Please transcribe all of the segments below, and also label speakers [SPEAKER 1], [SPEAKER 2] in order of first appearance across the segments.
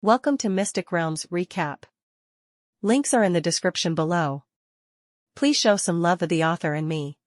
[SPEAKER 1] Welcome to Mystic Realms Recap. Links are in the description below. Please show some love of the author and me.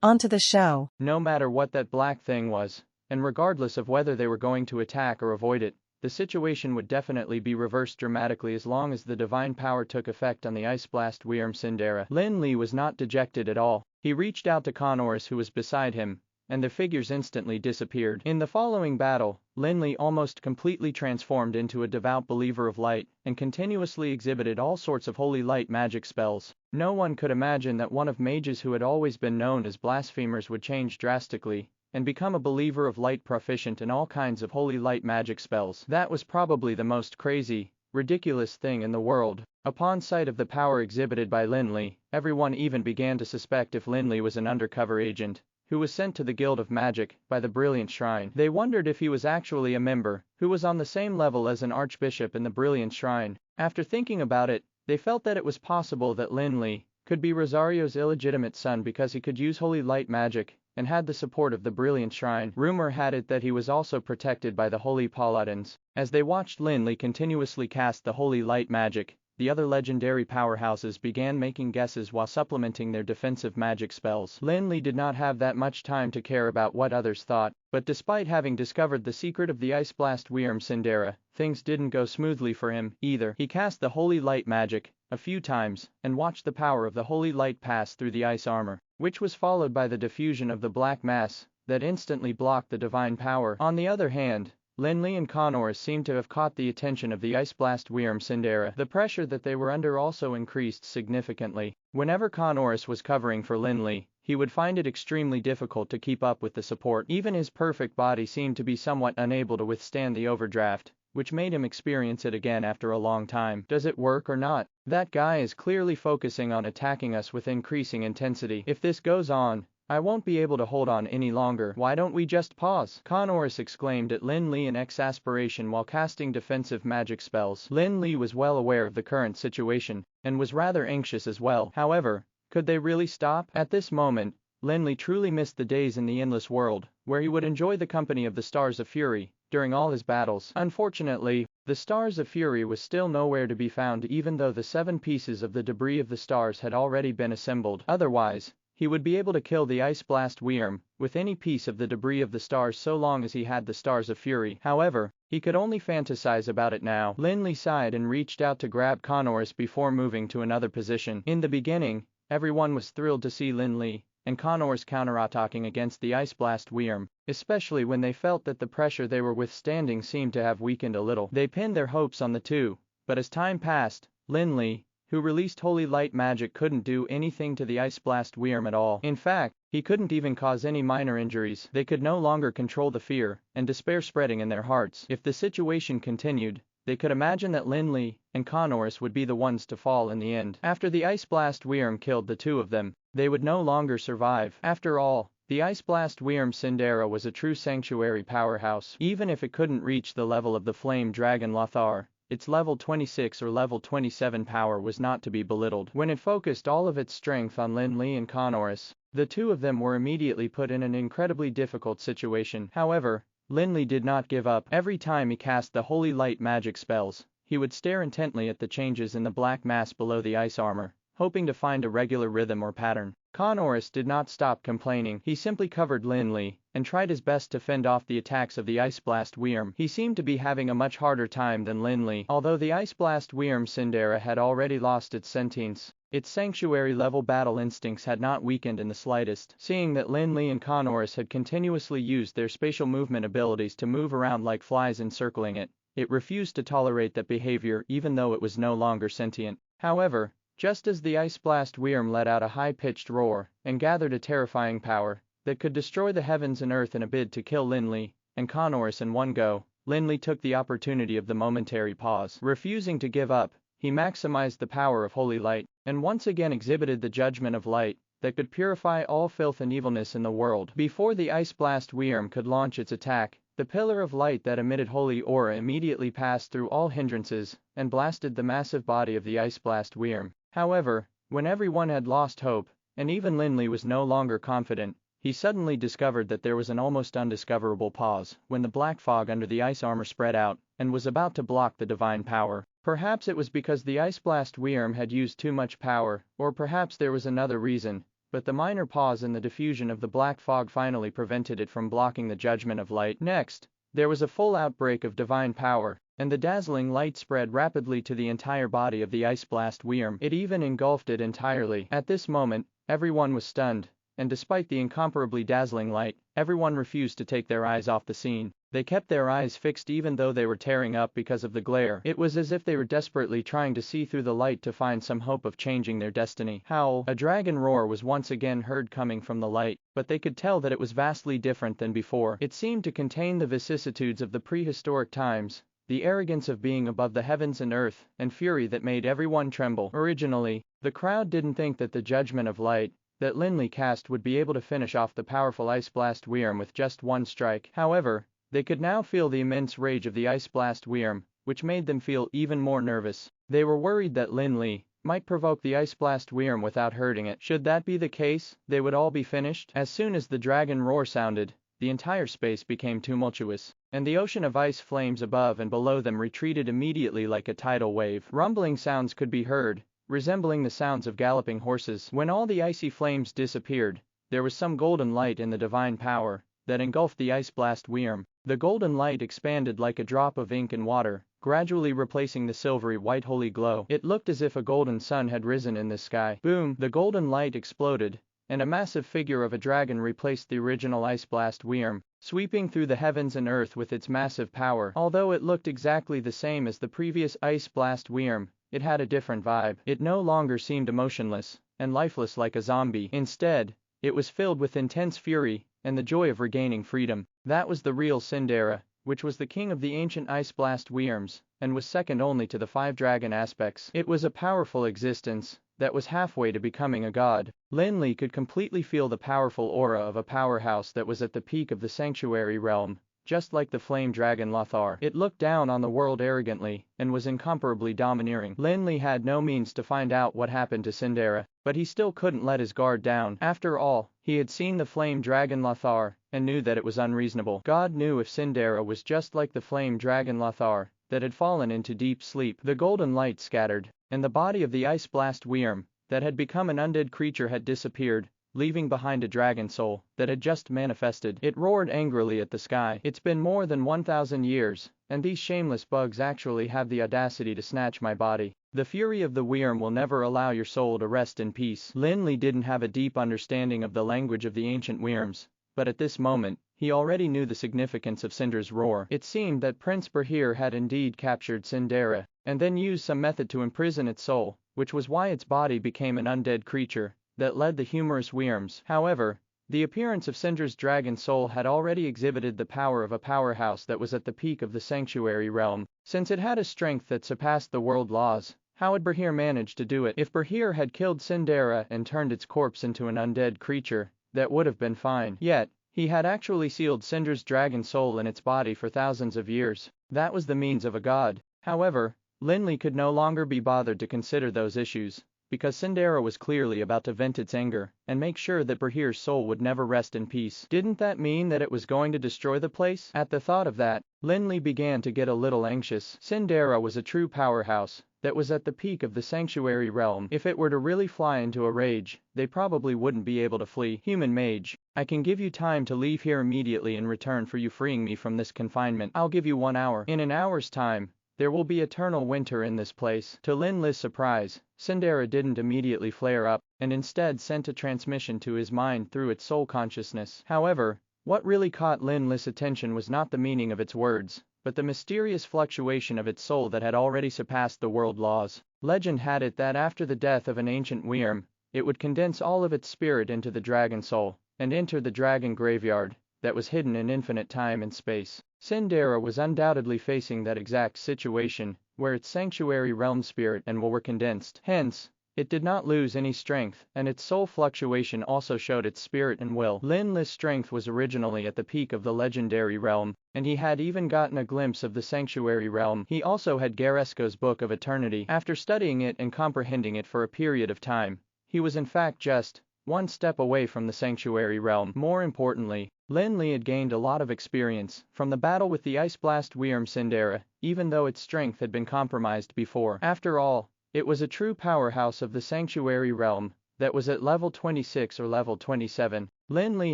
[SPEAKER 1] On to the show.
[SPEAKER 2] No matter what that black thing was, and regardless of whether they were going to attack or avoid it, the situation would definitely be reversed dramatically as long as the divine power took effect on the Ice Blast Wyrm Sindera. Lin Li was not dejected at all. He reached out to Connors, who was beside him, and the figures instantly disappeared. In the following battle, Lin Li almost completely transformed into a devout believer of light, and continuously exhibited all sorts of holy light magic spells. No one could imagine that one of mages who had always been known as blasphemers would change drastically, and become a believer of light proficient in all kinds of holy light magic spells. That was probably the most crazy, ridiculous thing in the world. Upon sight of the power exhibited by Lin Li, everyone even began to suspect if Lin Li was an undercover agent who was sent to the Guild of Magic by the Brilliant Shrine. They wondered if he was actually a member who was on the same level as an archbishop in the Brilliant Shrine. After thinking about it, they felt that it was possible that Lin Li could be Rosario's illegitimate son because he could use holy light magic and had the support of the Brilliant Shrine. Rumor had it that he was also protected by the Holy Paladins. As they watched Lin Li continuously cast the holy light magic, the other legendary powerhouses began making guesses while supplementing their defensive magic spells. Lin Li did not have that much time to care about what others thought, but despite having discovered the secret of the Ice Blast Wyrm Sindera, things didn't go smoothly for him either. He cast the holy light magic a few times and watched the power of the holy light pass through the ice armor, which was followed by the diffusion of the black mass that instantly blocked the divine power. On the other hand, Lin Li and Connors seemed to have caught the attention of the Ice Blast Wyrm Sindera. The pressure that they were under also increased significantly. Whenever Connors was covering for Lin Li, he would find it extremely difficult to keep up with the support. Even his perfect body seemed to be somewhat unable to withstand the overdraft, which made him experience it again after a long time. Does it work or not? That guy is clearly focusing on attacking us with increasing intensity. If this goes on, I won't be able to hold on any longer. Why don't we just pause? Connors exclaimed at Lin Li in exasperation while casting defensive magic spells. Lin Li was well aware of the current situation, and was rather anxious as well. However, could they really stop? At this moment, Lin Li truly missed the days in the endless world, where he would enjoy the company of the Stars of Fury during all his battles. Unfortunately, the Stars of Fury was still nowhere to be found even though the 7 pieces of the debris of the stars had already been assembled. Otherwise, he would be able to kill the Ice Blast Wyrm with any piece of the debris of the stars so long as he had the Stars of Fury. However, he could only fantasize about it now. Lin Li sighed and reached out to grab Connors before moving to another position. In the beginning, everyone was thrilled to see Lin Li and Connors counterattacking against the Ice Blast Wyrm, especially when they felt that the pressure they were withstanding seemed to have weakened a little. They pinned their hopes on the two, but as time passed, Lin Li, who released holy light magic, couldn't do anything to the Ice Blast Wyrm at all. In fact, he couldn't even cause any minor injuries. They could no longer control the fear and despair spreading in their hearts. If the situation continued, they could imagine that Lin Li and Connors would be the ones to fall in the end. After the Ice Blast Wyrm killed the two of them, they would no longer survive. After all, the Ice Blast Wyrm Sindera was a true sanctuary powerhouse. Even if it couldn't reach the level of the Flame Dragon Lothar, its level 26 or level 27 power was not to be belittled. When it focused all of its strength on Lin Li and Connors, the two of them were immediately put in an incredibly difficult situation. However, Lin Li did not give up. Every time he cast the holy light magic spells, he would stare intently at the changes in the black mass below the ice armor, hoping to find a regular rhythm or pattern. Connors did not stop complaining. He simply covered Lin Li and tried his best to fend off the attacks of the Ice Blast Wyrm. He seemed to be having a much harder time than Lin Li. Although the Ice Blast Wyrm Sindera had already lost its sentience, its sanctuary-level battle instincts had not weakened in the slightest. Seeing that Lin Li and Connors had continuously used their spatial movement abilities to move around like flies encircling it, it refused to tolerate that behavior even though it was no longer sentient. However, just as the Ice Blast Wyrm let out a high-pitched roar and gathered a terrifying power that could destroy the heavens and earth in a bid to kill Lin Li and Connors in one go, Lin Li took the opportunity of the momentary pause. Refusing to give up, he maximized the power of holy light and once again exhibited the judgment of light that could purify all filth and evilness in the world. Before the Ice Blast Wyrm could launch its attack, the pillar of light that emitted holy aura immediately passed through all hindrances and blasted the massive body of the Ice Blast Wyrm. However, when everyone had lost hope, and even Lin Li was no longer confident, he suddenly discovered that there was an almost undiscoverable pause when the black fog under the ice armor spread out and was about to block the divine power. Perhaps it was because the ice blast Wyrm had used too much power, or perhaps there was another reason, but the minor pause in the diffusion of the black fog finally prevented it from blocking the judgment of light. Next, there was a full outbreak of divine power, and the dazzling light spread rapidly to the entire body of the ice blast Wyrm. It even engulfed it entirely. At this moment, everyone was stunned, and despite the incomparably dazzling light, everyone refused to take their eyes off the scene. They kept their eyes fixed even though they were tearing up because of the glare. It was as if they were desperately trying to see through the light to find some hope of changing their destiny. Howl! A dragon roar was once again heard coming from the light, but they could tell that it was vastly different than before. It seemed to contain the vicissitudes of the prehistoric times, the arrogance of being above the heavens and earth, and fury that made everyone tremble. Originally, the crowd didn't think that the judgment of light that Lin Li cast would be able to finish off the powerful Ice Blast Wyrm with just one strike. However, they could now feel the immense rage of the Ice Blast Wyrm, which made them feel even more nervous. They were worried that Lin Li might provoke the Ice Blast Wyrm without hurting it. Should that be the case, they would all be finished. As soon as the dragon roar sounded, the entire space became tumultuous, and the ocean of ice flames above and below them retreated immediately like a tidal wave. Rumbling sounds could be heard, resembling the sounds of galloping horses. When all the icy flames disappeared, there was some golden light in the divine power that engulfed the Ice Blast Wyrm. The golden light expanded like a drop of ink in water, gradually replacing the silvery white holy glow. It looked as if a golden sun had risen in the sky. Boom! The golden light exploded, and a massive figure of a dragon replaced the original Ice Blast Wyrm, sweeping through the heavens and earth with its massive power. Although it looked exactly the same as the previous Ice Blast Wyrm, it had a different vibe. It no longer seemed emotionless and lifeless like a zombie. Instead, it was filled with intense fury and the joy of regaining freedom. That was the real Cinderella, which was the king of the ancient Ice Blast Wyrms, and was second only to the 5 dragon aspects. It was a powerful existence that was halfway to becoming a god. Lin Li could completely feel the powerful aura of a powerhouse that was at the peak of the sanctuary realm, just like the flame dragon Lothar. It looked down on the world arrogantly and was incomparably domineering. Lin Li had no means to find out what happened to Cinderella, but he still couldn't let his guard down. After all, he had seen the flame dragon Lothar and knew that it was unreasonable. God knew if Cinderella was just like the flame dragon Lothar that had fallen into deep sleep. The golden light scattered, and the body of the Ice Blast Wyrm that had become an undead creature had disappeared, leaving behind a dragon soul that had just manifested. It roared angrily at the sky. It's been more than 1,000 years, and these shameless bugs actually have the audacity to snatch my body. The fury of the Wyrm will never allow your soul to rest in peace. Lin Li didn't have a deep understanding of the language of the ancient Wyrms, but at this moment, he already knew the significance of Cinder's roar. It seemed that Prince Berhir had indeed captured Cinderella, and then used some method to imprison its soul, which was why its body became an undead creature that led the humorous Wyrms. However, the appearance of Cinder's dragon soul had already exhibited the power of a powerhouse that was at the peak of the sanctuary realm. Since it had a strength that surpassed the world laws, how had Berhir managed to do it? If Berhir had killed Cinderella and turned its corpse into an undead creature, that would have been fine. Yet, he had actually sealed Cinder's dragon soul in its body for thousands of years. That was the means of a god. However, Lin Li could no longer be bothered to consider those issues, because Cinderella was clearly about to vent its anger and make sure that Berhir's soul would never rest in peace. Didn't that mean that it was going to destroy the place? At the thought of that, Lin Li began to get a little anxious. Cinderella was a true powerhouse that was at the peak of the sanctuary realm. If it were to really fly into a rage, they probably wouldn't be able to flee. Human mage, I can give you time to leave here immediately in return for you freeing me from this confinement. I'll give you 1 hour. In an hour's time, there will be eternal winter in this place. To Lin Li's surprise, Cinderella didn't immediately flare up, and instead sent a transmission to his mind through its soul consciousness. However, what really caught Lin Li's attention was not the meaning of its words, but the mysterious fluctuation of its soul that had already surpassed the world laws. Legend had it that after the death of an ancient Wyrm, it would condense all of its spirit into the dragon soul, and enter the dragon graveyard that was hidden in infinite time and space. Cinderella was undoubtedly facing that exact situation, where its sanctuary realm spirit and will were condensed. Hence, it did not lose any strength, and its soul fluctuation also showed its spirit and will. Lin Li's strength was originally at the peak of the legendary realm, and he had even gotten a glimpse of the sanctuary realm. He also had Garesco's Book of Eternity. After studying it and comprehending it for a period of time, he was in fact just one step away from the sanctuary realm. More importantly, Lin Li had gained a lot of experience from the battle with the Ice Blast Wyrm, even though its strength had been compromised before. After all, it was a true powerhouse of the sanctuary realm that was at level 26 or level 27. Lin Li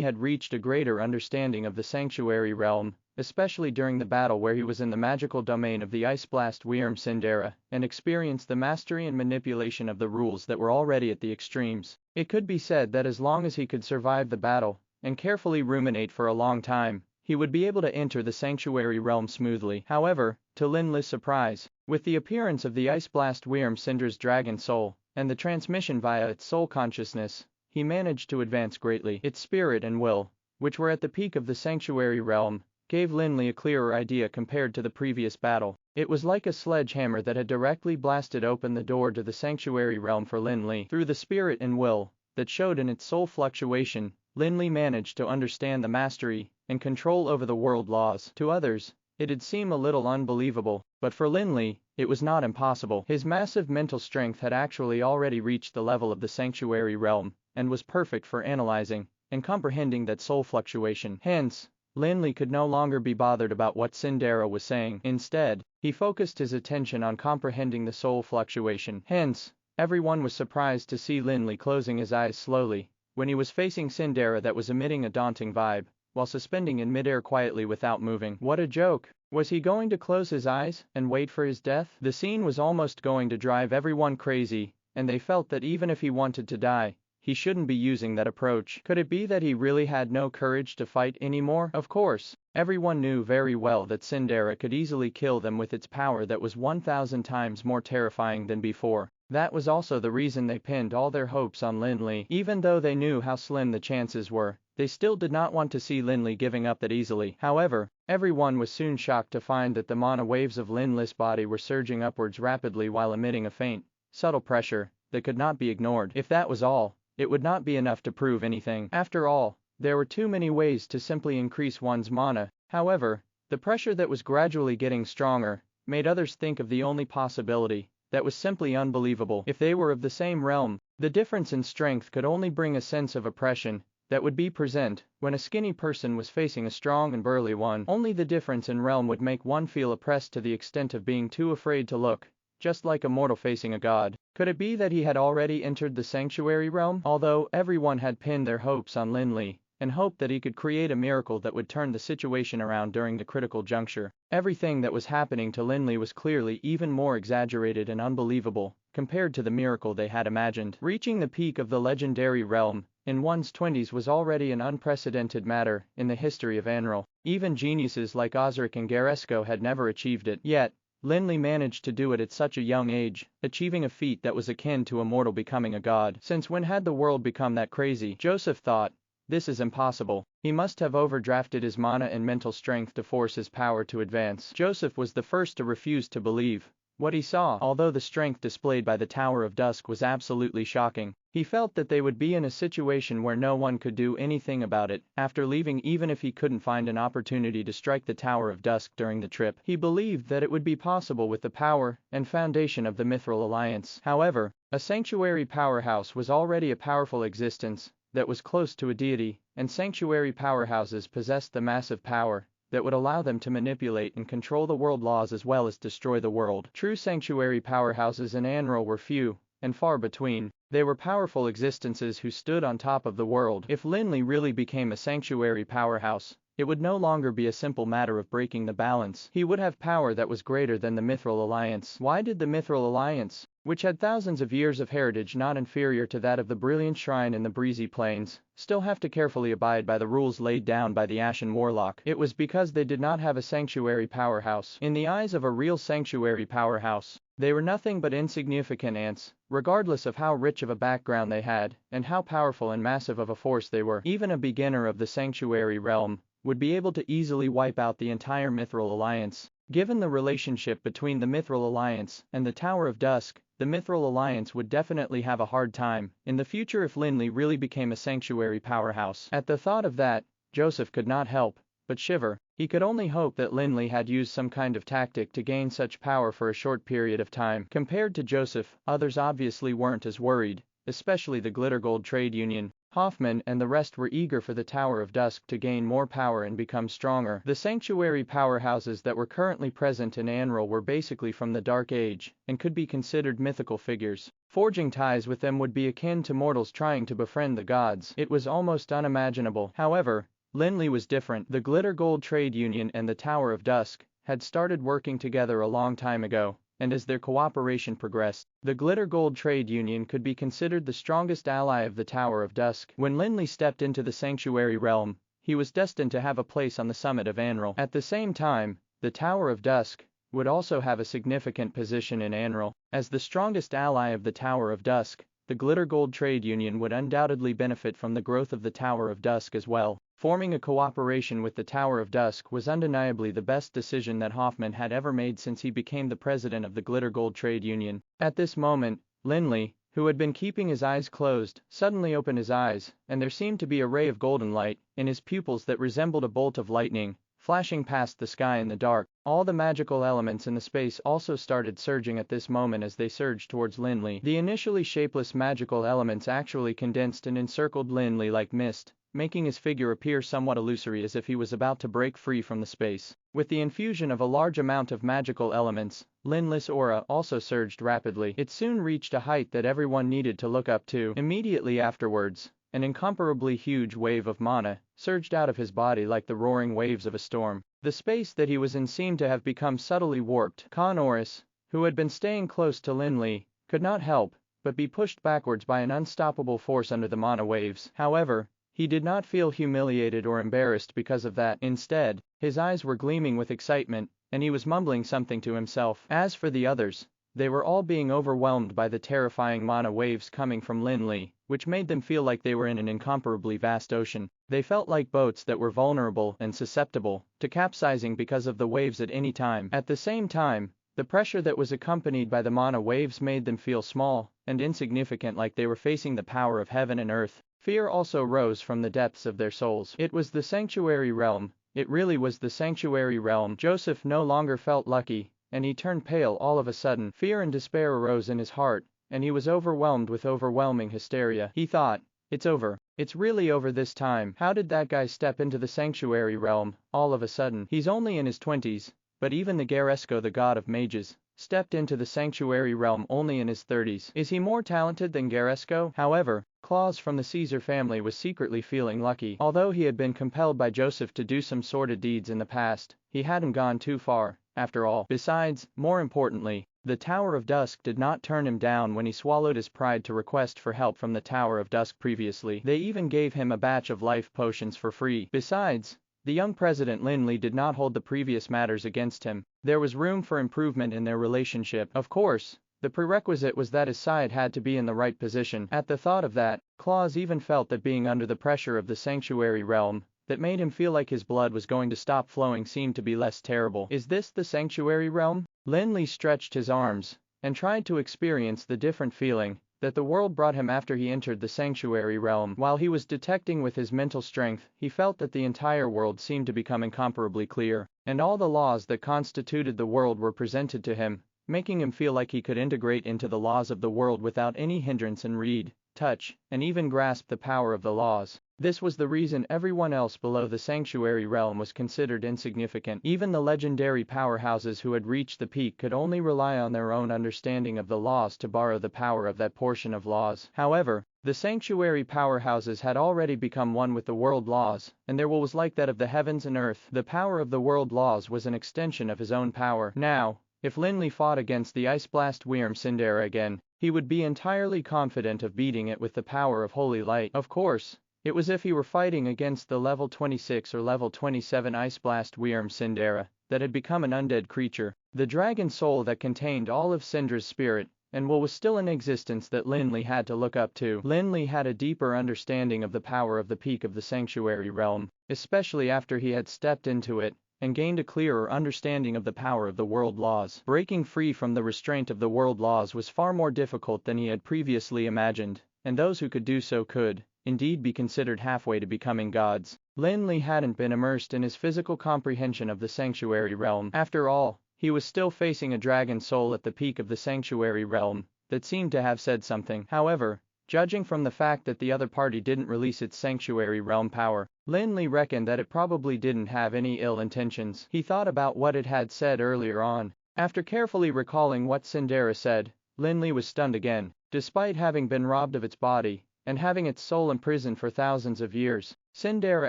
[SPEAKER 2] had reached a greater understanding of the sanctuary realm, especially during the battle where he was in the magical domain of the Ice Blast Wyrm, and experienced the mastery and manipulation of the rules that were already at the extremes. It could be said that as long as he could survive the battle, and carefully ruminate for a long time, he would be able to enter the sanctuary realm smoothly. However, to Lin Li's surprise, with the appearance of the Ice Blast Wyrm's dragon soul, and the transmission via its soul consciousness, he managed to advance greatly. Its spirit and will, which were at the peak of the sanctuary realm, gave Lin Li a clearer idea compared to the previous battle. It was like a sledgehammer that had directly blasted open the door to the sanctuary realm for Lin Li. Through the spirit and will that showed in its soul fluctuation, Lin Li managed to understand the mastery and control over the world laws. To others, it'd seem a little unbelievable, but for Lin Li, it was not impossible. His massive mental strength had actually already reached the level of the sanctuary realm, and was perfect for analyzing and comprehending that soul fluctuation. Hence, Lin Li could no longer be bothered about what Cinderella was saying. Instead, he focused his attention on comprehending the soul fluctuation. Hence, everyone was surprised to see Lin Li closing his eyes slowly when he was facing Cinderella that was emitting a daunting vibe, while suspending in midair quietly without moving. What a joke! Was he going to close his eyes and wait for his death? The scene was almost going to drive everyone crazy, and they felt that even if he wanted to die, he shouldn't be using that approach. Could it be that he really had no courage to fight anymore? Of course, everyone knew very well that Cinderella could easily kill them with its power that was 1,000 times more terrifying than before. That was also the reason they pinned all their hopes on Lin Li. Even though they knew how slim the chances were, they still did not want to see Lin Li giving up that easily. However, everyone was soon shocked to find that the mana waves of Lin Li's body were surging upwards rapidly while emitting a faint, subtle pressure that could not be ignored. If that was all, it would not be enough to prove anything. After all, there were too many ways to simply increase one's mana. However, the pressure that was gradually getting stronger made others think of the only possibility that was simply unbelievable. If they were of the same realm, the difference in strength could only bring a sense of oppression that would be present when a skinny person was facing a strong and burly one. Only the difference in realm would make one feel oppressed to the extent of being too afraid to look, just like a mortal facing a god. Could it be that he had already entered the sanctuary realm? Although everyone had pinned their hopes on Lin Li, and hoped that he could create a miracle that would turn the situation around during the critical juncture, everything that was happening to Lin Li was clearly even more exaggerated and unbelievable compared to the miracle they had imagined. Reaching the peak of the legendary realm in one's 20s was already an unprecedented matter in the history of Anral. Even geniuses like Osric and Garesco had never achieved it. Yet, Lin Li managed to do it at such a young age, achieving a feat that was akin to a mortal becoming a god. Since when had the world become that crazy? Joseph thought, this is impossible. He must have overdrafted his mana and mental strength to force his power to advance. Joseph was the first to refuse to believe what he saw. Although the strength displayed by the Tower of Dusk was absolutely shocking, he felt that they would be in a situation where no one could do anything about it after leaving, even if he couldn't find an opportunity to strike the Tower of Dusk during the trip. He believed that it would be possible with the power and foundation of the Mithril Alliance. However, a sanctuary powerhouse was already a powerful existence that was close to a deity, and sanctuary powerhouses possessed the massive power that would allow them to manipulate and control the world laws as well as destroy the world. True sanctuary powerhouses in Anral were few and far between. They were powerful existences who stood on top of the world. If Lin Li really became a sanctuary powerhouse, it would no longer be a simple matter of breaking the balance. He would have power that was greater than the Mithril Alliance. Why did the Mithril Alliance, which had thousands of years of heritage not inferior to that of the Brilliant Shrine in the Breezy Plains, still have to carefully abide by the rules laid down by the Ashen Warlock? It was because they did not have a sanctuary powerhouse. In the eyes of a real sanctuary powerhouse, they were nothing but insignificant ants, regardless of how rich of a background they had, and how powerful and massive of a force they were. Even a beginner of the sanctuary realm would be able to easily wipe out the entire Mithril Alliance. Given the relationship between the Mithril Alliance and the Tower of Dusk, the Mithril Alliance would definitely have a hard time in the future if Lin Li really became a sanctuary powerhouse. At the thought of that, Joseph could not help but shiver. He could only hope that Lin Li had used some kind of tactic to gain such power for a short period of time. Compared to Joseph, others obviously weren't as worried, especially the Glittergold Trade Union, Hoffman and the rest were eager for the Tower of Dusk to gain more power and become stronger. The sanctuary powerhouses that were currently present in Anral were basically from the Dark Age, and could be considered mythical figures. Forging ties with them would be akin to mortals trying to befriend the gods. It was almost unimaginable. However, Lin Li was different. The Glitter Gold Trade Union and the Tower of Dusk had started working together a long time ago, and as their cooperation progressed, the Glitter Gold Trade Union could be considered the strongest ally of the Tower of Dusk. When Lin Li stepped into the Sanctuary Realm, he was destined to have a place on the summit of Anral. At the same time, the Tower of Dusk would also have a significant position in Anral. As the strongest ally of the Tower of Dusk, the Glitter Gold Trade Union would undoubtedly benefit from the growth of the Tower of Dusk as well. Forming a cooperation with the Tower of Dusk was undeniably the best decision that Hoffman had ever made since he became the president of the Glitter Gold Trade Union. At this moment, Lin Li, who had been keeping his eyes closed, suddenly opened his eyes, and there seemed to be a ray of golden light in his pupils that resembled a bolt of lightning, flashing past the sky in the dark. All the magical elements in the space also started surging at this moment as they surged towards Lin Li. The initially shapeless magical elements actually condensed and encircled Lin Li like mist, making his figure appear somewhat illusory as if he was about to break free from the space. With the infusion of a large amount of magical elements, Lin Li's aura also surged rapidly. It soon reached a height that everyone needed to look up to. Immediately afterwards, an incomparably huge wave of mana surged out of his body like the roaring waves of a storm. The space that he was in seemed to have become subtly warped. Norris, who had been staying close to Lin Li, could not help but be pushed backwards by an unstoppable force under the mana waves. However, he did not feel humiliated or embarrassed because of that. Instead, his eyes were gleaming with excitement, and he was mumbling something to himself. As for the others, they were all being overwhelmed by the terrifying mana waves coming from Lin Li, which made them feel like they were in an incomparably vast ocean. They felt like boats that were vulnerable and susceptible to capsizing because of the waves at any time. At the same time, the pressure that was accompanied by the mana waves made them feel small and insignificant, like they were facing the power of heaven and earth. Fear also rose from the depths of their souls. It was the sanctuary realm. It really was the sanctuary realm. Joseph no longer felt lucky, and he turned pale all of a sudden. Fear and despair arose in his heart, and he was overwhelmed with overwhelming hysteria. He thought, "It's over. It's really over this time. How did that guy step into the sanctuary realm all of a sudden? He's only in his 20s, but even the Garesco, the god of mages, stepped into the sanctuary realm only in his 30s. Is he more talented than Garesco?" However, Claus from the Caesar family was secretly feeling lucky. Although he had been compelled by Joseph to do some sordid deeds in the past, he hadn't gone too far, after all. Besides, more importantly, the Tower of Dusk did not turn him down when he swallowed his pride to request for help from the Tower of Dusk previously. They even gave him a batch of life potions for free. Besides, the young president Lin Li did not hold the previous matters against him. There was room for improvement in their relationship. Of course, the prerequisite was that his side had to be in the right position. At the thought of that, Claus even felt that being under the pressure of the sanctuary realm, that made him feel like his blood was going to stop flowing, seemed to be less terrible. Is this the sanctuary realm? Lin Li stretched his arms and tried to experience the different feeling that the world brought him after he entered the sanctuary realm. While he was detecting with his mental strength, he felt that the entire world seemed to become incomparably clear, and all the laws that constituted the world were presented to him, making him feel like he could integrate into the laws of the world without any hindrance and read, touch, and even grasp the power of the laws. This was the reason everyone else below the sanctuary realm was considered insignificant. Even the legendary powerhouses who had reached the peak could only rely on their own understanding of the laws to borrow the power of that portion of laws. However, the sanctuary powerhouses had already become one with the world laws, and their will was like that of the heavens and earth. The power of the world laws was an extension of his own power. Now, if Lin Li fought against the Ice Blast Wyrm Sindera again, he would be entirely confident of beating it with the power of Holy Light. Of course, it was if he were fighting against the level 26 or level 27 Ice Blast Wyrm Sindera that had become an undead creature. The dragon soul that contained all of Syndra's spirit and will was still in existence that Lin Li had to look up to. Lin Li had a deeper understanding of the power of the peak of the sanctuary realm, especially after he had stepped into it and gained a clearer understanding of the power of the world laws. Breaking free from the restraint of the world laws was far more difficult than he had previously imagined, and those who could do so could, indeed, be considered halfway to becoming gods. Lin Li hadn't been immersed in his physical comprehension of the sanctuary realm. After all, he was still facing a dragon soul at the peak of the sanctuary realm that seemed to have said something. However, Judging from the fact that the other party didn't release its sanctuary realm power, Lin Li reckoned that it probably didn't have any ill intentions. He thought about what it had said earlier on. After carefully recalling what Cinderella said, Lin Li was stunned again. Despite having been robbed of its body, and having its soul imprisoned for thousands of years, Cinderella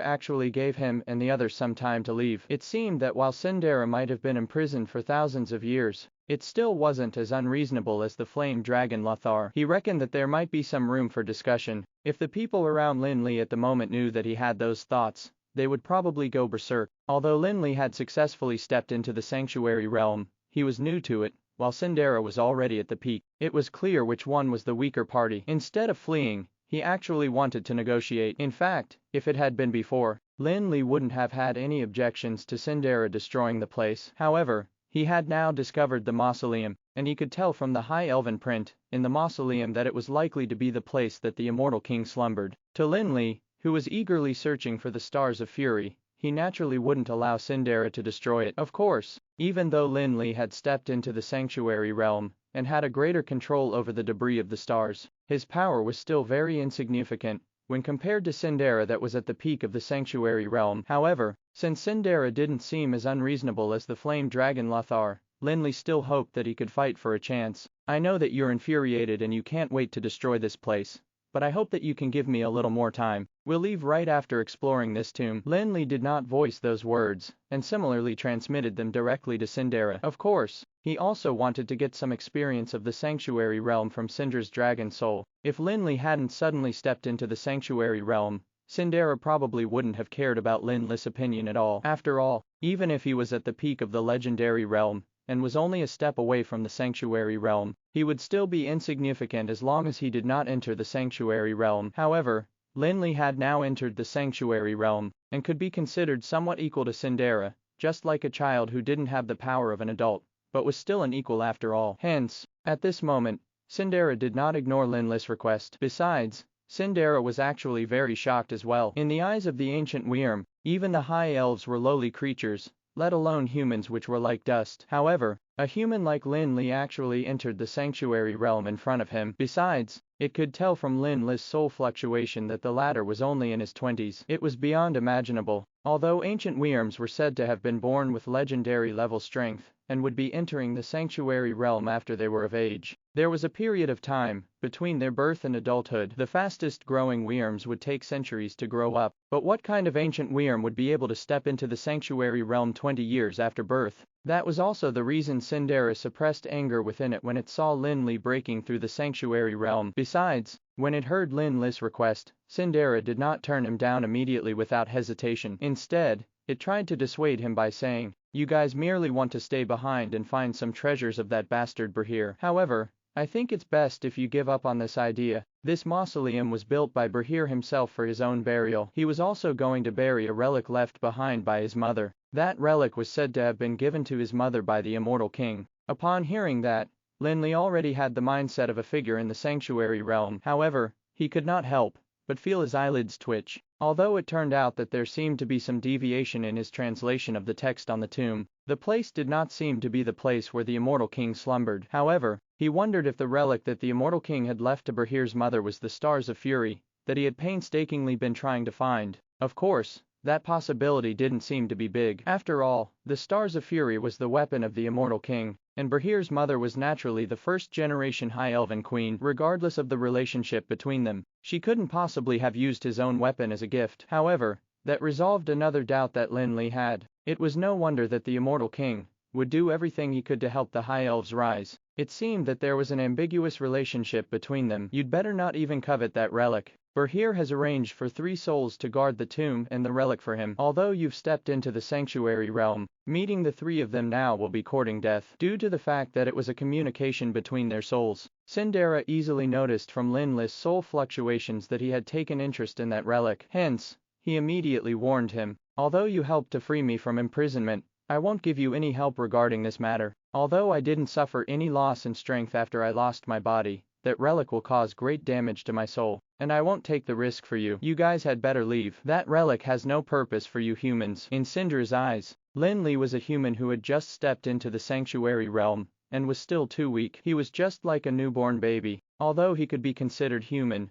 [SPEAKER 2] actually gave him and the others some time to leave. It seemed that while Cinderella might have been imprisoned for thousands of years, it still wasn't as unreasonable as the flame dragon Lothar. He reckoned that there might be some room for discussion. If the people around Lin Li at the moment knew that he had those thoughts, they would probably go berserk. Although Lin Li had successfully stepped into the sanctuary realm, he was new to it, while Cinderella was already at the peak. It was clear which one was the weaker party. Instead of fleeing, he actually wanted to negotiate. In fact, if it had been before, Lin Li wouldn't have had any objections to Cinderella destroying the place. However, he had now discovered the mausoleum, and he could tell from the high elven print in the mausoleum that it was likely to be the place that the immortal king slumbered. To Lin Li, who was eagerly searching for the stars of fury, he naturally wouldn't allow Cinderella to destroy it. Of course, even though Lin Li had stepped into the sanctuary realm and had a greater control over the debris of the stars, his power was still very insignificant when compared to Cinderella that was at the peak of the sanctuary realm. However, since Cinderella didn't seem as unreasonable as the flame dragon Lothar, Lin Li still hoped that he could fight for a chance. I know that you're infuriated and you can't wait to destroy this place, but I hope that you can give me a little more time. We'll leave right after exploring this tomb. Lin Li did not voice those words, and similarly transmitted them directly to Cinderella. Of course, he also wanted to get some experience of the sanctuary realm from Cinder's dragon soul. If Lin Li hadn't suddenly stepped into the sanctuary realm, Cinderella probably wouldn't have cared about Lin Li's opinion at all. After all, even if he was at the peak of the legendary realm, and was only a step away from the sanctuary realm, he would still be insignificant as long as he did not enter the sanctuary realm. However, Lin Li had now entered the sanctuary realm, and could be considered somewhat equal to Cinderella, just like a child who didn't have the power of an adult, but was still an equal after all. Hence, at this moment, Cinderella did not ignore Lin Li's request. Besides, Cinderella was actually very shocked as well. In the eyes of the ancient Wyrm, even the high elves were lowly creatures, let alone humans which were like dust. However, a human like Lin Li actually entered the sanctuary realm in front of him. Besides, it could tell from Lin Li's soul fluctuation that the latter was only in his 20s. It was beyond imaginable. Although ancient Wyrms were said to have been born with legendary level strength, and would be entering the sanctuary realm after they were of age, there was a period of time between their birth and adulthood. The fastest growing Wyrms would take centuries to grow up, but what kind of ancient Wyrm would be able to step into the sanctuary realm 20 years after birth? That was also the reason Cinderella suppressed anger within it when it saw Lin Li breaking through the sanctuary realm. Besides, when it heard Lin Li's request, Cinderella did not turn him down immediately without hesitation. Instead, it tried to dissuade him by saying, "You guys merely want to stay behind and find some treasures of that bastard Brahir. However, I think it's best if you give up on this idea." This mausoleum was built by Brahir himself for his own burial. He was also going to bury a relic left behind by his mother. That relic was said to have been given to his mother by the immortal king. Upon hearing that, Lin Li already had the mindset of a figure in the sanctuary realm. However, he could not help but feel his eyelids twitch. Although it turned out that there seemed to be some deviation in his translation of the text on the tomb, the place did not seem to be the place where the immortal king slumbered. However, he wondered if the relic that the immortal king had left to Brahir's mother was the Stars of Fury that he had painstakingly been trying to find. Of course, that possibility didn't seem to be big. After all, the Stars of Fury was the weapon of the immortal king, and Brahir's mother was naturally the first-generation High Elven queen. Regardless of the relationship between them, she couldn't possibly have used his own weapon as a gift. However, that resolved another doubt that Lin Li had. It was no wonder that the immortal king would do everything he could to help the High Elves rise. It seemed that there was an ambiguous relationship between them. You'd better not even covet that relic. Brahir has arranged for 3 souls to guard the tomb and the relic for him. Although you've stepped into the sanctuary realm, meeting the 3 of them now will be courting death. Due to the fact that it was a communication between their souls, Cinderella easily noticed from Lin Li's soul fluctuations that he had taken interest in that relic. Hence, he immediately warned him, "Although you helped to free me from imprisonment, I won't give you any help regarding this matter. Although I didn't suffer any loss in strength after I lost my body, that relic will cause great damage to my soul, and I won't take the risk for you. You guys had better leave. That relic has no purpose for you humans." In Cinder's eyes, Lin Li was a human who had just stepped into the sanctuary realm, and was still too weak. He was just like a newborn baby. Although he could be considered human,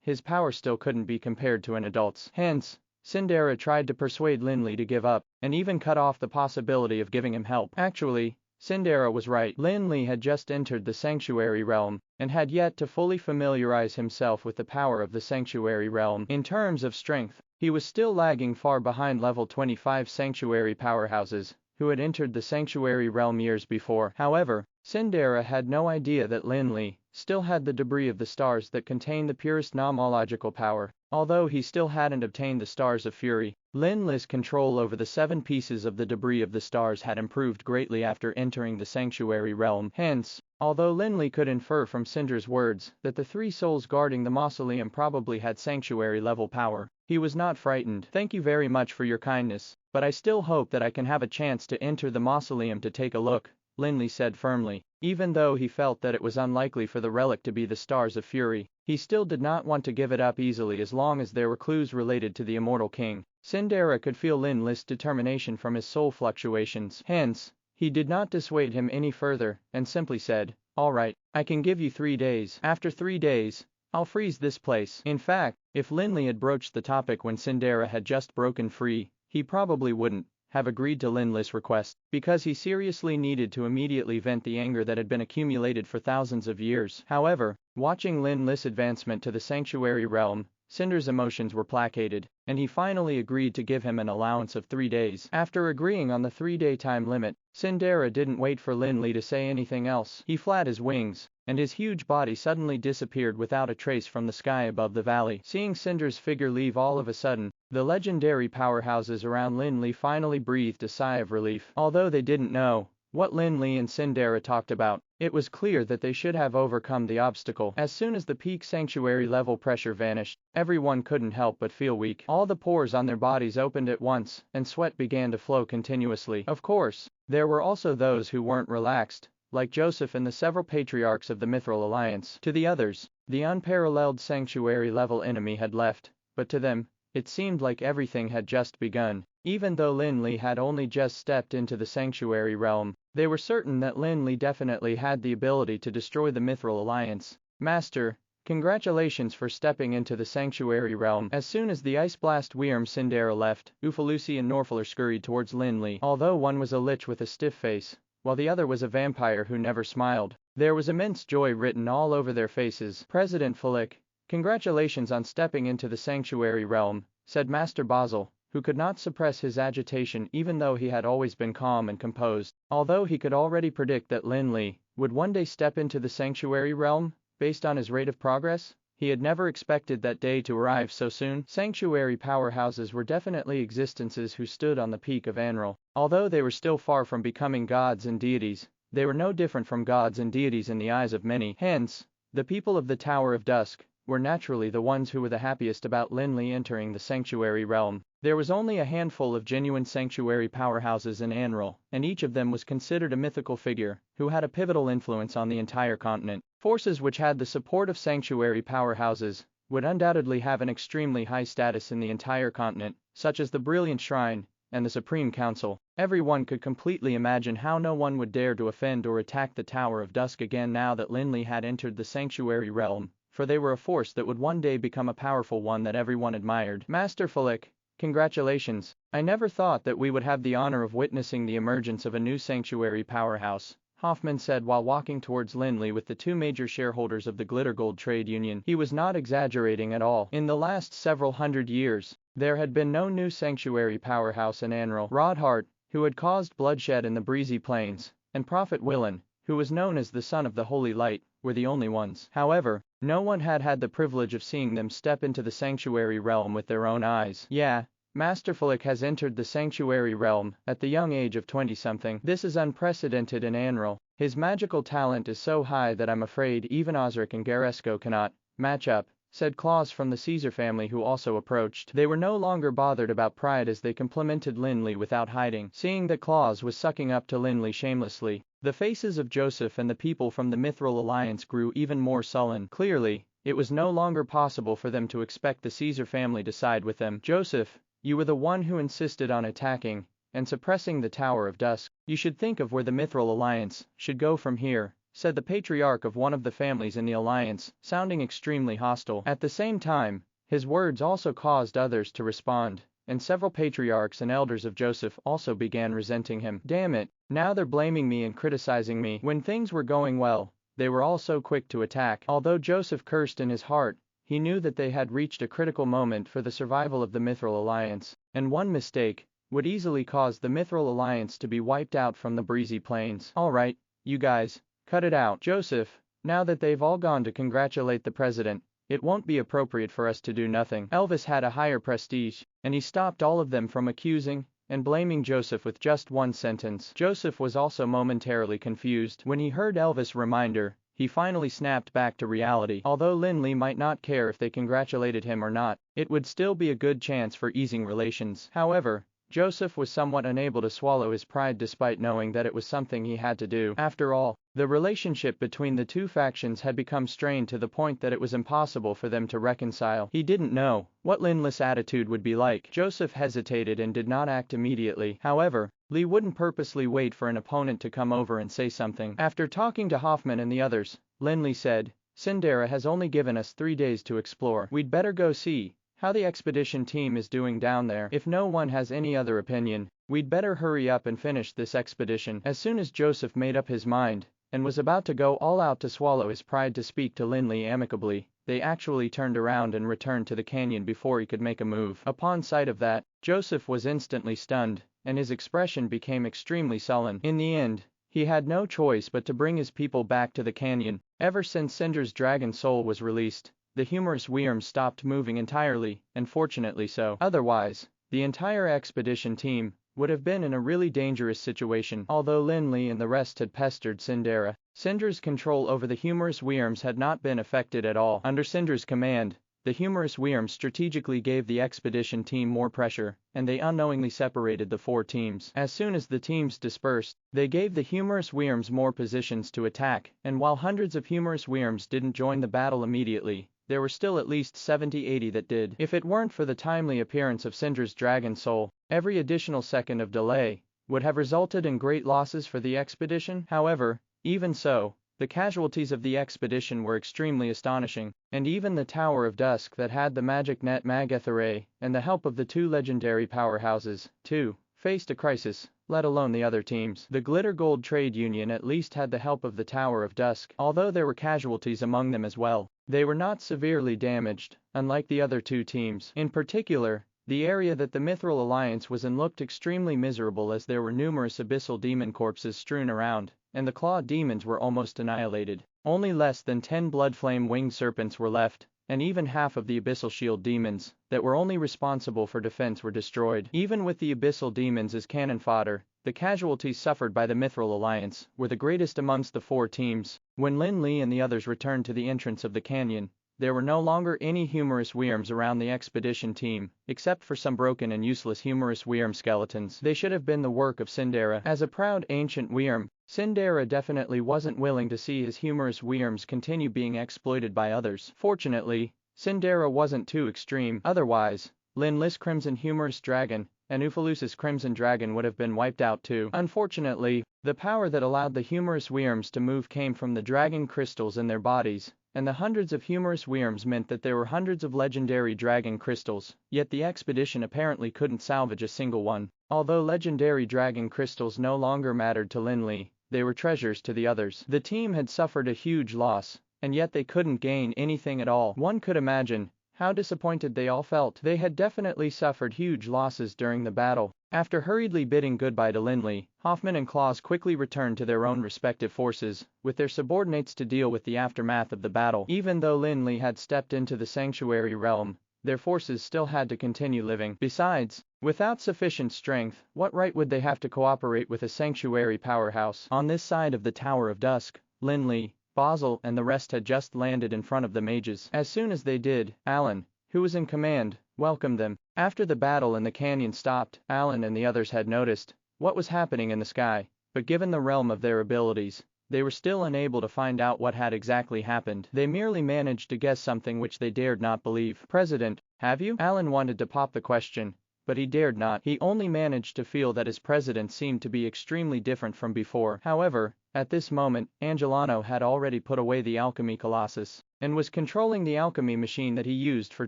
[SPEAKER 2] his power still couldn't be compared to an adult's. Hence, Cinderella tried to persuade Lin Li to give up, and even cut off the possibility of giving him help. Actually, Cinderella was right. Lin Li had just entered the sanctuary realm, and had yet to fully familiarize himself with the power of the sanctuary realm. In terms of strength, he was still lagging far behind level 25 sanctuary powerhouses, who had entered the sanctuary realm years before. However, Cinderella had no idea that Lin Li still had the debris of the stars that contain the purest nomological power. Although he still hadn't obtained the stars of fury, Lin Li's control over the 7 pieces of the debris of the stars had improved greatly after entering the sanctuary realm. Hence, although Lin Li could infer from Cinder's words that the 3 souls guarding the mausoleum probably had sanctuary level power, he was not frightened. "Thank you very much for your kindness, but I still hope that I can have a chance to enter the mausoleum to take a look," Lin Li said firmly. Even though he felt that it was unlikely for the relic to be the Stars of Fury, he still did not want to give it up easily as long as there were clues related to the immortal king. Cinderella could feel Lin Li's determination from his soul fluctuations. Hence, he did not dissuade him any further, and simply said, "All right, I can give you 3 days. After 3 days, I'll freeze this place." In fact, if Lin Li had broached the topic when Cinderella had just broken free, he probably wouldn't have agreed to Lin Li's request, because he seriously needed to immediately vent the anger that had been accumulated for thousands of years. However, watching Lin Li's advancement to the sanctuary realm, Cinder's emotions were placated, and he finally agreed to give him an allowance of 3 days. After agreeing on the 3-day time limit, Cinderella didn't wait for Lin Li to say anything else. He flapped his wings, and his huge body suddenly disappeared without a trace from the sky above the valley. Seeing Cinder's figure leave all of a sudden, the legendary powerhouses around Lin Li finally breathed a sigh of relief. Although they didn't know what Lin Li and Cinderella talked about, it was clear that they should have overcome the obstacle. As soon as the peak sanctuary level pressure vanished, everyone couldn't help but feel weak. All the pores on their bodies opened at once, and sweat began to flow continuously. Of course, there were also those who weren't relaxed, like Joseph and the several patriarchs of the Mithril Alliance. To the others, the unparalleled sanctuary level enemy had left, but to them, it seemed like everything had just begun. Even though Lin Li had only just stepped into the sanctuary realm, they were certain that Lin Li definitely had the ability to destroy the Mithril Alliance. "Master, congratulations for stepping into the sanctuary realm." As soon as the Ice Blast Wyrm Cinderella left, Ufalusi and Norfaler scurried towards Lin Li. Although one was a lich with a stiff face, while the other was a vampire who never smiled, there was immense joy written all over their faces. "President Flick, congratulations on stepping into the sanctuary realm," said Master Basil, who could not suppress his agitation even though he had always been calm and composed. Although he could already predict that Lin Li would one day step into the sanctuary realm, based on his rate of progress, he had never expected that day to arrive so soon. Sanctuary powerhouses were definitely existences who stood on the peak of Anril. Although they were still far from becoming gods and deities, they were no different from gods and deities in the eyes of many. Hence, the people of the Tower of Dusk were naturally the ones who were the happiest about Lin Li entering the sanctuary realm. There was only a handful of genuine sanctuary powerhouses in Anril, and each of them was considered a mythical figure, who had a pivotal influence on the entire continent. Forces which had the support of sanctuary powerhouses would undoubtedly have an extremely high status in the entire continent, such as the Brilliant Shrine and the Supreme Council. Everyone could completely imagine how no one would dare to offend or attack the Tower of Dusk again now that Lin Li had entered the sanctuary realm, for they were a force that would one day become a powerful one that everyone admired. "Master Flick, congratulations. I never thought that we would have the honor of witnessing the emergence of a new sanctuary powerhouse," Hoffman said while walking towards Lin Li with the 2 major shareholders of the Glittergold Trade Union. He was not exaggerating at all. In the last several hundred years, there had been no new sanctuary powerhouse in Anril. Rodhart, who had caused bloodshed in the Breezy Plains, and Prophet Willen, who was known as the Son of the Holy Light, were the only ones. However, no one had had the privilege of seeing them step into the sanctuary realm with their own eyes. "Yeah, Master Flick has entered the sanctuary realm at the young age of 20-something. This is unprecedented in Anril. His magical talent is so high that I'm afraid even Osric and Garesco cannot match up," said Claus from the Caesar family, who also approached. They were no longer bothered about pride as they complimented Lin Li without hiding. Seeing that Claus was sucking up to Lin Li shamelessly, the faces of Joseph and the people from the Mithril Alliance grew even more sullen. Clearly, it was no longer possible for them to expect the Caesar family to side with them. "Joseph, you were the one who insisted on attacking, and suppressing the Tower of Dusk. You should think of where the Mithril Alliance should go from here, said the patriarch of one of the families in the alliance, sounding extremely hostile. At the same time, his words also caused others to respond, and several patriarchs and elders of Joseph also began resenting him. Damn it, now they're blaming me and criticizing me. When things were going well, they were all so quick to attack. Although Joseph cursed in his heart, he knew that they had reached a critical moment for the survival of the Mithril Alliance, and one mistake would easily cause the Mithril Alliance to be wiped out from the breezy plains. Alright, you guys, cut it out. Joseph, now that they've all gone to congratulate the president, it won't be appropriate for us to do nothing. Elvis had a higher prestige, and he stopped all of them from accusing and blaming Joseph with just one sentence. Joseph was also momentarily confused. When he heard Elvis' reminder, he finally snapped back to reality. Although Lin Li might not care if they congratulated him or not, it would still be a good chance for easing relations. However, Joseph was somewhat unable to swallow his pride despite knowing that it was something he had to do. After all, the relationship between the two factions had become strained to the point that it was impossible for them to reconcile. He didn't know what Lin Li's attitude would be like. Joseph hesitated and did not act immediately. However, Li wouldn't purposely wait for an opponent to come over and say something. After talking to Hoffman and the others, Lin Li said, "Sindera has only given us 3 days to explore. We'd better go see how the expedition team is doing down there. If no one has any other opinion, we'd better hurry up and finish this expedition." As soon as Joseph made up his mind and was about to go all out to swallow his pride to speak to Lin Li amicably, they actually turned around and returned to the canyon before he could make a move. Upon sight of that, Joseph was instantly stunned, and his expression became extremely sullen. In the end, he had no choice but to bring his people back to the canyon. Ever since Cinder's dragon soul was released, the humorous Wyrms stopped moving entirely, and fortunately so. Otherwise, the entire expedition team would have been in a really dangerous situation. Although Lin Li and the rest had pestered Sindera, Cinder's control over the humorous Wyrms had not been affected at all. Under Cinder's command, the humorous Wyrms strategically gave the expedition team more pressure, and they unknowingly separated the 4 teams. As soon as the teams dispersed, they gave the humorous Wyrms more positions to attack, and while hundreds of humorous Wyrms didn't join the battle immediately, there were still at least 70-80 that did. If it weren't for the timely appearance of Cinder's dragon soul, every additional second of delay would have resulted in great losses for the expedition. However, even so, the casualties of the expedition were extremely astonishing, and even the Tower of Dusk that had the magic net Magethere and the help of the 2 legendary powerhouses, too, faced a crisis, let alone the other teams. The Glitter Gold Trade Union at least had the help of the Tower of Dusk. Although there were casualties among them as well, they were not severely damaged, unlike the other 2 teams. In particular, the area that the Mithril Alliance was in looked extremely miserable as there were numerous abyssal demon corpses strewn around, and the clawed demons were almost annihilated. Only less than 10 blood-flame winged serpents were left, and even half of the abyssal shield demons that were only responsible for defense were destroyed. Even with the abyssal demons as cannon fodder, the casualties suffered by the Mithril Alliance were the greatest amongst the 4 teams. When Lin Li and the others returned to the entrance of the canyon, there were no longer any humorous Wyrms around the expedition team, except for some broken and useless humorous Wyrm skeletons. They should have been the work of Sindera. As a proud ancient Wyrm, Sindera definitely wasn't willing to see his humorous Wyrms continue being exploited by others. Fortunately, Sindera wasn't too extreme. Otherwise, Lin Li's Crimson Humorous Dragon and Ufalus's Crimson Dragon would have been wiped out too. Unfortunately, the power that allowed the humorous Wyrms to move came from the dragon crystals in their bodies, and the hundreds of humorous Wyrms meant that there were hundreds of legendary dragon crystals, yet the expedition apparently couldn't salvage a single one. Although legendary dragon crystals no longer mattered to Lin Li, they were treasures to the others. The team had suffered a huge loss, and yet they couldn't gain anything at all. One could imagine how disappointed they all felt. They had definitely suffered huge losses during the battle. After hurriedly bidding goodbye to Lin Li, Hoffman and Claus quickly returned to their own respective forces, with their subordinates to deal with the aftermath of the battle. Even though Lin Li had stepped into the sanctuary realm, their forces still had to continue living. Besides, without sufficient strength, what right would they have to cooperate with a sanctuary powerhouse? On this side of the Tower of Dusk, Lin Li, Basil and the rest had just landed in front of the mages. As soon as they did, Alan, who was in command, welcomed them. After the battle in the canyon stopped, Alan and the others had noticed what was happening in the sky, but given the realm of their abilities, they were still unable to find out what had exactly happened. They merely managed to guess something which they dared not believe. "President, have you?" Alan wanted to pop the question, but he dared not. He only managed to feel that his president seemed to be extremely different from before. However, at this moment, Angelano had already put away the alchemy colossus and was controlling the alchemy machine that he used for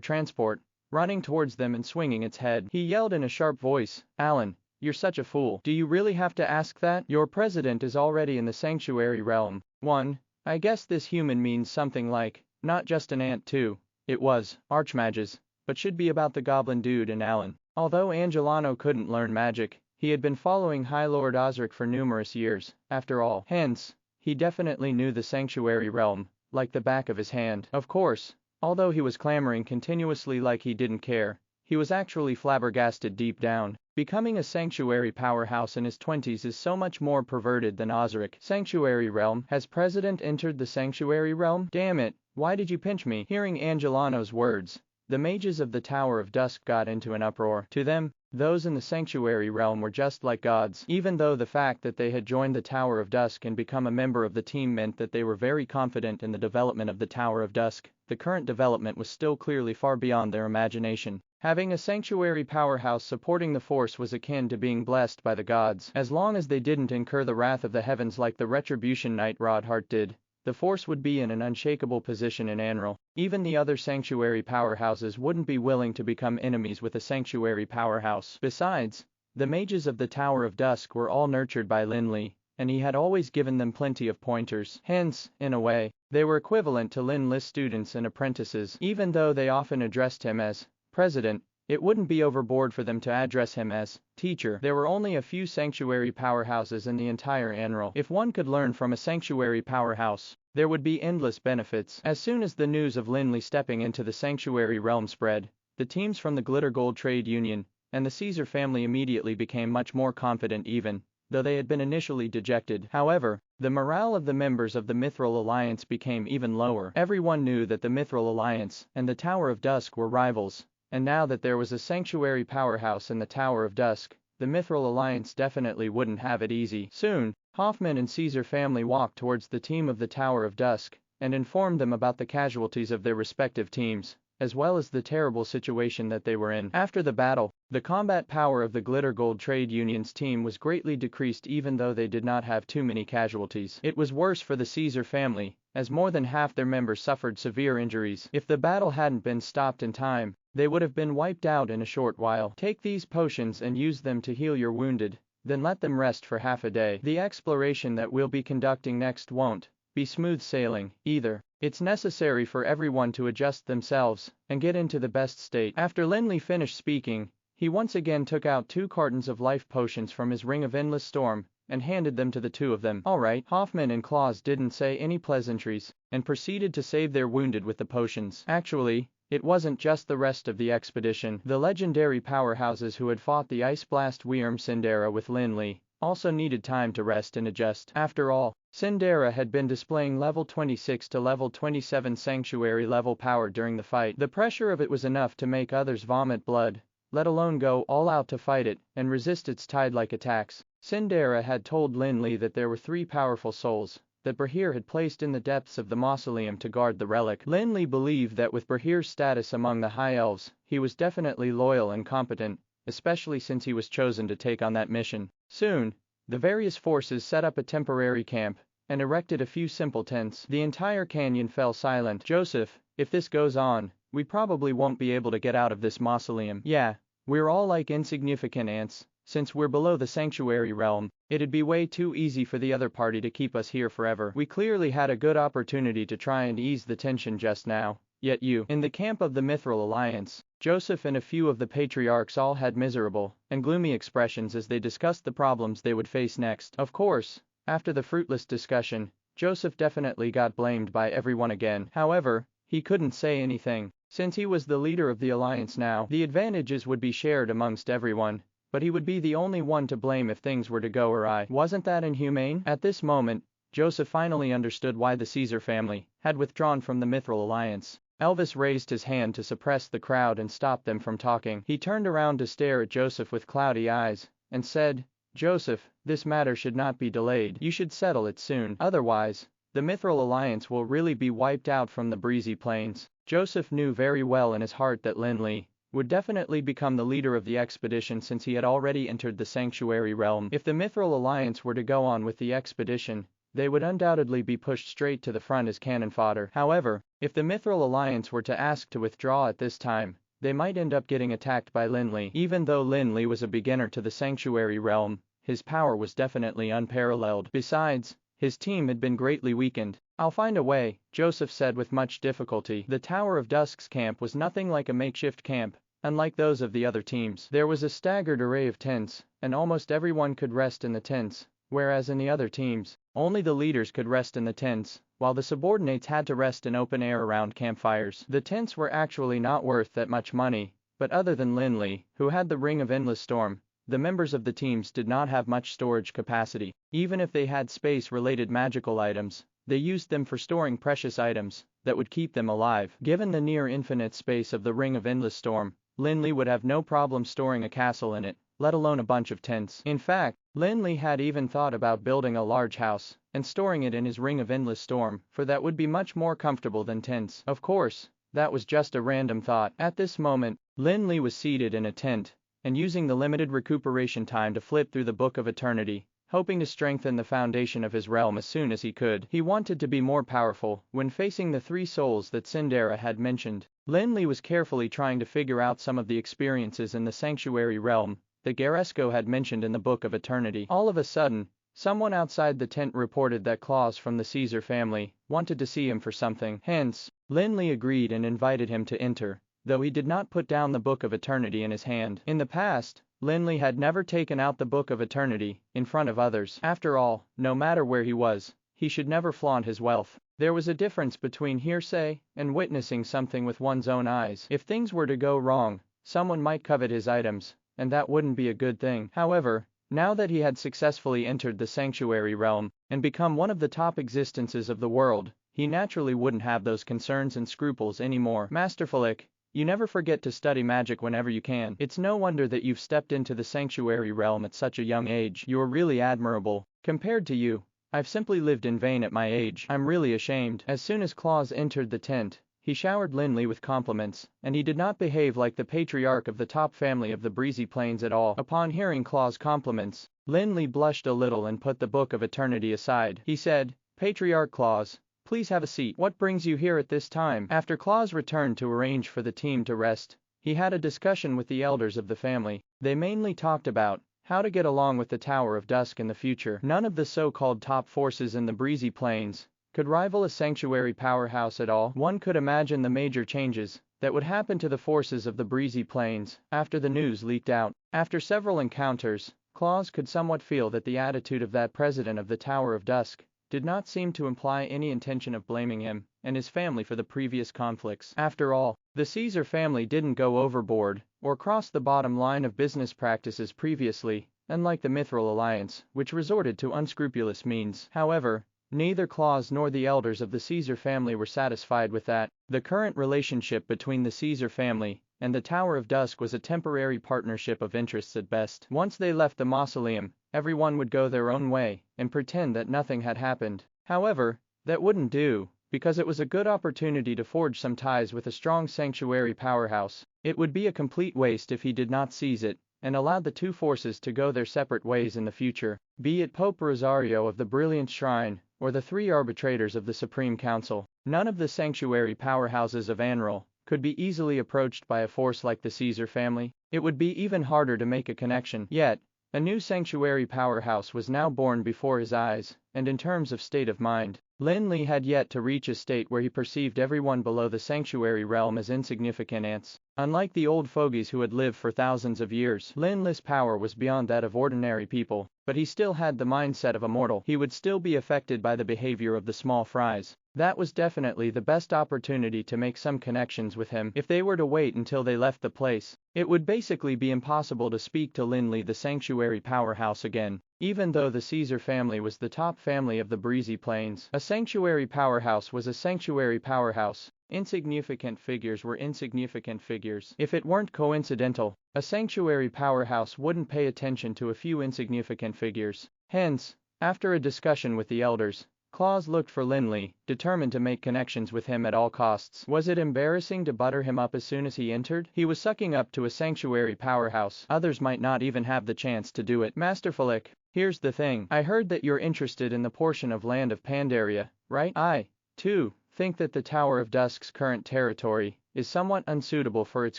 [SPEAKER 2] transport, running towards them and swinging its head. He yelled in a sharp voice, "Alan, you're such a fool. Do you really have to ask that? Your president is already in the sanctuary realm." 1. I guess this human means something like, not just an ant too. It was, archmages, but should be about the goblin dude and Alan. Although Angelano couldn't learn magic, he had been following High Lord Osric for numerous years, after all. Hence, he definitely knew the sanctuary realm, like the back of his hand. Of course, although he was clamoring continuously like he didn't care, he was actually flabbergasted deep down. Becoming a sanctuary powerhouse in his 20s is so much more perverted than Osric. Sanctuary realm? Has President entered the sanctuary realm? Damn it, why did you pinch me? Hearing Angelano's words, the mages of the Tower of Dusk got into an uproar. To them, those in the sanctuary realm were just like gods. Even though the fact that they had joined the Tower of Dusk and become a member of the team meant that they were very confident in the development of the Tower of Dusk, the current development was still clearly far beyond their imagination. Having a sanctuary powerhouse supporting the force was akin to being blessed by the gods. As long as they didn't incur the wrath of the heavens like the Retribution Knight Rodhart did, the force would be in an unshakable position in Anral. Even the other sanctuary powerhouses wouldn't be willing to become enemies with a sanctuary powerhouse. Besides, the mages of the Tower of Dusk were all nurtured by Lin Li, and he had always given them plenty of pointers. Hence, in a way, they were equivalent to Lin Li's students and apprentices. Even though they often addressed him as president, it wouldn't be overboard for them to address him as teacher. There were only a few sanctuary powerhouses in the entire Anral. If one could learn from a sanctuary powerhouse, there would be endless benefits. As soon as the news of Lin Li stepping into the sanctuary realm spread, the teams from the Glitter Gold Trade Union and the Caesar family immediately became much more confident even though they had been initially dejected. However, the morale of the members of the Mithril Alliance became even lower. Everyone knew that the Mithril Alliance and the Tower of Dusk were rivals, and now that there was a sanctuary powerhouse in the Tower of Dusk, the Mithril Alliance definitely wouldn't have it easy. Soon, Hoffman and Caesar family walked towards the team of the Tower of Dusk and informed them about the casualties of their respective teams, as well as the terrible situation that they were in. After the battle, the combat power of the Glitter Gold Trade Union's team was greatly decreased even though they did not have too many casualties. It was worse for the Caesar family, as more than half their members suffered severe injuries. If the battle hadn't been stopped in time, they would have been wiped out in a short while. Take these potions and use them to heal your wounded, then let them rest for half a day. The exploration that we'll be conducting next won't be smooth sailing, either. It's necessary for everyone to adjust themselves and get into the best state. After Lin Li finished speaking, he once again took out 2 cartons of life potions from his ring of endless storm and handed them to the two of them. Alright, Hoffman and Claus didn't say any pleasantries and proceeded to save their wounded with the potions. Actually, it wasn't just the rest of the expedition. The legendary powerhouses who had fought the Ice Blast Wyrm Sindera with Lin Li also needed time to rest and adjust. After all, Sindera had been displaying level 26 to level 27 sanctuary level power during the fight. The pressure of it was enough to make others vomit blood, let alone go all out to fight it and resist its tide-like attacks. Sindera had told Lin Li that there were 3 powerful souls that Brahir had placed in the depths of the mausoleum to guard the relic. Lin Li believed that with Brahir's status among the High Elves, he was definitely loyal and competent, especially since he was chosen to take on that mission. Soon, the various forces set up a temporary camp and erected a few simple tents. The entire canyon fell silent. Joseph, if this goes on, we probably won't be able to get out of this mausoleum. Yeah, we're all like insignificant ants. Since we're below the sanctuary realm, it'd be way too easy for the other party to keep us here forever. We clearly had a good opportunity to try and ease the tension just now. Yet you. In the camp of the Mithril Alliance, Joseph and a few of the patriarchs all had miserable and gloomy expressions as they discussed the problems they would face next. Of course, after the fruitless discussion, Joseph definitely got blamed by everyone again. However, he couldn't say anything. Since he was the leader of the Alliance now, the advantages would be shared amongst everyone, but he would be the only one to blame if things were to go awry. Wasn't that inhumane? At this moment, Joseph finally understood why the Caesar family had withdrawn from the Mithril Alliance. Elvis raised his hand to suppress the crowd and stop them from talking. He turned around to stare at Joseph with cloudy eyes and said, "Joseph, this matter should not be delayed. You should settle it soon. Otherwise, the Mithril Alliance will really be wiped out from the breezy plains." Joseph knew very well in his heart that Lin Li would definitely become the leader of the expedition since he had already entered the sanctuary realm. If the Mithril Alliance were to go on with the expedition, they would undoubtedly be pushed straight to the front as cannon fodder. However, if the Mithril Alliance were to ask to withdraw at this time, they might end up getting attacked by Lin Li. Even though Lin Li was a beginner to the sanctuary realm, his power was definitely unparalleled. Besides, his team had been greatly weakened. "I'll find a way," Joseph said with much difficulty. The Tower of Dusk's camp was nothing like a makeshift camp, unlike those of the other teams. There was a staggered array of tents, and almost everyone could rest in the tents, whereas in the other teams, only the leaders could rest in the tents, while the subordinates had to rest in open air around campfires. The tents were actually not worth that much money, but other than Lin Li, who had the Ring of Endless Storm, the members of the teams did not have much storage capacity. Even if they had space-related magical items, they used them for storing precious items that would keep them alive. Given the near-infinite space of the Ring of Endless Storm, Lin Li would have no problem storing a castle in it, let alone a bunch of tents. In fact, Lin Li had even thought about building a large house and storing it in his Ring of Endless Storm, for that would be much more comfortable than tents. Of course, that was just a random thought. At this moment, Lin Li was seated in a tent and using the limited recuperation time to flip through the Book of Eternity, hoping to strengthen the foundation of his realm as soon as he could. He wanted to be more powerful. When facing the 3 souls that Cinderella had mentioned, Lin Li was carefully trying to figure out some of the experiences in the sanctuary realm that Garesco had mentioned in the Book of Eternity. All of a sudden, someone outside the tent reported that Claus from the Caesar family wanted to see him for something. Hence, Lin Li agreed and invited him to enter, though he did not put down the Book of Eternity in his hand. In the past, Lin Li had never taken out the Book of Eternity in front of others. After all, no matter where he was, he should never flaunt his wealth. There was a difference between hearsay and witnessing something with one's own eyes. If things were to go wrong, someone might covet his items, and that wouldn't be a good thing. However, now that he had successfully entered the sanctuary realm and become one of the top existences of the world, he naturally wouldn't have those concerns and scruples anymore. Masterful, you never forget to study magic whenever you can. It's no wonder that you've stepped into the sanctuary realm at such a young age. You're really admirable. Compared to you, I've simply lived in vain at my age. I'm really ashamed. As soon as Claus entered the tent, he showered Lin Li with compliments, and he did not behave like the patriarch of the top family of the breezy plains at all. Upon hearing Claus' compliments, Lin Li blushed a little and put the Book of Eternity aside. He said, "Patriarch Claus, please have a seat. What brings you here at this time?" After Claus returned to arrange for the team to rest, he had a discussion with the elders of the family. They mainly talked about how to get along with the Tower of Dusk in the future. None of the so-called top forces in the breezy plains could rival a sanctuary powerhouse at all. One could imagine the major changes that would happen to the forces of the breezy plains after the news leaked out. After several encounters, Claus could somewhat feel that the attitude of that president of the Tower of Dusk did not seem to imply any intention of blaming him and his family for the previous conflicts. After all, the Caesar family didn't go overboard or cross the bottom line of business practices previously, unlike the Mithril Alliance, which resorted to unscrupulous means. However, neither Claus nor the elders of the Caesar family were satisfied with that. The current relationship between the Caesar family and the Tower of Dusk was a temporary partnership of interests at best. Once they left the mausoleum, everyone would go their own way and pretend that nothing had happened. However, that wouldn't do, because it was a good opportunity to forge some ties with a strong sanctuary powerhouse. It would be a complete waste if he did not seize it and allowed the 2 forces to go their separate ways in the future, be it Pope Rosario of the Brilliant Shrine or the 3 arbitrators of the Supreme Council. None of the sanctuary powerhouses of Anral could be easily approached by a force like the Caesar family. It would be even harder to make a connection. Yet, a new sanctuary powerhouse was now born before his eyes, and in terms of state of mind, Lin Li had yet to reach a state where he perceived everyone below the sanctuary realm as insignificant ants. Unlike the old fogies who had lived for thousands of years, Lin Li's power was beyond that of ordinary people, but he still had the mindset of a mortal. He would still be affected by the behavior of the small fries. That was definitely the best opportunity to make some connections with him. If they were to wait until they left the place, it would basically be impossible to speak to Lin Li, the sanctuary powerhouse, again. Even though the Caesar family was the top family of the breezy plains, a sanctuary powerhouse was a sanctuary powerhouse. Insignificant figures were insignificant figures. If it weren't coincidental, a sanctuary powerhouse wouldn't pay attention to a few insignificant figures. Hence, after a discussion with the elders, Claus looked for Lin Li, determined to make connections with him at all costs. Was it embarrassing to butter him up as soon as he entered? He was sucking up to a sanctuary powerhouse. Others might not even have the chance to do it. Master Flick, here's the thing. I heard that you're interested in the portion of land of Pandaria, right? I, too, think that the Tower of Dusk's current territory is somewhat unsuitable for its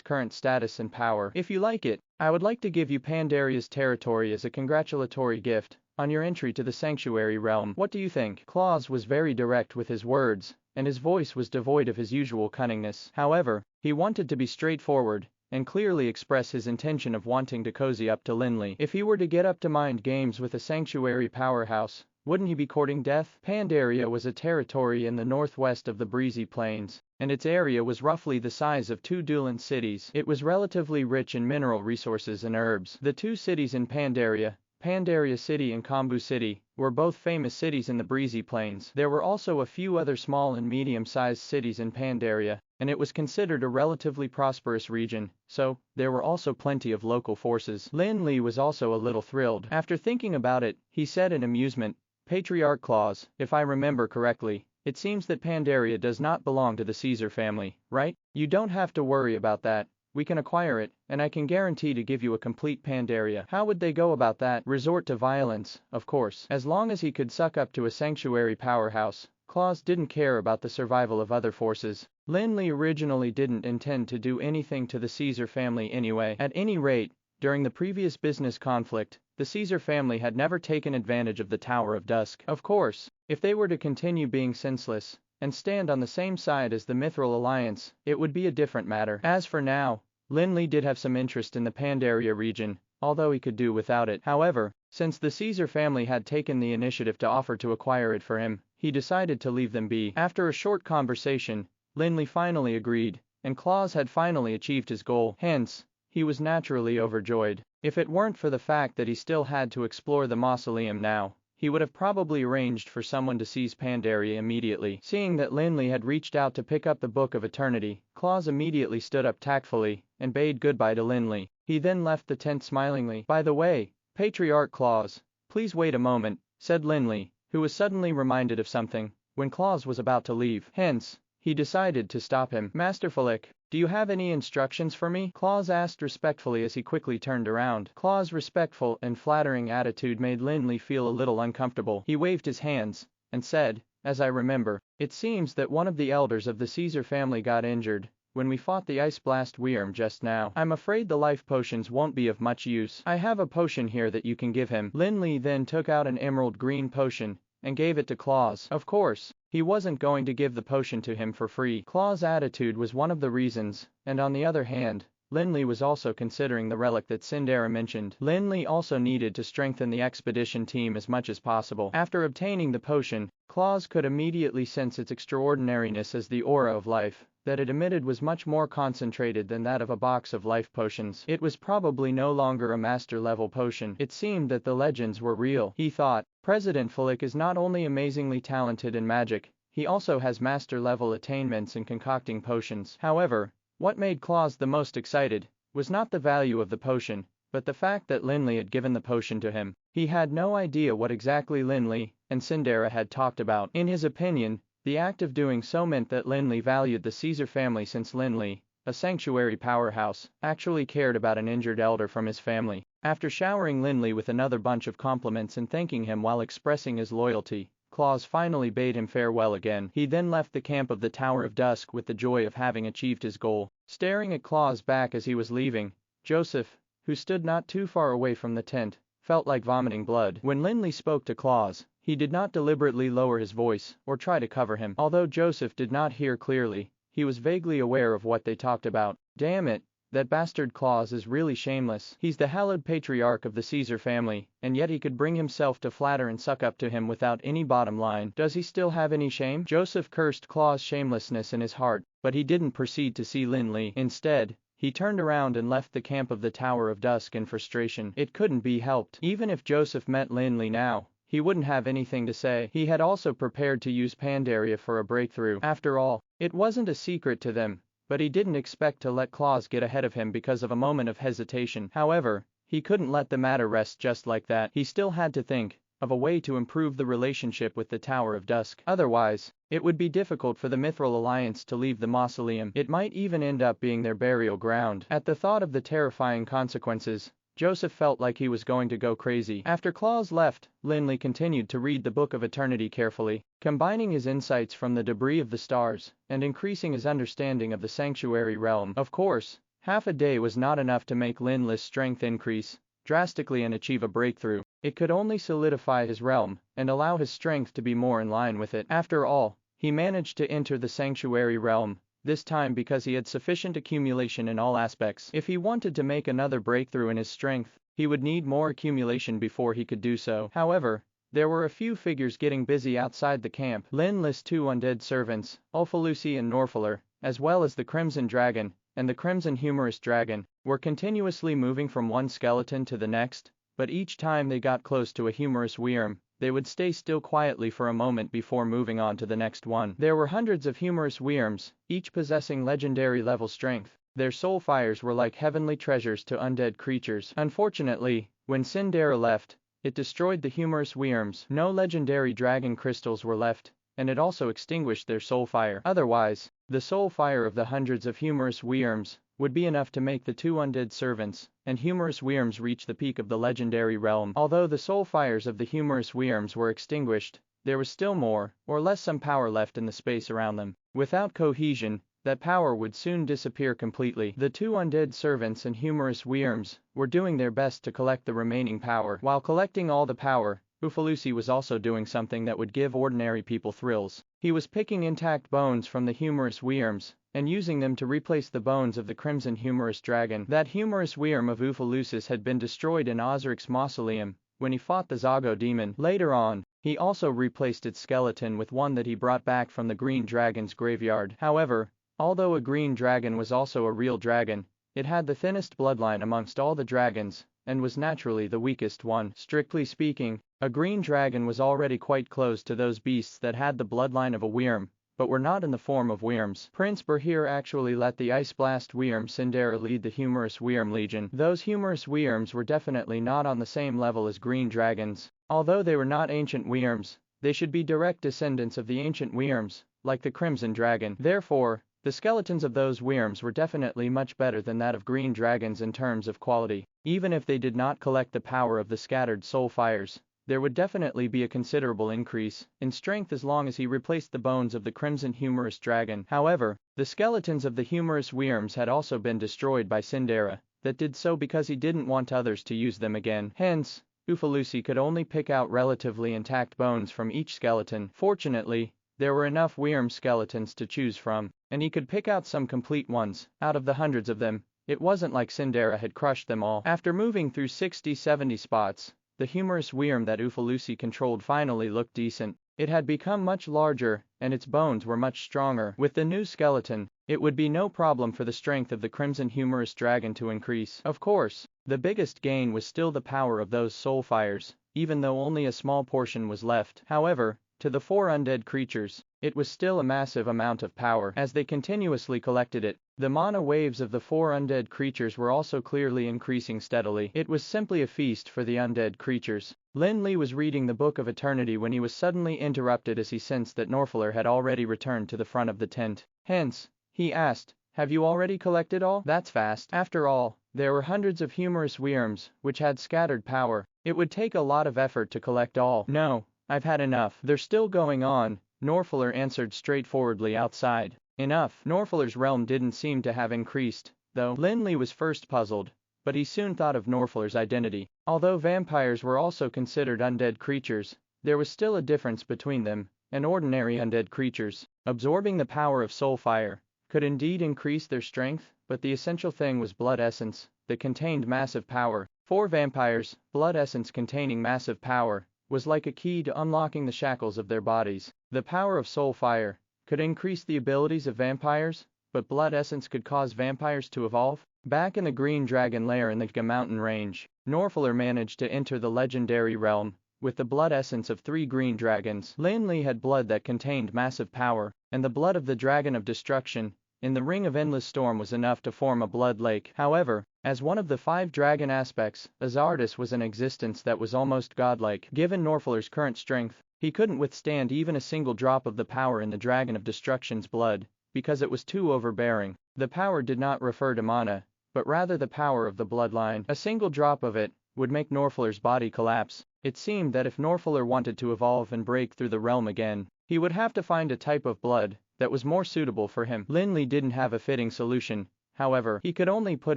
[SPEAKER 2] current status and power. If you like it, I would like to give you Pandaria's territory as a congratulatory gift on your entry to the sanctuary realm. What do you think? Claus was very direct with his words, and his voice was devoid of his usual cunningness. However, he wanted to be straightforward and clearly express his intention of wanting to cozy up to Lin Li. If he were to get up to mind games with a sanctuary powerhouse, wouldn't he be courting death? Pandaria was a territory in the northwest of the Breezy Plains, and its area was roughly the size of 2 Dulan cities. It was relatively rich in mineral resources and herbs. The 2 cities in Pandaria, Pandaria City and Kombu City, were both famous cities in the Breezy Plains. There were also a few other small and medium-sized cities in Pandaria, and it was considered a relatively prosperous region, so there were also plenty of local forces. Lin Li was also a little thrilled. After thinking about it, he said in amusement, "Patriarch Claus, if I remember correctly, it seems that Pandaria does not belong to the Caesar family, right? You don't have to worry about that. We can acquire it, and I can guarantee to give you a complete Pandaria." How would they go about that? Resort to violence, of course. As long as he could suck up to a sanctuary powerhouse, Claus didn't care about the survival of other forces. Lin Li originally didn't intend to do anything to the Caesar family anyway. At any rate, during the previous business conflict, the Caesar family had never taken advantage of the Tower of Dusk. Of course, if they were to continue being senseless and stand on the same side as the Mithril Alliance, it would be a different matter. As for now, Lin Li did have some interest in the Pandaria region, although he could do without it. However, since the Caesar family had taken the initiative to offer to acquire it for him, he decided to leave them be. After a short conversation, Lin Li finally agreed, and Claus had finally achieved his goal. Hence, he was naturally overjoyed. If it weren't for the fact that he still had to explore the mausoleum now, he would have probably arranged for someone to seize Pandaria immediately. Seeing that Lin Li had reached out to pick up the Book of Eternity, Claus immediately stood up tactfully and bade goodbye to Lin Li. He then left the tent smilingly. "By the way, Patriarch Claus, please wait a moment," said Lin Li, who was suddenly reminded of something when Claus was about to leave. Hence, he decided to stop him. "Master Flick, do you have any instructions for me?" Claus asked respectfully as he quickly turned around. Claus' respectful and flattering attitude made Lin Li feel a little uncomfortable. He waved his hands and said, "As I remember, it seems that one of the elders of the Caesar family got injured when we fought the Ice Blast Wyrm just now. I'm afraid the life potions won't be of much use. I have a potion here that you can give him." Lin Li then took out an emerald green potion and gave it to Claus. Of course, he wasn't going to give the potion to him for free. Claus' attitude was one of the reasons, and on the other hand, Lin Li was also considering the relic that Cinderella mentioned. Lin Li also needed to strengthen the expedition team as much as possible. After obtaining the potion, Claus could immediately sense its extraordinariness as the aura of life that it emitted was much more concentrated than that of a box of life potions. It was probably no longer a master-level potion. It seemed that the legends were real. He thought, President Flick is not only amazingly talented in magic, he also has master-level attainments in concocting potions. However, what made Claus the most excited was not the value of the potion, but the fact that Lin Li had given the potion to him. He had no idea what exactly Lin Li and Cinderella had talked about. In his opinion, the act of doing so meant that Lin Li valued the Caesar family, since Lin Li, a sanctuary powerhouse, actually cared about an injured elder from his family. After showering Lin Li with another bunch of compliments and thanking him while expressing his loyalty, Claus finally bade him farewell again. He then left the camp of the Tower of Dusk with the joy of having achieved his goal. Staring at Claus' back as he was leaving, Joseph, who stood not too far away from the tent, felt like vomiting blood. When Lin Li spoke to Claus, he did not deliberately lower his voice or try to cover him. Although Joseph did not hear clearly, he was vaguely aware of what they talked about. Damn it, that bastard Claus is really shameless. He's the hallowed patriarch of the Caesar family, and yet he could bring himself to flatter and suck up to him without any bottom line. Does he still have any shame? Joseph cursed Claus' shamelessness in his heart, but he didn't proceed to see Lin Li. Instead, he turned around and left the camp of the Tower of Dusk in frustration. It couldn't be helped. Even if Joseph met Lin Li now, he wouldn't have anything to say. He had also prepared to use Pandaria for a breakthrough. After all, it wasn't a secret to them, but he didn't expect to let Claus get ahead of him because of a moment of hesitation. However, he couldn't let the matter rest just like that. He still had to think, of a way to improve the relationship with the Tower of Dusk. Otherwise, it would be difficult for the Mithril Alliance to leave the mausoleum. It might even end up being their burial ground. At the thought of the terrifying consequences, Joseph felt like he was going to go crazy. After Claus left, Lin Li continued to read the Book of Eternity carefully, combining his insights from the debris of the stars and increasing his understanding of the sanctuary realm. Of course, half a day was not enough to make Lin Li's strength increase drastically and achieve a breakthrough. It could only solidify his realm and allow his strength to be more in line with it. After all, he managed to enter the sanctuary realm, this time because he had sufficient accumulation in all aspects. If he wanted to make another breakthrough in his strength, he would need more accumulation before he could do so. However, there were a few figures getting busy outside the camp. Lin Li's two undead servants, Uffalusi and Norfaler, as well as the Crimson Dragon and the Crimson Humorous Dragon, were continuously moving from one skeleton to the next, but each time they got close to a humorous Wyrm, they would stay still quietly for a moment before moving on to the next one. There were hundreds of humorous Wyrms, each possessing legendary level strength. Their soul fires were like heavenly treasures to undead creatures. Unfortunately, when Sindera left, it destroyed the humorous Wyrms. No legendary dragon crystals were left, and it also extinguished their soul fire. Otherwise, the soul fire of the hundreds of humorous Wyrms would be enough to make the two undead servants and humorous Wyrms reach the peak of the legendary realm. Although the soul fires of the humorous Wyrms were extinguished, there was still more or less some power left in the space around them. Without cohesion, that power would soon disappear completely. The two undead servants and humorous Wyrms were doing their best to collect the remaining power. While collecting all the power, Uffalusi was also doing something that would give ordinary people thrills. He was picking intact bones from the humorous Wyrms and using them to replace the bones of the Crimson Humorous Dragon. That humorous Wyrm of Uffalusis had been destroyed in Osric's mausoleum when he fought the Zago demon. Later on, he also replaced its skeleton with one that he brought back from the Green Dragon's graveyard. However, although a green dragon was also a real dragon, it had the thinnest bloodline amongst all the dragons and was naturally the weakest one. Strictly speaking, a green dragon was already quite close to those beasts that had the bloodline of a Wyrm, but were not in the form of Wyrms. Prince Berhir actually let the Ice Blast Wyrm Sindera lead the humorous Wyrm Legion. Those humorous Wyrms were definitely not on the same level as green dragons. Although they were not ancient Wyrms, they should be direct descendants of the ancient Wyrms, like the Crimson Dragon. Therefore, the skeletons of those Wyrms were definitely much better than that of green dragons in terms of quality. Even if they did not collect the power of the scattered soul fires, there would definitely be a considerable increase in strength as long as he replaced the bones of the Crimson Humorous Dragon. However, the skeletons of the humorous Wyrms had also been destroyed by Sindera, that did so because he didn't want others to use them again. Hence, Uffalusi could only pick out relatively intact bones from each skeleton. Fortunately, there were enough Wyrm skeletons to choose from, and he could pick out some complete ones out of the hundreds of them. It wasn't like Sindera had crushed them all. After moving through 60-70 spots, the humorous Wyrm that Uffalusi controlled finally looked decent. It had become much larger, and its bones were much stronger. With the new skeleton, it would be no problem for the strength of the Crimson Humorous Dragon to increase. Of course, the biggest gain was still the power of those soul fires, even though only a small portion was left. However, to the four undead creatures, it was still a massive amount of power. As they continuously collected it, the mana waves of the four undead creatures were also clearly increasing steadily. It was simply a feast for the undead creatures. Lin Li was reading the Book of Eternity when he was suddenly interrupted as he sensed that Norfaler had already returned to the front of the tent. Hence, he asked, "Have you already collected all? That's fast." After all, there were hundreds of humorous Wyrms, which had scattered power. It would take a lot of effort to collect all. "No, I've had enough." "They're still going on," Norfaler answered straightforwardly outside. Enough. Norfaler's realm didn't seem to have increased, though. Lin Li was first puzzled, but he soon thought of Norfaler's identity. Although vampires were also considered undead creatures, there was still a difference between them and ordinary undead creatures. Absorbing the power of soul fire could indeed increase their strength, but the essential thing was blood essence that contained massive power. For vampires, blood essence containing massive power was like a key to unlocking the shackles of their bodies. The power of soul fire could increase the abilities of vampires, but blood essence could cause vampires to evolve. Back in the Green Dragon Lair in the Ga Mountain Range, Norfaler managed to enter the legendary realm with the blood essence of 3 green dragons. Lin Li had blood that contained massive power, and the blood of the Dragon of Destruction in the ring of endless storm was enough to form a blood lake. However, as one of the 5 dragon aspects, Azardus was an existence that was almost godlike. Given Norfaler's current strength, he couldn't withstand even a single drop of the power in the Dragon of Destruction's blood, because it was too overbearing. The power did not refer to mana, but rather the power of the bloodline. A single drop of it would make Norfaler's body collapse. It seemed that if Norfaler wanted to evolve and break through the realm again, he would have to find a type of blood that was more suitable for him. Lin Li didn't have a fitting solution. However, he could only put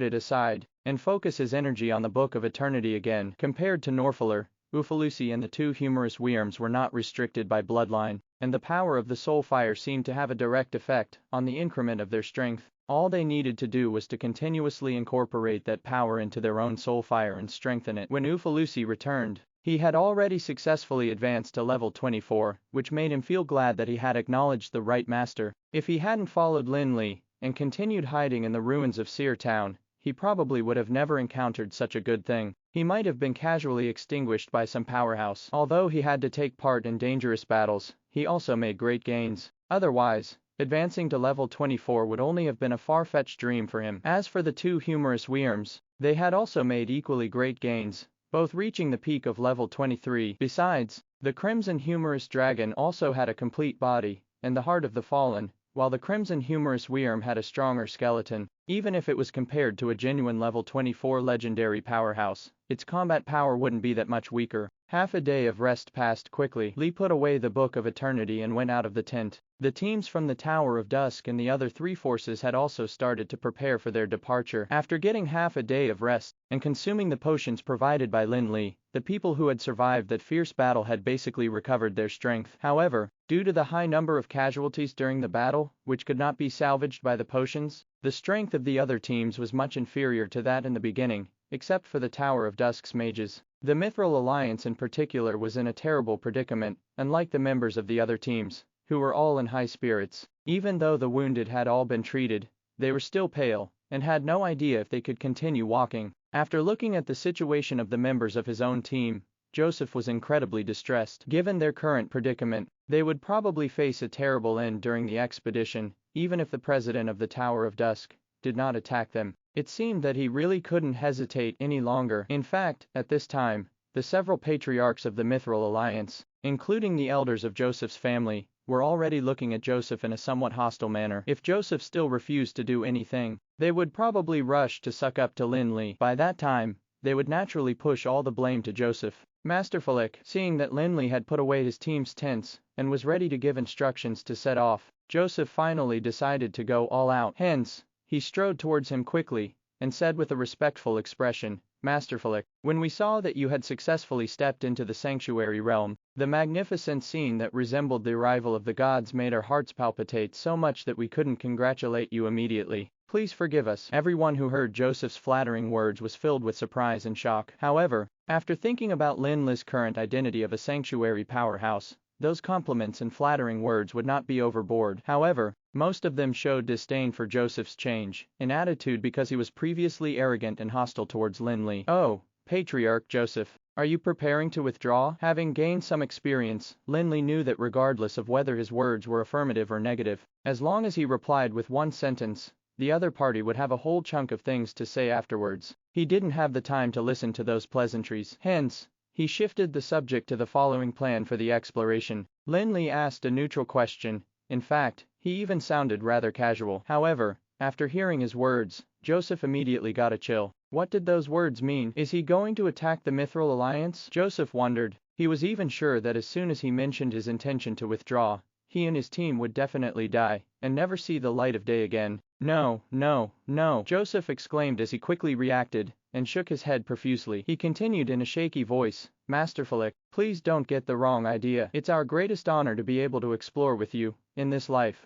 [SPEAKER 2] it aside and focus his energy on the Book of Eternity again. Compared to Norfaler, Ufulusi and the 2 humorous Wyrms were not restricted by bloodline, and the power of the soul fire seemed to have a direct effect on the increment of their strength. All they needed to do was to continuously incorporate that power into their own soul fire and strengthen it. When Ufulusi returned, he had already successfully advanced to level 24, which made him feel glad that he had acknowledged the right master. If he hadn't followed Lin Li and continued hiding in the ruins of Seer Town, he probably would have never encountered such a good thing. He might have been casually extinguished by some powerhouse. Although he had to take part in dangerous battles, he also made great gains. Otherwise, advancing to level 24 would only have been a far-fetched dream for him. As for the 2 humorous Wyrms, they had also made equally great gains, both reaching the peak of level 23. Besides, the Crimson Humorous Dragon also had a complete body and the heart of the fallen, while the Crimson Humorous Wyrm had a stronger skeleton. Even if it was compared to a genuine level 24 legendary powerhouse, its combat power wouldn't be that much weaker. Half a day of rest passed quickly. Li put away the Book of Eternity and went out of the tent. The teams from the Tower of Dusk and the other 3 forces had also started to prepare for their departure. After getting half a day of rest and consuming the potions provided by Lin Li, the people who had survived that fierce battle had basically recovered their strength. However, due to the high number of casualties during the battle, which could not be salvaged by the potions, the strength of the other teams was much inferior to that in the beginning, except for the Tower of Dusk's mages. The Mithril Alliance in particular was in a terrible predicament, unlike the members of the other teams, who were all in high spirits. Even though the wounded had all been treated, they were still pale, and had no idea if they could continue walking. After looking at the situation of the members of his own team, Joseph was incredibly distressed. Given their current predicament, they would probably face a terrible end during the expedition, even if the president of the Tower of Dusk did not attack them. It seemed that he really couldn't hesitate any longer. In fact, at this time, the several patriarchs of the Mithril Alliance, including the elders of Joseph's family, were already looking at Joseph in a somewhat hostile manner. If Joseph still refused to do anything, they would probably rush to suck up to Lin Li. By that time, they would naturally push all the blame to Joseph. Masterful, seeing that Lin Li had put away his team's tents and was ready to give instructions to set off, Joseph finally decided to go all out. Hence, he strode towards him quickly and said with a respectful expression, "Masterful, when we saw that you had successfully stepped into the sanctuary realm, the magnificent scene that resembled the arrival of the gods made our hearts palpitate so much that we couldn't congratulate you immediately. Please forgive us." Everyone who heard Joseph's flattering words was filled with surprise and shock. However, after thinking about Lin Li's current identity of a sanctuary powerhouse, those compliments and flattering words would not be overboard. However, most of them showed disdain for Joseph's change in attitude because he was previously arrogant and hostile towards Lin Li. "Oh, Patriarch Joseph, are you preparing to withdraw?" Having gained some experience, Lin Li knew that regardless of whether his words were affirmative or negative, as long as he replied with one sentence, the other party would have a whole chunk of things to say afterwards. He didn't have the time to listen to those pleasantries. Hence, he shifted the subject to the following plan for the exploration. Lin Li asked a neutral question. In fact, he even sounded rather casual. However, after hearing his words, Joseph immediately got a chill. What did those words mean? Is he going to attack the Mithril Alliance? Joseph wondered. He was even sure that as soon as he mentioned his intention to withdraw, he and his team would definitely die and never see the light of day again. "No, no, no," Joseph exclaimed as he quickly reacted and shook his head profusely. He continued in a shaky voice, "Masterful, please don't get the wrong idea. It's our greatest honor to be able to explore with you in this life."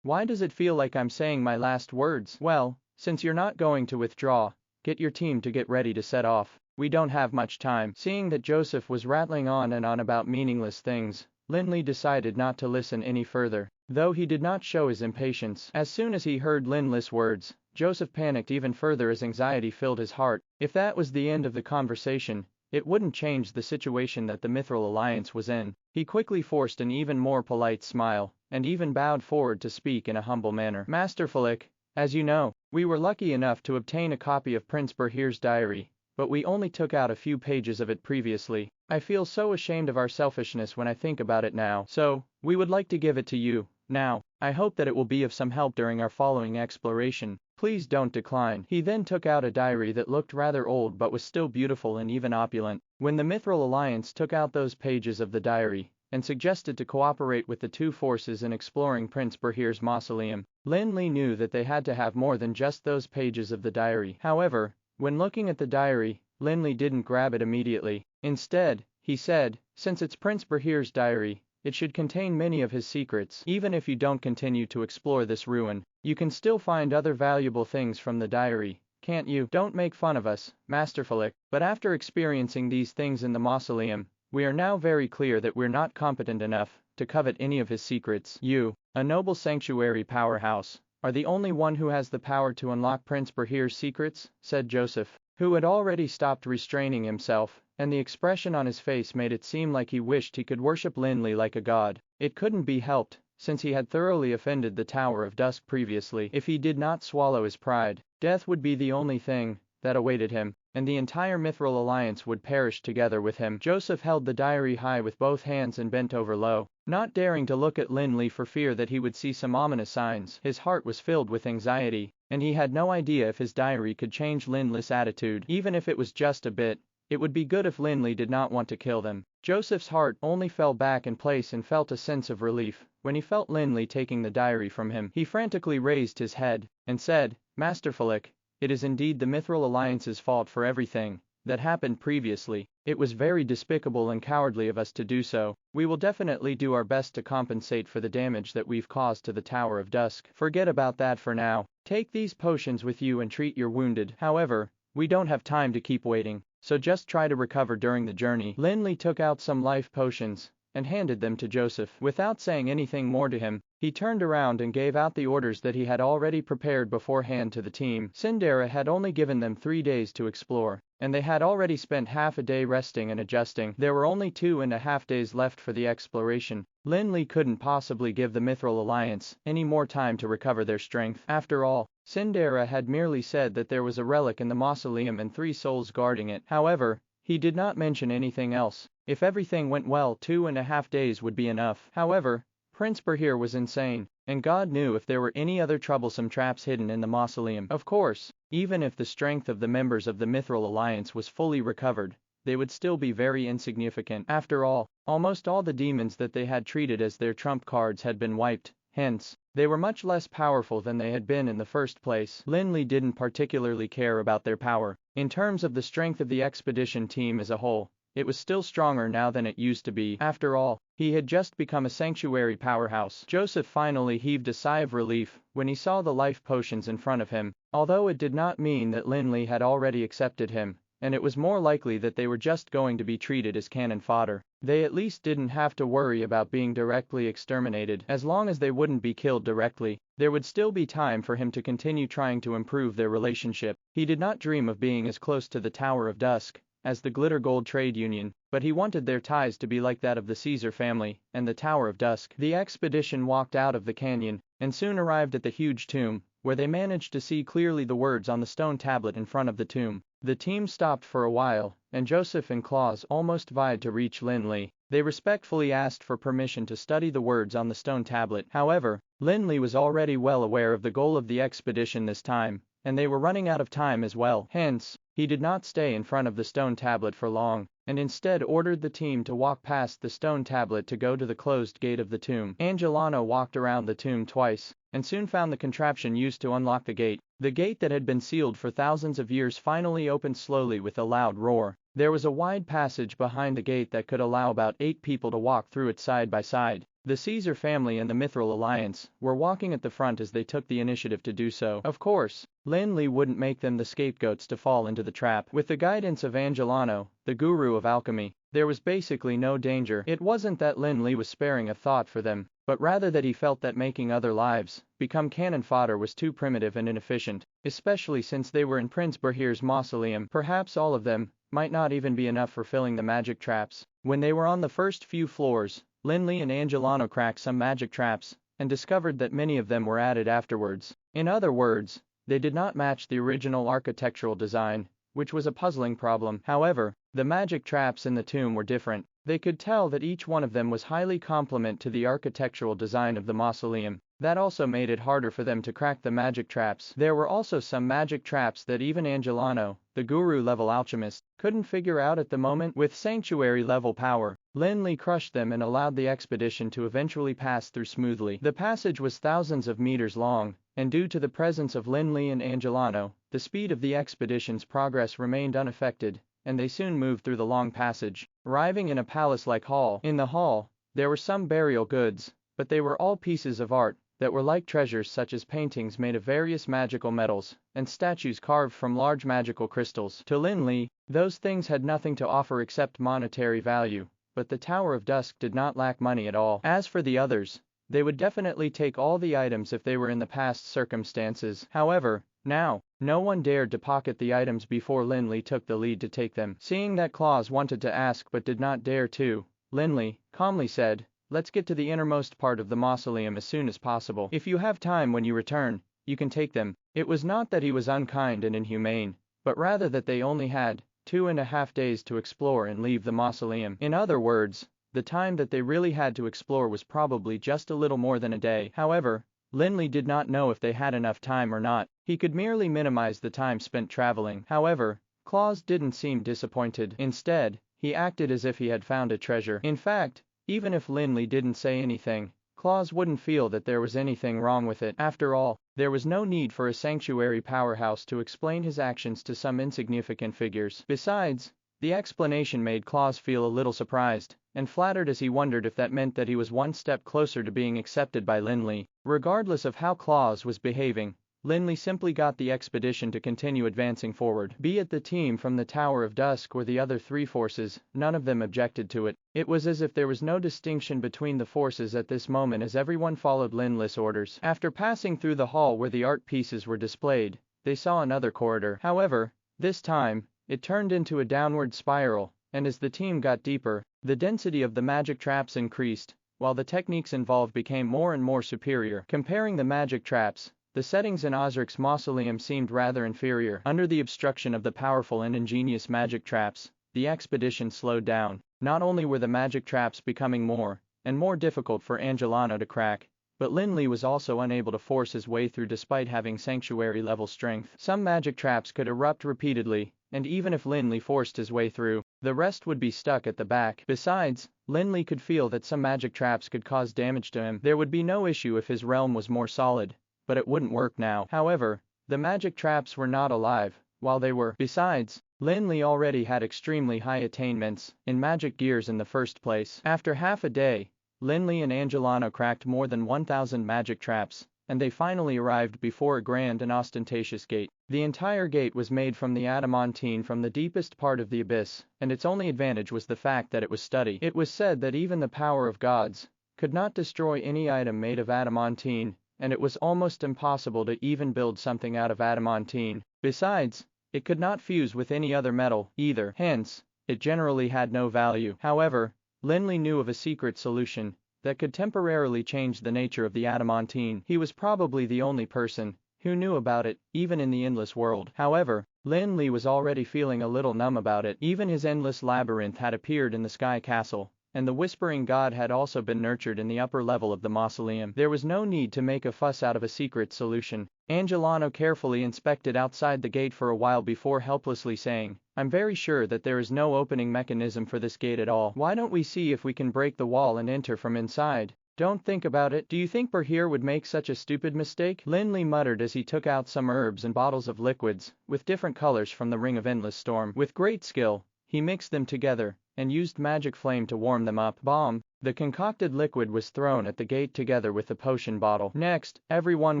[SPEAKER 2] Why does it feel like I'm saying my last words? Well, since you're not going to withdraw, get your team to get ready to set off. We don't have much time. Seeing that Joseph was rattling on and on about meaningless things, Lin Li decided not to listen any further, though he did not show his impatience. As soon as he heard Lin Li's words, Joseph panicked even further as anxiety filled his heart. If that was the end of the conversation, it wouldn't change the situation that the Mithril Alliance was in. He quickly forced an even more polite smile, and even bowed forward to speak in a humble manner. Master Falik, as you know, we were lucky enough to obtain a copy of Prince Bahir's diary, but we only took out a few pages of it previously. I feel so ashamed of our selfishness when I think about it now, so we would like to give it to you. Now, I hope that it will be of some help during our following exploration. Please don't decline. He then took out a diary that looked rather old but was still beautiful and even opulent. When the Mithril Alliance took out those pages of the diary, and suggested to cooperate with the two forces in exploring Prince Bahir's mausoleum, Lin Li knew that they had to have more than just those pages of the diary. However, when looking at the diary, Lin Li didn't grab it immediately. Instead, he said, since it's Prince Bahir's diary, it should contain many of his secrets. Even if you don't continue to explore this ruin, you can still find other valuable things from the diary, can't you? Don't make fun of us, Master Falik. But after experiencing these things in the mausoleum, we are now very clear that we're not competent enough to covet any of his secrets. You, a noble sanctuary powerhouse, are the only one who has the power to unlock Prince Bahir's secrets, said Joseph, who had already stopped restraining himself, and the expression on his face made it seem like he wished he could worship Lin Li like a god. It couldn't be helped, since he had thoroughly offended the Tower of Dusk previously. If he did not swallow his pride, death would be the only thing that awaited him, and the entire Mithril Alliance would perish together with him. Joseph held the diary high with both hands and bent over low, not daring to look at Lin Li for fear that he would see some ominous signs. His heart was filled with anxiety, and he had no idea if his diary could change Lin Li's attitude. Even if it was just a bit, it would be good if Lin Li did not want to kill them. Joseph's heart only fell back in place and felt a sense of relief when he felt Lin Li taking the diary from him. He frantically raised his head and said, Master Falik, it is indeed the Mithril Alliance's fault for everything that happened previously. It was very despicable and cowardly of us to do so. We will definitely do our best to compensate for the damage that we've caused to the Tower of Dusk. Forget about that for now. Take these potions with you and treat your wounded. However, we don't have time to keep waiting, so just try to recover during the journey. Lin Li took out some life potions and handed them to Joseph. Without saying anything more to him, he turned around and gave out the orders that he had already prepared beforehand to the team. Cinderella had only given them 3 days to explore, and they had already spent half a day resting and adjusting. There were only 2.5 days left for the exploration. Lin Li couldn't possibly give the Mithril Alliance any more time to recover their strength. After all, Cinderella had merely said that there was a relic in the mausoleum and 3 souls guarding it. However, he did not mention anything else. If everything went well, 2.5 days would be enough. However, Prince Bahir was insane, and God knew if there were any other troublesome traps hidden in the mausoleum. Of course, even if the strength of the members of the Mithril Alliance was fully recovered, they would still be very insignificant. After all, almost all the demons that they had treated as their trump cards had been wiped, hence, they were much less powerful than they had been in the first place. Lin Li didn't particularly care about their power. In terms of the strength of the expedition team as a whole, it was still stronger now than it used to be. After all, he had just become a sanctuary powerhouse. Joseph finally heaved a sigh of relief when he saw the life potions in front of him, although it did not mean that Lin Li had already accepted him, and it was more likely that they were just going to be treated as cannon fodder. They at least didn't have to worry about being directly exterminated. As long as they wouldn't be killed directly, there would still be time for him to continue trying to improve their relationship. He did not dream of being as close to the Tower of Dusk as the Glitter Gold Trade Union, but he wanted their ties to be like that of the Caesar family and the Tower of Dusk. The expedition walked out of the canyon and soon arrived at the huge tomb, where they managed to see clearly the words on the stone tablet in front of the tomb. The team stopped for a while, and Joseph and Claus almost vied to reach Lin Li. They respectfully asked for permission to study the words on the stone tablet. However, Lin Li was already well aware of the goal of the expedition this time, and they were running out of time as well. Hence, he did not stay in front of the stone tablet for long, and instead ordered the team to walk past the stone tablet to go to the closed gate of the tomb. Angelano walked around the tomb twice, and soon found the contraption used to unlock the gate. The gate that had been sealed for thousands of years finally opened slowly with a loud roar. There was a wide passage behind the gate that could allow about 8 people to walk through it side by side. The Caesar family and the Mithril Alliance were walking at the front as they took the initiative to do so. Of course, Lin Li wouldn't make them the scapegoats to fall into the trap. With the guidance of Angelano, the guru of alchemy, there was basically no danger. It wasn't that Lin Li was sparing a thought for them, but rather that he felt that making other lives become cannon fodder was too primitive and inefficient, especially since they were in Prince Bahir's mausoleum. Perhaps all of them might not even be enough for filling the magic traps. When they were on the first few floors, Lin Li and Angelano cracked some magic traps, and discovered that many of them were added afterwards. In other words, they did not match the original architectural design, which was a puzzling problem. However, the magic traps in the tomb were different. They could tell that each one of them was highly complement to the architectural design of the mausoleum. That also made it harder for them to crack the magic traps. There were also some magic traps that even Angelano, the guru-level alchemist, couldn't figure out at the moment. With sanctuary-level power, Lin Li crushed them and allowed the expedition to eventually pass through smoothly. The passage was thousands of meters long, and due to the presence of Lin Li and Angelano, the speed of the expedition's progress remained unaffected, and they soon moved through the long passage, arriving in a palace-like hall. In the hall, there were some burial goods, but they were all pieces of art that were like treasures, such as paintings made of various magical metals, and statues carved from large magical crystals. To Lin Li, those things had nothing to offer except monetary value, but the Tower of Dusk did not lack money at all. As for the others, they would definitely take all the items if they were in the past circumstances. However, now, no one dared to pocket the items before Lin Li took the lead to take them. Seeing that Claus wanted to ask but did not dare to, Lin Li calmly said, "Let's get to the innermost part of the mausoleum as soon as possible. If you have time when you return, you can take them." It was not that he was unkind and inhumane, but rather that they only had 2.5 days to explore and leave the mausoleum. In other words, the time that they really had to explore was probably just a little more than a day. However, Lin Li did not know if they had enough time or not. He could merely minimize the time spent traveling. However, Claus didn't seem disappointed. Instead, he acted as if he had found a treasure. In fact, even if Lin Li didn't say anything, Claus wouldn't feel that there was anything wrong with it. After all, there was no need for a sanctuary powerhouse to explain his actions to some insignificant figures. Besides, the explanation made Claus feel a little surprised and flattered as he wondered if that meant that he was one step closer to being accepted by Lin Li. Regardless of how Claus was behaving, Lin Li simply got the expedition to continue advancing forward. Be it the team from the Tower of Dusk or the other three forces, none of them objected to it. It was as if there was no distinction between the forces at this moment, as everyone followed Lin Li's orders. After passing through the hall where the art pieces were displayed, they saw another corridor. However, this time, it turned into a downward spiral, and as the team got deeper, the density of the magic traps increased, while the techniques involved became more and more superior. Comparing the magic traps, the settings in Osric's mausoleum seemed rather inferior. Under the obstruction of the powerful and ingenious magic traps, the expedition slowed down. Not only were the magic traps becoming more and more difficult for Angelano to crack, but Lin Li was also unable to force his way through despite having sanctuary-level strength. Some magic traps could erupt repeatedly, and even if Lin Li forced his way through, the rest would be stuck at the back. Besides, Lin Li could feel that some magic traps could cause damage to him. There would be no issue if his realm was more solid, but it wouldn't work now. However, the magic traps were not alive, while they were. Besides, Lin Li already had extremely high attainments in magic gears in the first place. After half a day, Lin Li and Angelano cracked more than 1,000 magic traps, and they finally arrived before a grand and ostentatious gate. The entire gate was made from the adamantine from the deepest part of the abyss, and its only advantage was the fact that it was sturdy. It was said that even the power of gods could not destroy any item made of adamantine, and it was almost impossible to even build something out of adamantine. Besides, it could not fuse with any other metal either, hence, it generally had no value. However, Lin Li knew of a secret solution that could temporarily change the nature of the adamantine. He was probably the only person who knew about it, even in the endless world. However, Lin Li was already feeling a little numb about it. Even his endless labyrinth had appeared in the Sky Castle, and the Whispering God had also been nurtured in the upper level of the mausoleum. There was no need to make a fuss out of a secret solution. Angelano carefully inspected outside the gate for a while before helplessly saying, "I'm very sure that there is no opening mechanism for this gate at all. Why don't we see if we can break the wall and enter from inside?" "Don't think about it. Do you think Berhir would make such a stupid mistake?" Lin Li muttered as he took out some herbs and bottles of liquids with different colors from the Ring of Endless Storm. With great skill, he mixed them together and used magic flame to warm them up. Bomb! The concocted liquid was thrown at the gate together with the potion bottle. Next, everyone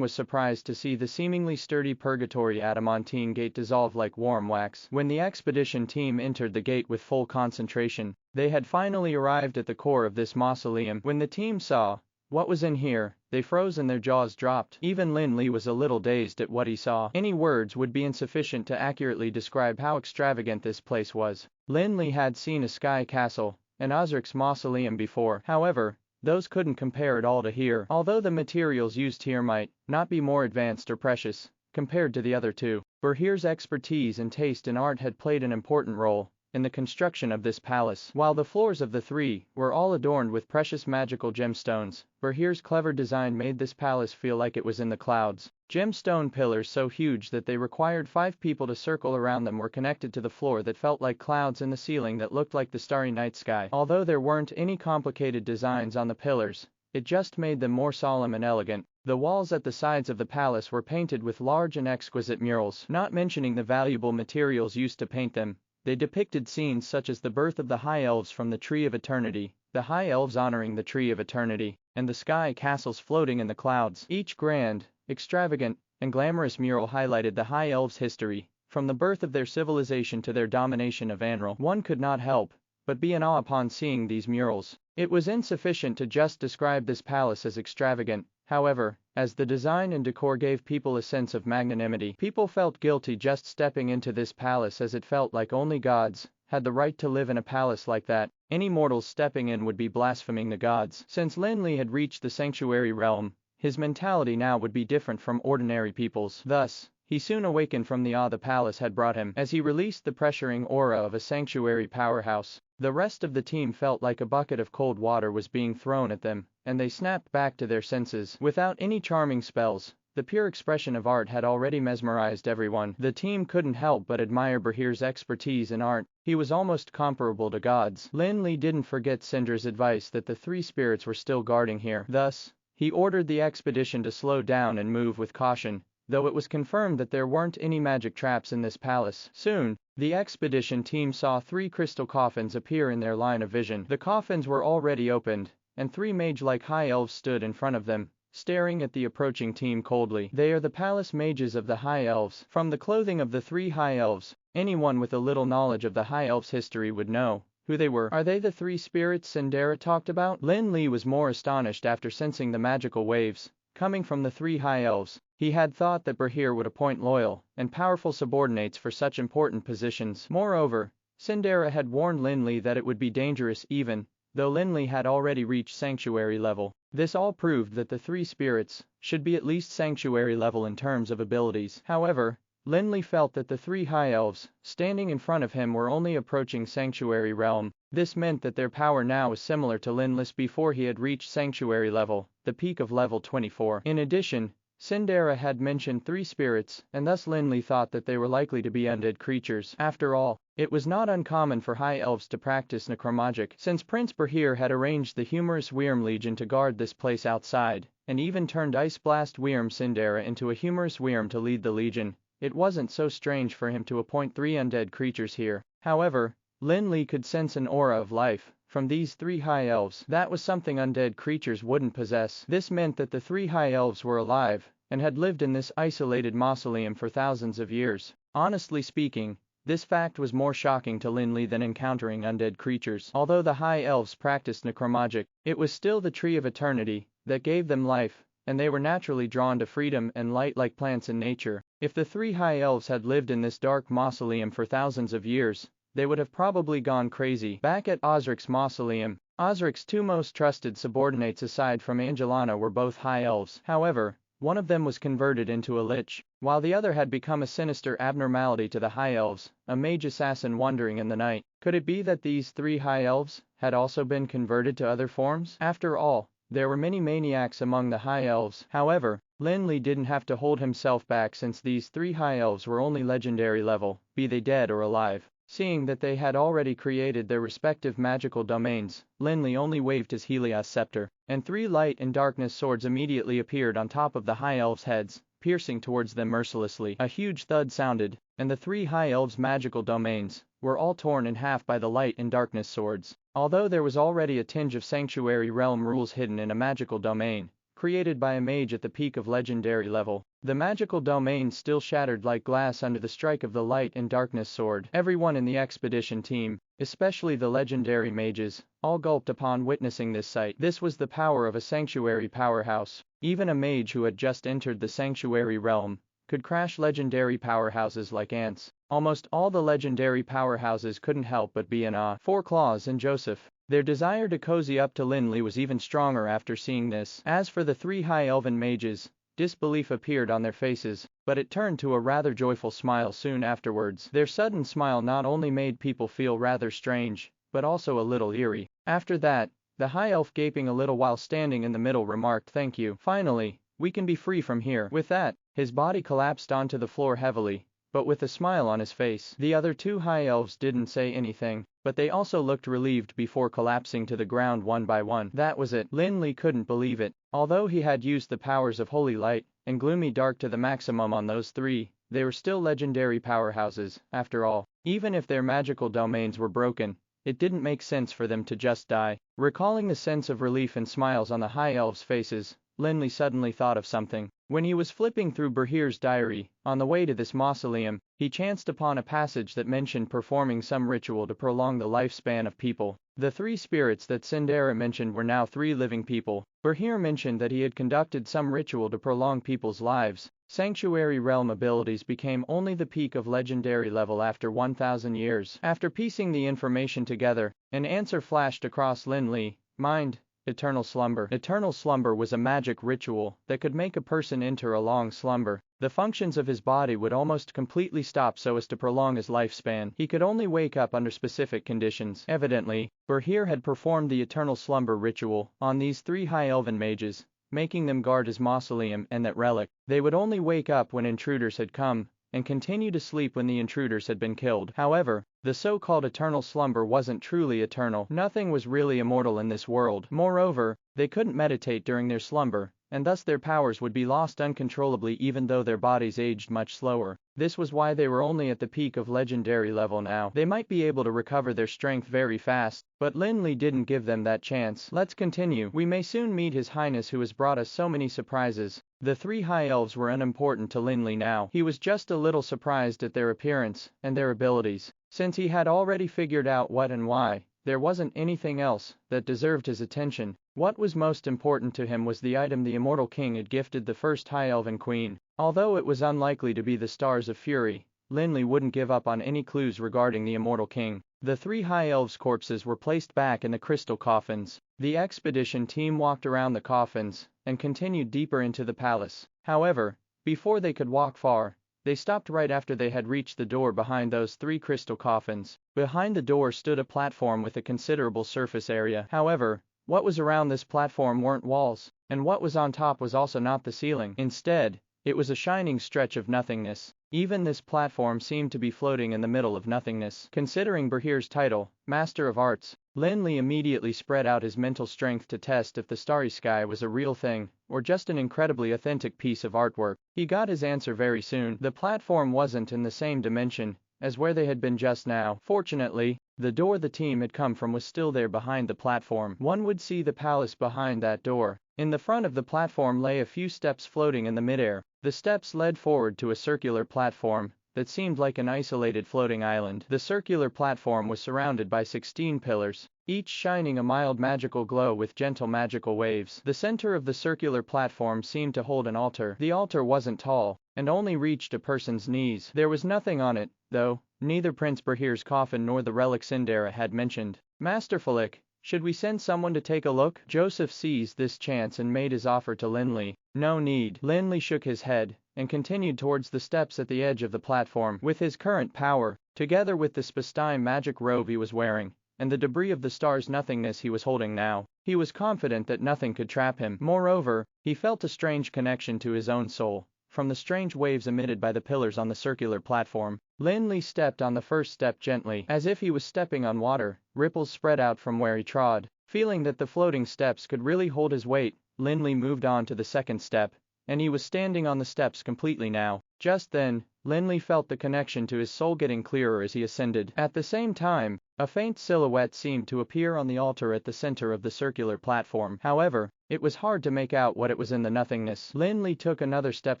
[SPEAKER 2] was surprised to see the seemingly sturdy purgatory adamantine gate dissolve like warm wax. When the expedition team entered the gate with full concentration, they had finally arrived at the core of this mausoleum. When the team saw What was in here? They froze and their jaws dropped. Even Lin Li was a little dazed at what he saw. Any words would be insufficient to accurately describe how extravagant this place was. Lin Li had seen a sky castle, an Osric's mausoleum before. However, those couldn't compare at all to here. Although the materials used here might not be more advanced or precious compared to the other two, Bahir's expertise and taste in art had played an important role in the construction of this palace. While the floors of the three were all adorned with precious magical gemstones, Bahir's clever design made this palace feel like it was in the clouds. Gemstone pillars so huge that they required 5 people to circle around them were connected to the floor that felt like clouds in the ceiling that looked like the starry night sky. Although there weren't any complicated designs on the pillars, it just made them more solemn and elegant. The walls at the sides of the palace were painted with large and exquisite murals. Not mentioning the valuable materials used to paint them, they depicted scenes such as the birth of the High Elves from the Tree of Eternity, the High Elves honoring the Tree of Eternity, and the sky castles floating in the clouds. Each grand, extravagant, and glamorous mural highlighted the High Elves' history, from the birth of their civilization to their domination of Anral. One could not help but be in awe upon seeing these murals. It was insufficient to just describe this palace as extravagant, however, as the design and decor gave people a sense of magnanimity. People felt guilty just stepping into this palace as it felt like only gods had the right to live in a palace like that. Any mortals stepping in would be blaspheming the gods. Since Lin Li had reached the sanctuary realm, his mentality now would be different from ordinary people's. Thus, he soon awakened from the awe the palace had brought him. As he released the pressuring aura of a sanctuary powerhouse, the rest of the team felt like a bucket of cold water was being thrown at them, and they snapped back to their senses. Without any charming spells, the pure expression of art had already mesmerized everyone. The team couldn't help but admire Bahir's expertise in art. He was almost comparable to gods. Lin Li didn't forget Cinder's advice that the 3 spirits were still guarding here. Thus, he ordered the expedition to slow down and move with caution, though it was confirmed that there weren't any magic traps in this palace. Soon, the expedition team saw 3 crystal coffins appear in their line of vision. The coffins were already opened, and 3 mage-like high elves stood in front of them, staring at the approaching team coldly. They are the palace mages of the high elves. From the clothing of the 3 high elves, anyone with a little knowledge of the high elves' history would know who they were. Are they the 3 spirits Cinderella talked about? Lin Li was more astonished after sensing the magical waves coming from the 3 high elves. He had thought that Bahir would appoint loyal and powerful subordinates for such important positions. Moreover, Cinderella had warned Lin Li that it would be dangerous even though Lin Li had already reached sanctuary level. This all proved that the 3 spirits should be at least sanctuary level in terms of abilities. However, Lin Li felt that the 3 high elves standing in front of him were only approaching sanctuary realm. This meant that their power now was similar to Lin Li's before he had reached sanctuary level, the peak of level 24. In addition, Cinderella had mentioned 3 spirits, and thus Lin Li thought that they were likely to be undead creatures. After all, it was not uncommon for high elves to practice necromagic. Since Prince Bahir had arranged the humorous Wyrm Legion to guard this place outside, and even turned Ice Blast Wyrm Cinderella into a humorous Wyrm to lead the Legion, it wasn't so strange for him to appoint 3 undead creatures here. However, Lin Li could sense an aura of life from these 3 high elves. That was something undead creatures wouldn't possess. This meant that the 3 high elves were alive and had lived in this isolated mausoleum for thousands of years. Honestly speaking, this fact was more shocking to Lin Li than encountering undead creatures. Although the high elves practiced necromagic, it was still the Tree of Eternity that gave them life, and they were naturally drawn to freedom and light like plants in nature. If the 3 high elves had lived in this dark mausoleum for thousands of years, they would have probably gone crazy. Back at Osric's mausoleum, Osric's 2 most trusted subordinates aside from Angelana were both high elves. However, one of them was converted into a lich, while the other had become a sinister abnormality to the high elves, a mage assassin wandering in the night. Could it be that these 3 high elves had also been converted to other forms? After all, there were many maniacs among the high elves. However, Lin Li didn't have to hold himself back since these 3 high elves were only legendary level, be they dead or alive. Seeing that they had already created their respective magical domains, Lin Li only waved his Helios scepter, and 3 light and darkness swords immediately appeared on top of the high elves' heads, piercing towards them mercilessly. A huge thud sounded, and the 3 high elves' magical domains were all torn in half by the light and darkness swords. Although there was already a tinge of sanctuary realm rules hidden in a magical domain created by a mage at the peak of legendary level, The magical domain still shattered like glass under the strike of the light and darkness sword. Everyone in the expedition team, especially the legendary mages, all gulped upon witnessing this sight. This was the power of a sanctuary powerhouse. Even a mage who had just entered the sanctuary realm could crash legendary powerhouses like ants. Almost all the legendary powerhouses couldn't help but be in awe. Four Claws and Joseph. Their desire to cozy up to Lin Li was even stronger after seeing this. As for the three high elven mages, disbelief appeared on their faces, but it turned to a rather joyful smile soon afterwards. Their sudden smile not only made people feel rather strange, but also a little eerie. After that, the high elf, gaping a little while standing in the middle, remarked, "Thank you. Finally, we can be free from here." With that, his body collapsed onto the floor heavily, but with a smile on his face. The other two high elves didn't say anything, but they also looked relieved before collapsing to the ground one by one. That was it. Lin Li couldn't believe it. Although he had used the powers of Holy Light and Gloomy Dark to the maximum on those three, they were still legendary powerhouses, after all. Even if their magical domains were broken, it didn't make sense for them to just die. Recalling the sense of relief and smiles on the high elves' faces, Lin Li suddenly thought of something. When he was flipping through Bahir's diary, on the way to this mausoleum, he chanced upon a passage that mentioned performing some ritual to prolong the lifespan of people. The three spirits that Cinderella mentioned were now three living people. Bahir mentioned that he had conducted some ritual to prolong people's lives. Sanctuary realm abilities became only the peak of legendary level after 1,000 years. After piecing the information together, an answer flashed across Lin Li's mind. Eternal slumber. Eternal slumber was a magic ritual that could make a person enter a long slumber. The functions of his body would almost completely stop so as to prolong his lifespan. He could only wake up under specific conditions. Evidently, Bahir had performed the eternal slumber ritual on these three high elven mages, making them guard his mausoleum and that relic. They would only wake up when intruders had come, and continue to sleep when the intruders had been killed. However, the so-called eternal slumber wasn't truly eternal. Nothing was really immortal in this world. Moreover, they couldn't meditate during their slumber, and thus their powers would be lost uncontrollably even though their bodies aged much slower. This was why they were only at the peak of legendary level now. They might be able to recover their strength very fast, but Lin Li didn't give them that chance. Let's continue. We may soon meet His Highness who has brought us so many surprises. The three high elves were unimportant to Lin Li now. He was just a little surprised at their appearance and their abilities. Since he had already figured out what and why, there wasn't anything else that deserved his attention. What was most important to him was the item the immortal king had gifted the first high elven queen. Although it was unlikely to be the Stars of Fury, Lin Li wouldn't give up on any clues regarding the immortal king. The three high elves' corpses were placed back in the crystal coffins. The expedition team walked around the coffins and continued deeper into the palace. However, before they could walk far, they stopped right after they had reached the door behind those three crystal coffins. Behind the door stood a platform with a considerable surface area. However, what was around this platform weren't walls, and what was on top was also not the ceiling. Instead, it was a shining stretch of nothingness. Even this platform seemed to be floating in the middle of nothingness. Considering Bahir's title, Master of Arts, Lin Li immediately spread out his mental strength to test if the starry sky was a real thing, or just an incredibly authentic piece of artwork. He got his answer very soon. The platform wasn't in the same dimension as where they had been just now. Fortunately, the door the team had come from was still there behind the platform. One would see the palace behind that door. In the front of the platform lay a few steps floating in the midair. The steps led forward to a circular platform that seemed like an isolated floating island. The circular platform was surrounded by 16 pillars, each shining a mild magical glow with gentle magical waves. The center of the circular platform seemed to hold an altar. The altar wasn't tall, and only reached a person's knees. There was nothing on it, though. Neither Prince Bahir's coffin nor the relic Cinderella had mentioned. Master Falik, should we send someone to take a look? Joseph seized this chance and made his offer to Lin Li. No need. Lin Li shook his head and continued towards the steps at the edge of the platform. With his current power, together with the spastime magic robe he was wearing, and the debris of the star's nothingness he was holding now, he was confident that nothing could trap him. Moreover, he felt a strange connection to his own soul from the strange waves emitted by the pillars on the circular platform. Lin Li stepped on the first step gently, as if he was stepping on water. Ripples spread out from where he trod. Feeling that the floating steps could really hold his weight, Lin Li moved on to the second step, and he was standing on the steps completely now. Just then, Lin Li felt the connection to his soul getting clearer as he ascended. At the same time, a faint silhouette seemed to appear on the altar at the center of the circular platform. However, It was hard to make out what it was in the nothingness. Lin Li took another step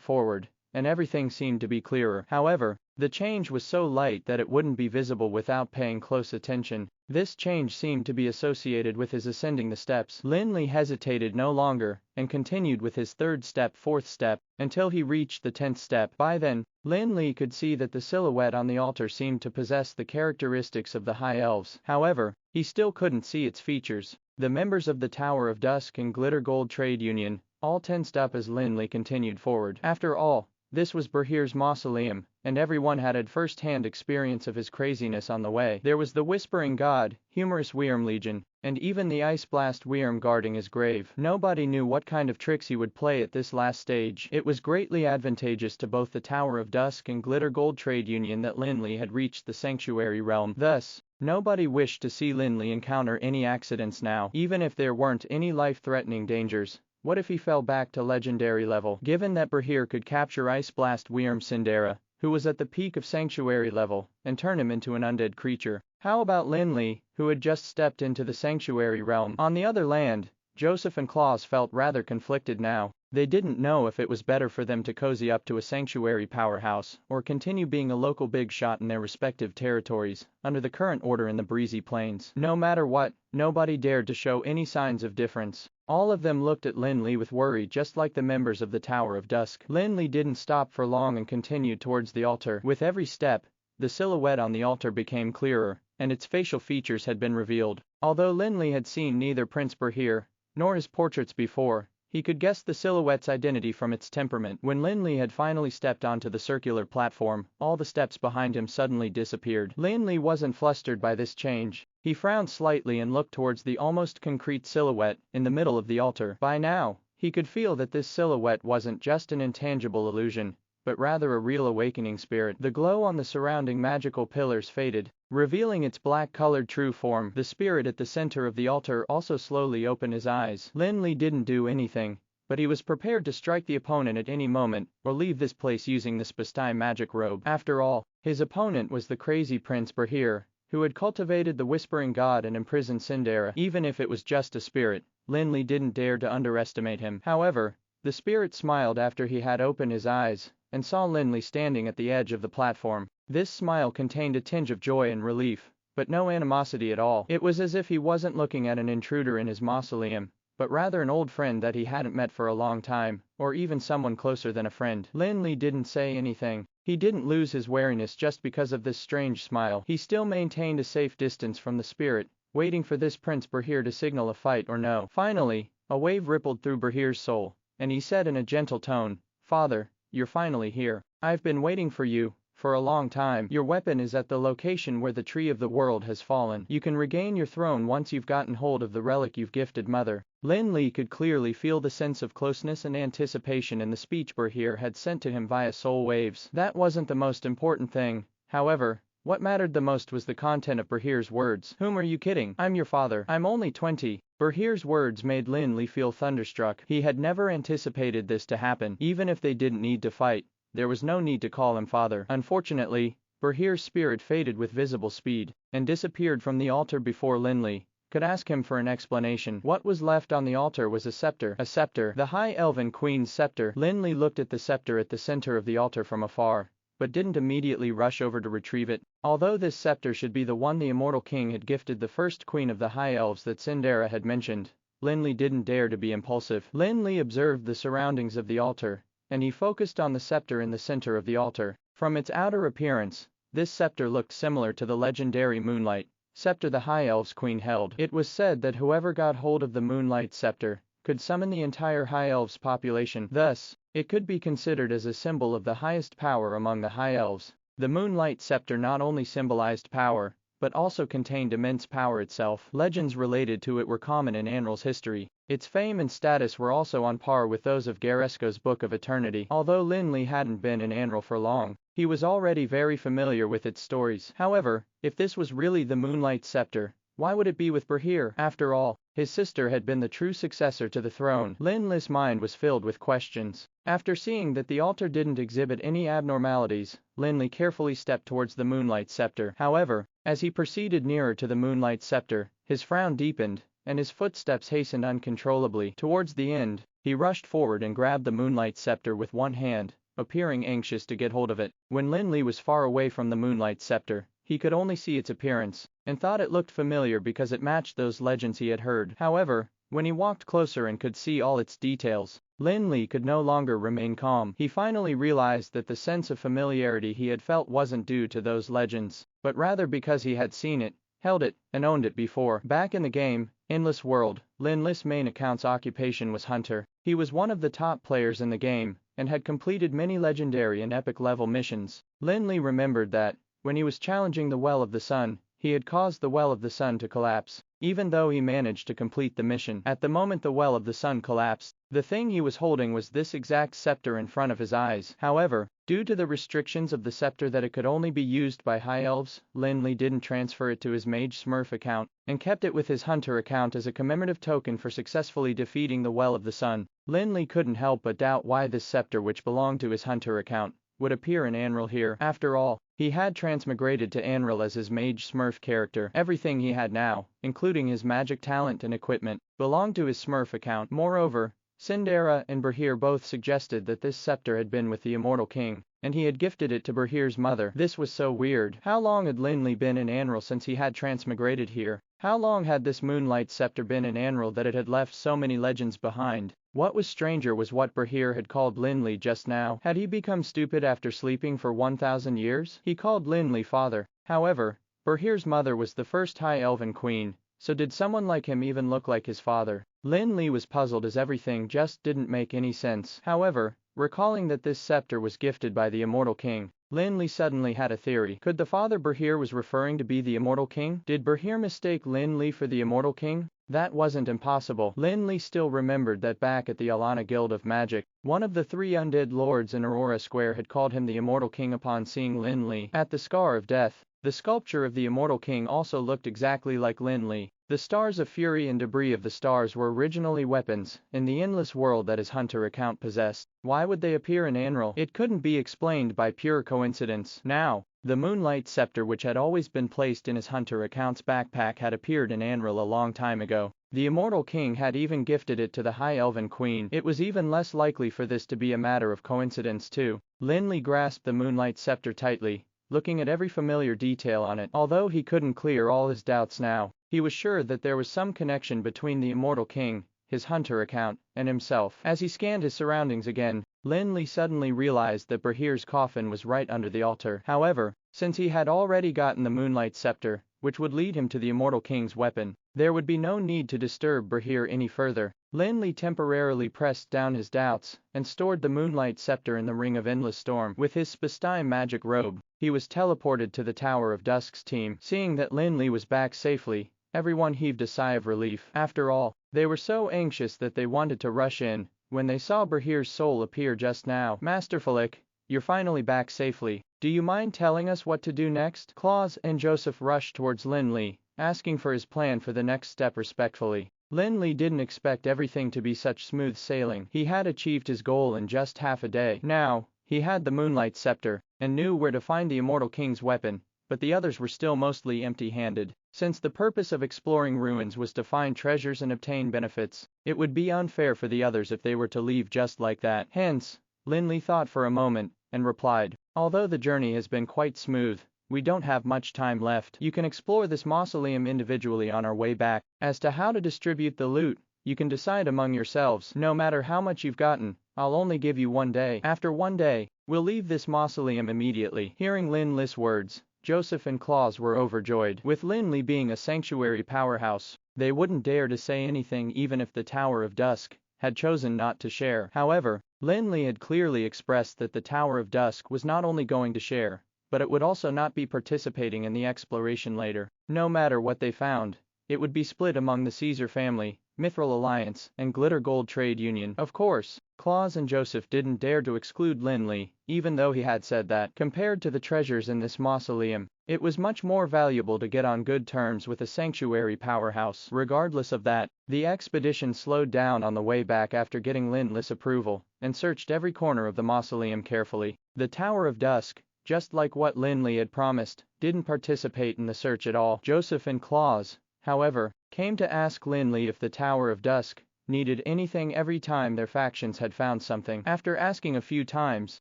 [SPEAKER 2] forward, and everything seemed to be clearer. However, the change was so light that it wouldn't be visible without paying close attention. This change seemed to be associated with his ascending the steps. Lin Li hesitated no longer, and continued with his third step, fourth step, until he reached the 10th step. By then, Lin Li could see that the silhouette on the altar seemed to possess the characteristics of the High Elves. However, he still couldn't see its features. The members of the Tower of Dusk and Glitter Gold Trade Union all tensed up as Lin Li continued forward. After all, this was Berhere's mausoleum, and everyone had first-hand experience of his craziness on the way. There was the Whispering God, humorous Wyrm Legion, and even the Ice Blast Wyrm guarding his grave. Nobody knew what kind of tricks he would play at this last stage. It was greatly advantageous to both the Tower of Dusk and Glitter Gold Trade Union that Lin Li had reached the Sanctuary Realm. Thus, nobody wished to see Lin Li encounter any accidents now. Even if there weren't any life-threatening dangers, what if he fell back to legendary level? Given that Berhere could capture Ice Blast Wyrm Sindera, who was at the peak of Sanctuary level, and turn him into an undead creature, how about Lin Li, who had just stepped into the Sanctuary Realm? On the other hand, Joseph and Claus felt rather conflicted now. They didn't know if it was better for them to cozy up to a sanctuary powerhouse, or continue being a local big shot in their respective territories, under the current order in the breezy plains. No matter what, nobody dared to show any signs of difference. All of them looked at Lin Li with worry, just like the members of the Tower of Dusk. Lin Li didn't stop for long and continued towards the altar. With every step, the silhouette on the altar became clearer, and its facial features had been revealed. Although Lin Li had seen neither Prince Berhere nor his portraits before, he could guess the silhouette's identity from its temperament. When Lin Li had finally stepped onto the circular platform, all the steps behind him suddenly disappeared. Lin Li wasn't flustered by this change. He frowned slightly and looked towards the almost concrete silhouette in the middle of the altar. By now, he could feel that this silhouette wasn't just an intangible illusion, but rather a real awakening spirit. The glow on the surrounding magical pillars faded, revealing its black-colored true form. The spirit at the center of the altar also slowly opened his eyes. Lin Li didn't do anything, but he was prepared to strike the opponent at any moment, or leave this place using the Spastai magic robe. After all, his opponent was the crazy Prince Berhere, who had cultivated the Whispering God and imprisoned Sindera. Even if it was just a spirit, Lin Li didn't dare to underestimate him. However, the spirit smiled after he had opened his eyes, and saw Lin Li standing at the edge of the platform. This smile contained a tinge of joy and relief, but no animosity at all. It was as if he wasn't looking at an intruder in his mausoleum, but rather an old friend that he hadn't met for a long time, or even someone closer than a friend. Lin Li didn't say anything. He didn't lose his wariness just because of this strange smile. He still maintained a safe distance from the spirit, waiting for this Prince Berhere to signal a fight or no. Finally, a wave rippled through Berhere's soul, and he said in a gentle tone, "Father, you're finally here. I've been waiting for you for a long time. Your weapon is at the location where the Tree of the World has fallen. You can regain your throne once you've gotten hold of the relic you've gifted Mother." Lin Li could clearly feel the sense of closeness and anticipation in the speech Berhere had sent to him via soul waves. That wasn't the most important thing, however. What mattered the most was the content of Berhere's words. "Whom are you kidding? I'm your father. I'm only 20. Berhere's words made Lin Li feel thunderstruck. He had never anticipated this to happen. Even if they didn't need to fight, there was no need to call him father. Unfortunately, Berhere's spirit faded with visible speed, and disappeared from the altar before Lin Li could ask him for an explanation. What was left on the altar was a scepter. A scepter. The High Elven Queen's scepter. Lin Li looked at the scepter at the center of the altar from afar, but didn't immediately rush over to retrieve it. Although this scepter should be the one the Immortal King had gifted the first queen of the High Elves that Sindera had mentioned, Lin Li didn't dare to be impulsive. Lin Li observed the surroundings of the altar, and he focused on the scepter in the center of the altar. From its outer appearance, this scepter looked similar to the legendary Moonlight scepter the High Elves Queen held. It was said that whoever got hold of the Moonlight scepter could summon the entire High Elves population. Thus, it could be considered as a symbol of the highest power among the High Elves. The Moonlight scepter not only symbolized power, but also contained immense power itself. Legends related to it were common in Anril's history. Its fame and status were also on par with those of Garesco's Book of Eternity. Although Lin Li hadn't been in Anril for long, he was already very familiar with its stories. However, if this was really the Moonlight scepter, why would it be with Berhere? After all, his sister had been the true successor to the throne. Lin Li's mind was filled with questions. After seeing that the altar didn't exhibit any abnormalities, Lin Li carefully stepped towards the Moonlight scepter. However, as he proceeded nearer to the Moonlight scepter, his frown deepened, and his footsteps hastened uncontrollably. Towards the end, he rushed forward and grabbed the moonlight scepter with one hand, appearing anxious to get hold of it. When Lin Li was far away from the moonlight scepter, he could only see its appearance, and thought it looked familiar because it matched those legends he had heard. However, when he walked closer and could see all its details, Lin Li could no longer remain calm. He finally realized that the sense of familiarity he had felt wasn't due to those legends, but rather because he had seen it, held it, and owned it before. Back in the game, Endless World, Lin Li's main account's occupation was Hunter. He was one of the top players in the game, and had completed many legendary and epic level missions. Lin Li remembered that, when he was challenging the Well of the Sun, he had caused the Well of the Sun to collapse, even though he managed to complete the mission. At the moment the Well of the Sun collapsed, the thing he was holding was this exact scepter in front of his eyes. However, due to the restrictions of the scepter that it could only be used by high elves, Lin Li didn't transfer it to his mage smurf account, and kept it with his hunter account as a commemorative token for successfully defeating the Well of the Sun. Lin Li couldn't help but doubt why this scepter, which belonged to his hunter account, would appear in Anril here. After all, he had transmigrated to Anril as his mage smurf character. Everything he had now, including his magic talent and equipment, belonged to his smurf account. Moreover, Cinderella and Brahir both suggested that this scepter had been with the Immortal King, and he had gifted it to Brahir's mother. This was so weird. How long had Lin Li been in Anril since he had transmigrated here? How long had this moonlight scepter been in Anril that it had left so many legends behind? What was stranger was what Brahir had called Lin Li just now. Had he become stupid after sleeping for 1,000 years? He called Lin Li father. However, Brahir's mother was the first high elven queen, so did someone like him even look like his father? Lin Li was puzzled as everything just didn't make any sense. However, recalling that this scepter was gifted by the Immortal King, Lin Li suddenly had a theory. Could the father Brahir was referring to be the Immortal King? Did Brahir mistake Lin Li for the Immortal King? That wasn't impossible. Lin Li still remembered that back at the Alana Guild of Magic, one of the 3 undead lords in Aurora Square had called him the Immortal King upon seeing Lin Li. At the Scar of Death, the sculpture of the Immortal King also looked exactly like Lin Li. The stars of fury and debris of the stars were originally weapons in the endless world that his hunter account possessed. Why would they appear in Anril? It couldn't be explained by pure coincidence. Now, the moonlight scepter, which had always been placed in his hunter account's backpack, had appeared in Anril a long time ago. The Immortal King had even gifted it to the High Elven Queen. It was even less likely for this to be a matter of coincidence too. Lin Li grasped the moonlight scepter tightly, looking at every familiar detail on it. Although he couldn't clear all his doubts now, he was sure that there was some connection between the Immortal King, his hunter account, and himself. As he scanned his surroundings again, Lin Li suddenly realized that Brahir's coffin was right under the altar. However, since he had already gotten the moonlight scepter, which would lead him to the Immortal King's weapon, there would be no need to disturb Brahir any further. Lin Li temporarily pressed down his doubts, and stored the moonlight scepter in the Ring of Endless Storm. With his Spastime magic robe, he was teleported to the Tower of Dusk's team. Seeing that Lin Li was back safely, everyone heaved a sigh of relief. After all, they were so anxious that they wanted to rush in, when they saw Brahir's soul appear just now. Master Falik, you're finally back safely. Do you mind telling us what to do next? Claus and Joseph rushed towards Lin Li, asking for his plan for the next step respectfully. Lin Li didn't expect everything to be such smooth sailing. He had achieved his goal in just half a day. Now, he had the moonlight scepter, and knew where to find the Immortal King's weapon, but the others were still mostly empty-handed. Since the purpose of exploring ruins was to find treasures and obtain benefits, it would be unfair for the others if they were to leave just like that. Hence, Lin Li thought for a moment, and replied, although the journey has been quite smooth, we don't have much time left. You can explore this mausoleum individually on our way back. As to how to distribute the loot, you can decide among yourselves. No matter how much you've gotten, I'll only give you 1 day. After 1 day, we'll leave this mausoleum immediately. Hearing Lin Li's words, Joseph and Claus were overjoyed. With Lin Li being a sanctuary powerhouse, they wouldn't dare to say anything even if the Tower of Dusk had chosen not to share. However, Lin Li had clearly expressed that the Tower of Dusk was not only going to share, but it would also not be participating in the exploration later. No matter what they found, it would be split among the Caesar family, Mithril Alliance, and Glitter Gold Trade Union. Of course, Claus and Joseph didn't dare to exclude Lin Li, even though he had said that. Compared to the treasures in this mausoleum, it was much more valuable to get on good terms with a sanctuary powerhouse. Regardless of that, the expedition slowed down on the way back after getting Lin Li's approval, and searched every corner of the mausoleum carefully. The Tower of Dusk, just like what Lin Li had promised, didn't participate in the search at all. Joseph and Claus, however, came to ask Lin Li if the Tower of Dusk needed anything every time their factions had found something. After asking a few times,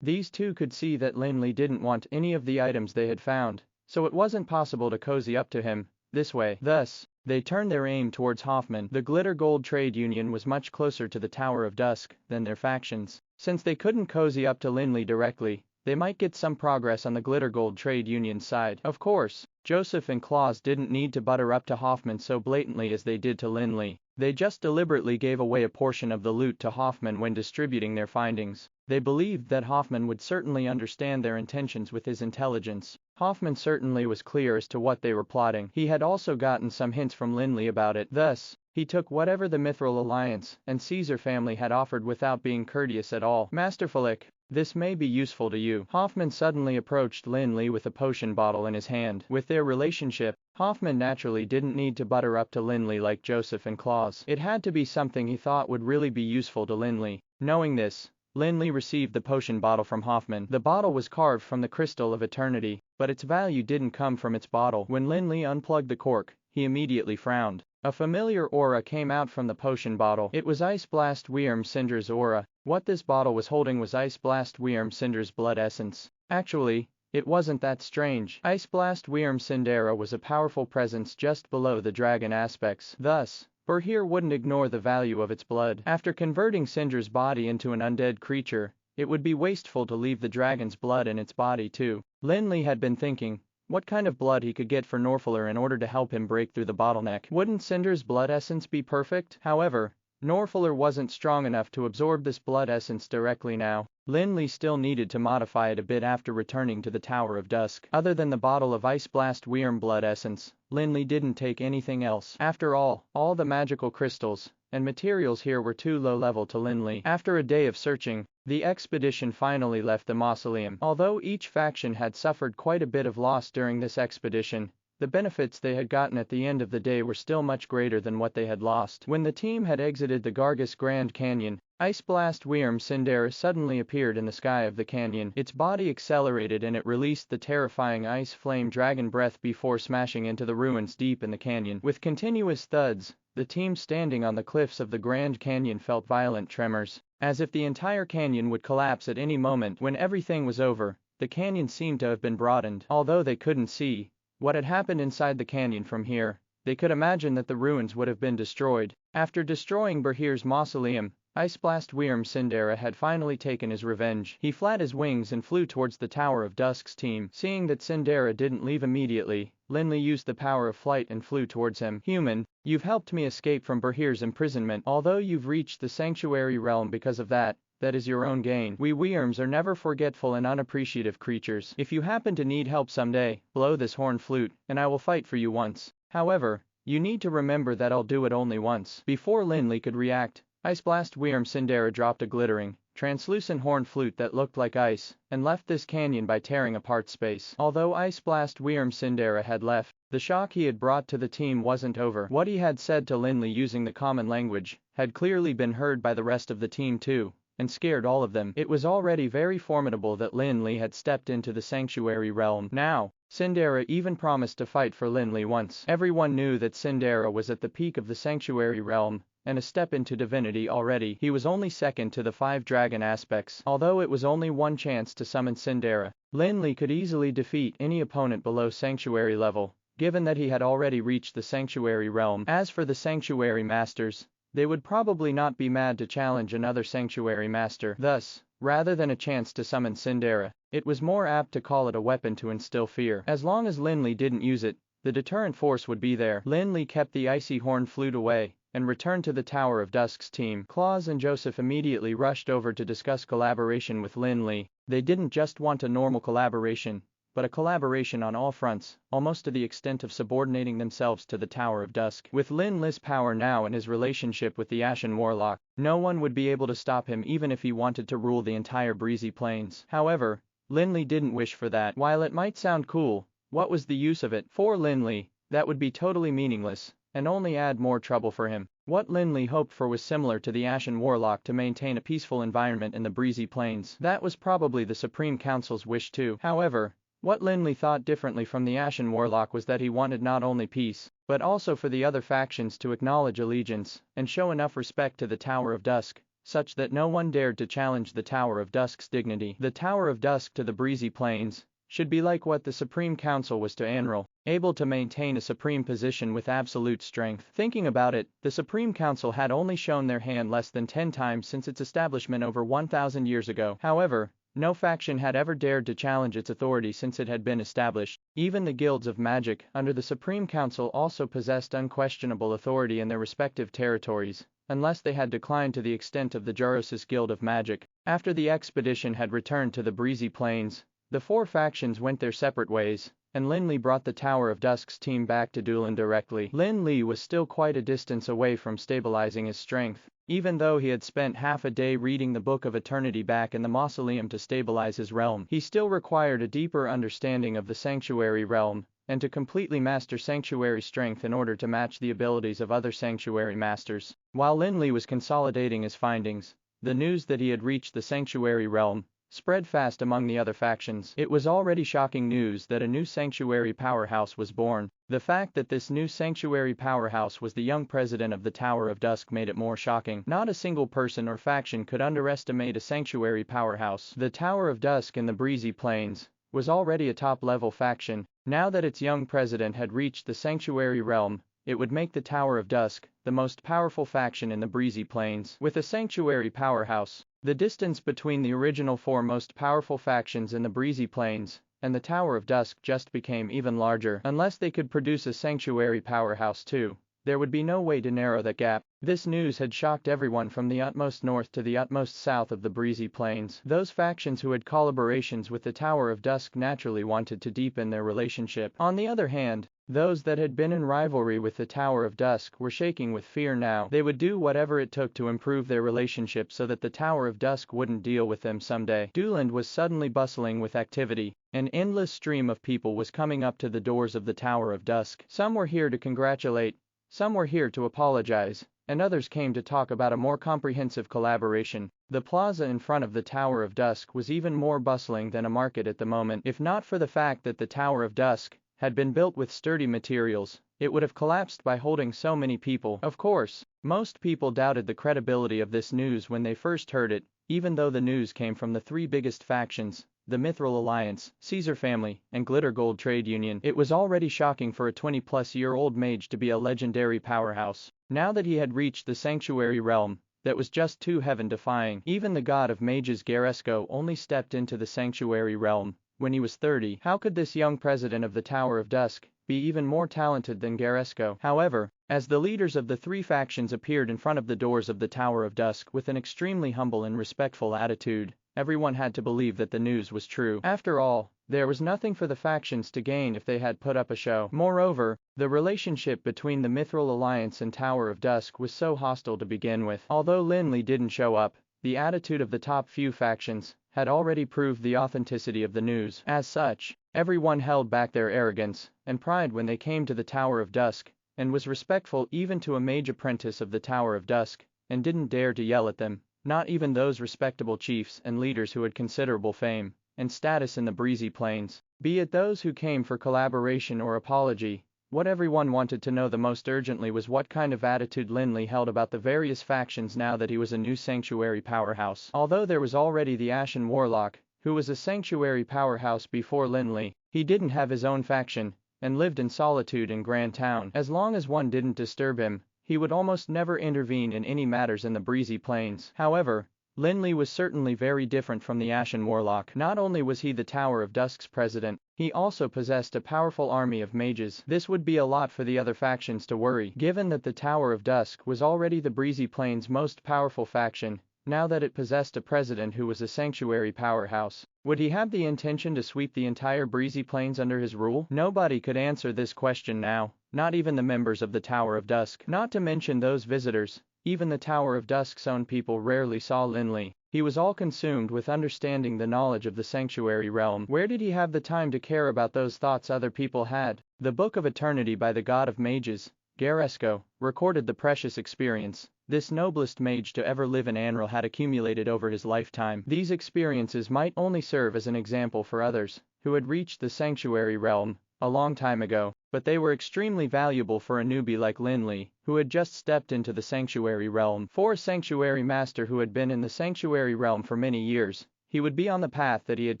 [SPEAKER 2] these two could see that Lin Li didn't want any of the items they had found, so it wasn't possible to cozy up to him this way. Thus, they turned their aim towards Hoffman. The Glitter Gold Trade Union was much closer to the Tower of Dusk than their factions. Since they couldn't cozy up to Lin Li directly, they might get some progress on the Glitter Gold Trade Union's side. Of course, Joseph and Claus didn't need to butter up to Hoffman so blatantly as they did to Lin Li. They just deliberately gave away a portion of the loot to Hoffman when distributing their findings. They believed that Hoffman would certainly understand their intentions with his intelligence. Hoffman certainly was clear as to what they were plotting. He had also gotten some hints from Lin Li about it. Thus, he took whatever the Mithril Alliance and Caesar family had offered without being courteous at all. Masterfully, this may be useful to you. Hoffman suddenly approached Lin Li with a potion bottle in his hand. With their relationship, Hoffman naturally didn't need to butter up to Lin Li like Joseph and Claus. It had to be something he thought would really be useful to Lin Li. Knowing this, Lin Li received the potion bottle from Hoffman. The bottle was carved from the crystal of eternity, but its value didn't come from its bottle. When Lin Li unplugged the cork, he immediately frowned. A familiar aura came out from the potion bottle. It was Ice Blast Wyrm Cinder's aura. What this bottle was holding was Ice Blast Wyrm Cinder's blood essence. Actually, it wasn't that strange. Ice Blast Wyrm Cinder was a powerful presence just below the dragon aspects. Thus, Berhir wouldn't ignore the value of its blood. After converting Cinder's body into an undead creature, it would be wasteful to leave the dragon's blood in its body too. Lin Li had been thinking what kind of blood he could get for Norfaller in order to help him break through the bottleneck. Wouldn't Cinder's blood essence be perfect? However, Norfaller wasn't strong enough to absorb this blood essence directly now. Lin Li still needed to modify it a bit after returning to the Tower of Dusk. Other than the bottle of Ice Blast Wyrm blood essence, Lin Li didn't take anything else. After all the magical crystals and materials here were too low level to Lin Li. After a day of searching, the expedition finally left the mausoleum. Although each faction had suffered quite a bit of loss during this expedition, the benefits they had gotten at the end of the day were still much greater than what they had lost. When the team had exited the Gargus Grand Canyon, Ice Blast Wyrm Cinder suddenly appeared in the sky of the canyon. Its body accelerated and it released the terrifying ice flame dragon breath before smashing into the ruins deep in the canyon. With continuous thuds, the team standing on the cliffs of the Grand Canyon felt violent tremors, as if the entire canyon would collapse at any moment. When everything was over, the canyon seemed to have been broadened. Although they couldn't see what had happened inside the canyon from here, they could imagine that the ruins would have been destroyed. After destroying Berhir's mausoleum, Ice Blast Wyrm Cinder had finally taken his revenge. He flapped his wings and flew towards the Tower of Dusk's team. Seeing that Cinder didn't leave immediately, Lin Li used the power of flight and flew towards him. Human, you've helped me escape from Berhir's imprisonment. Although you've reached the sanctuary realm because of that is your own gain. We Wyrms are never forgetful and unappreciative creatures. If you happen to need help someday, blow this horn flute, and I will fight for you once. However, you need to remember that I'll do it only once. Before Lin Li could react, Ice Blast Wyrm Cinder dropped a glittering, translucent horn flute that looked like ice, and left this canyon by tearing apart space. Although Ice Blast Wyrm Cinder had left, the shock he had brought to the team wasn't over. What he had said to Lin Li using the common language had clearly been heard by the rest of the team too, and scared all of them. It was already very formidable that Lin Li had stepped into the sanctuary realm. Now, Cinder even promised to fight for Lin Li once. Everyone knew that Cinder was at the peak of the sanctuary realm, and a step into divinity already. He was only second to the 5 dragon aspects. Although it was only one chance to summon Cinder, Lin Li could easily defeat any opponent below sanctuary level, given that he had already reached the sanctuary realm. As for the sanctuary masters, they would probably not be mad to challenge another sanctuary master. Thus, rather than a chance to summon Cinder, it was more apt to call it a weapon to instill fear. As long as Lin Li didn't use it, the deterrent force would be there. Lin Li kept the icy horn flute away and returned to the Tower of Dusk's team. Claus and Joseph immediately rushed over to discuss collaboration with Lin Li. They didn't just want a normal collaboration, but a collaboration on all fronts, almost to the extent of subordinating themselves to the Tower of Dusk. With Lin Li's power now and his relationship with the Ashen Warlock, no one would be able to stop him even if he wanted to rule the entire breezy plains. However, Lin Li didn't wish for that. While it might sound cool, what was the use of it? For Lin Li, that would be totally meaningless, and only add more trouble for him. What Lin Li hoped for was similar to the Ashen Warlock, to maintain a peaceful environment in the breezy plains. That was probably the Supreme Council's wish too. However, What Lin Li thought differently from the Ashen Warlock was that he wanted not only peace, but also for the other factions to acknowledge allegiance and show enough respect to the Tower of Dusk, such that no one dared to challenge the Tower of Dusk's dignity. The Tower of Dusk to the breezy plains should be like what the Supreme Council was to Anral, able to maintain a supreme position with absolute strength. Thinking about it, the Supreme Council had only shown their hand less than 10 times since its establishment over 1,000 years ago. However, no faction had ever dared to challenge its authority since it had been established. Even the guilds of magic under the Supreme Council also possessed unquestionable authority in their respective territories, unless they had declined to the extent of the Jurosis Guild of Magic. After the expedition had returned to the breezy plains, the four factions went their separate ways, and Lin Li brought the Tower of Dusk's team back to Dulan directly. Lin Li was still quite a distance away from stabilizing his strength. Even though he had spent half a day reading the Book of Eternity back in the mausoleum to stabilize his realm, he still required a deeper understanding of the Sanctuary realm, and to completely master Sanctuary strength in order to match the abilities of other Sanctuary masters. While Lin Li was consolidating his findings, the news that he had reached the Sanctuary realm spread fast among the other factions. It was already shocking news that a new Sanctuary powerhouse was born. The fact that this new Sanctuary powerhouse was the young president of the Tower of Dusk made it more shocking. Not a single person or faction could underestimate a Sanctuary powerhouse. The Tower of Dusk in the breezy plains was already a top-level faction. Now that its young president had reached the Sanctuary realm, it would make the Tower of Dusk the most powerful faction in the breezy plains. With a Sanctuary powerhouse, the distance between the original four most powerful factions in the breezy plains and the Tower of Dusk just became even larger. Unless they could produce a Sanctuary powerhouse too, there would be no way to narrow that gap. This news had shocked everyone from the utmost north to the utmost south of the breezy plains. Those factions who had collaborations with the Tower of Dusk naturally wanted to deepen their relationship. On the other hand, those that had been in rivalry with the Tower of Dusk were shaking with fear now. They would do whatever it took to improve their relationship so that the Tower of Dusk wouldn't deal with them someday. Duland was suddenly bustling with activity. An endless stream of people was coming up to the doors of the Tower of Dusk. Some were here to congratulate, some were here to apologize, and others came to talk about a more comprehensive collaboration. The plaza in front of the Tower of Dusk was even more bustling than a market at the moment. If not for the fact that the Tower of Dusk had been built with sturdy materials, it would have collapsed by holding so many people. Of course, most people doubted the credibility of this news when they first heard it, even though the news came from the three biggest factions, the Mithril Alliance, Caesar Family, and Glitter Gold Trade Union. It was already shocking for a 20-plus-year-old mage to be a legendary powerhouse. Now that he had reached the Sanctuary realm, that was just too heaven-defying. Even the god of mages Garesco only stepped into the Sanctuary realm when he was 30. How could this young president of the Tower of Dusk be even more talented than Garesco? However, as the leaders of the three factions appeared in front of the doors of the Tower of Dusk with an extremely humble and respectful attitude, everyone had to believe that the news was true. After all, there was nothing for the factions to gain if they had put up a show. Moreover, the relationship between the Mithril Alliance and Tower of Dusk was so hostile to begin with. Although Lin Li didn't show up, the attitude of the top few factions had already proved the authenticity of the news. As such, everyone held back their arrogance and pride when they came to the Tower of Dusk, and was respectful even to a mage apprentice of the Tower of Dusk, and didn't dare to yell at them. Not even those respectable chiefs and leaders who had considerable fame and status in the breezy plains. Be it those who came for collaboration or apology, what everyone wanted to know the most urgently was what kind of attitude Lin Li held about the various factions now that he was a new Sanctuary powerhouse. Although there was already the Ashen Warlock, who was a Sanctuary powerhouse before Lin Li, he didn't have his own faction, and lived in solitude in Grand Town. As long as one didn't disturb him, he would almost never intervene in any matters in the breezy plains. However, Lin Li was certainly very different from the Ashen Warlock. Not only was he the Tower of Dusk's president, he also possessed a powerful army of mages. This would be a lot for the other factions to worry, given that the Tower of Dusk was already the breezy plains' most powerful faction. Now that it possessed a president who was a Sanctuary powerhouse, would he have the intention to sweep the entire breezy plains under his rule? Nobody could answer this question now, not even the members of the Tower of Dusk. Not to mention those visitors. Even the Tower of Dusk's own people rarely saw Lin Li. He was all consumed with understanding the knowledge of the Sanctuary realm. Where did he have the time to care about those thoughts other people had? The Book of Eternity by the god of mages, Garesco, recorded the precious experience this noblest mage to ever live in Anral had accumulated over his lifetime. These experiences might only serve as an example for others, who had reached the sanctuary realm a long time ago, but they were extremely valuable for a newbie like Lin Li, who had just stepped into the sanctuary realm. For a sanctuary master who had been in the sanctuary realm for many years, he would be on the path that he had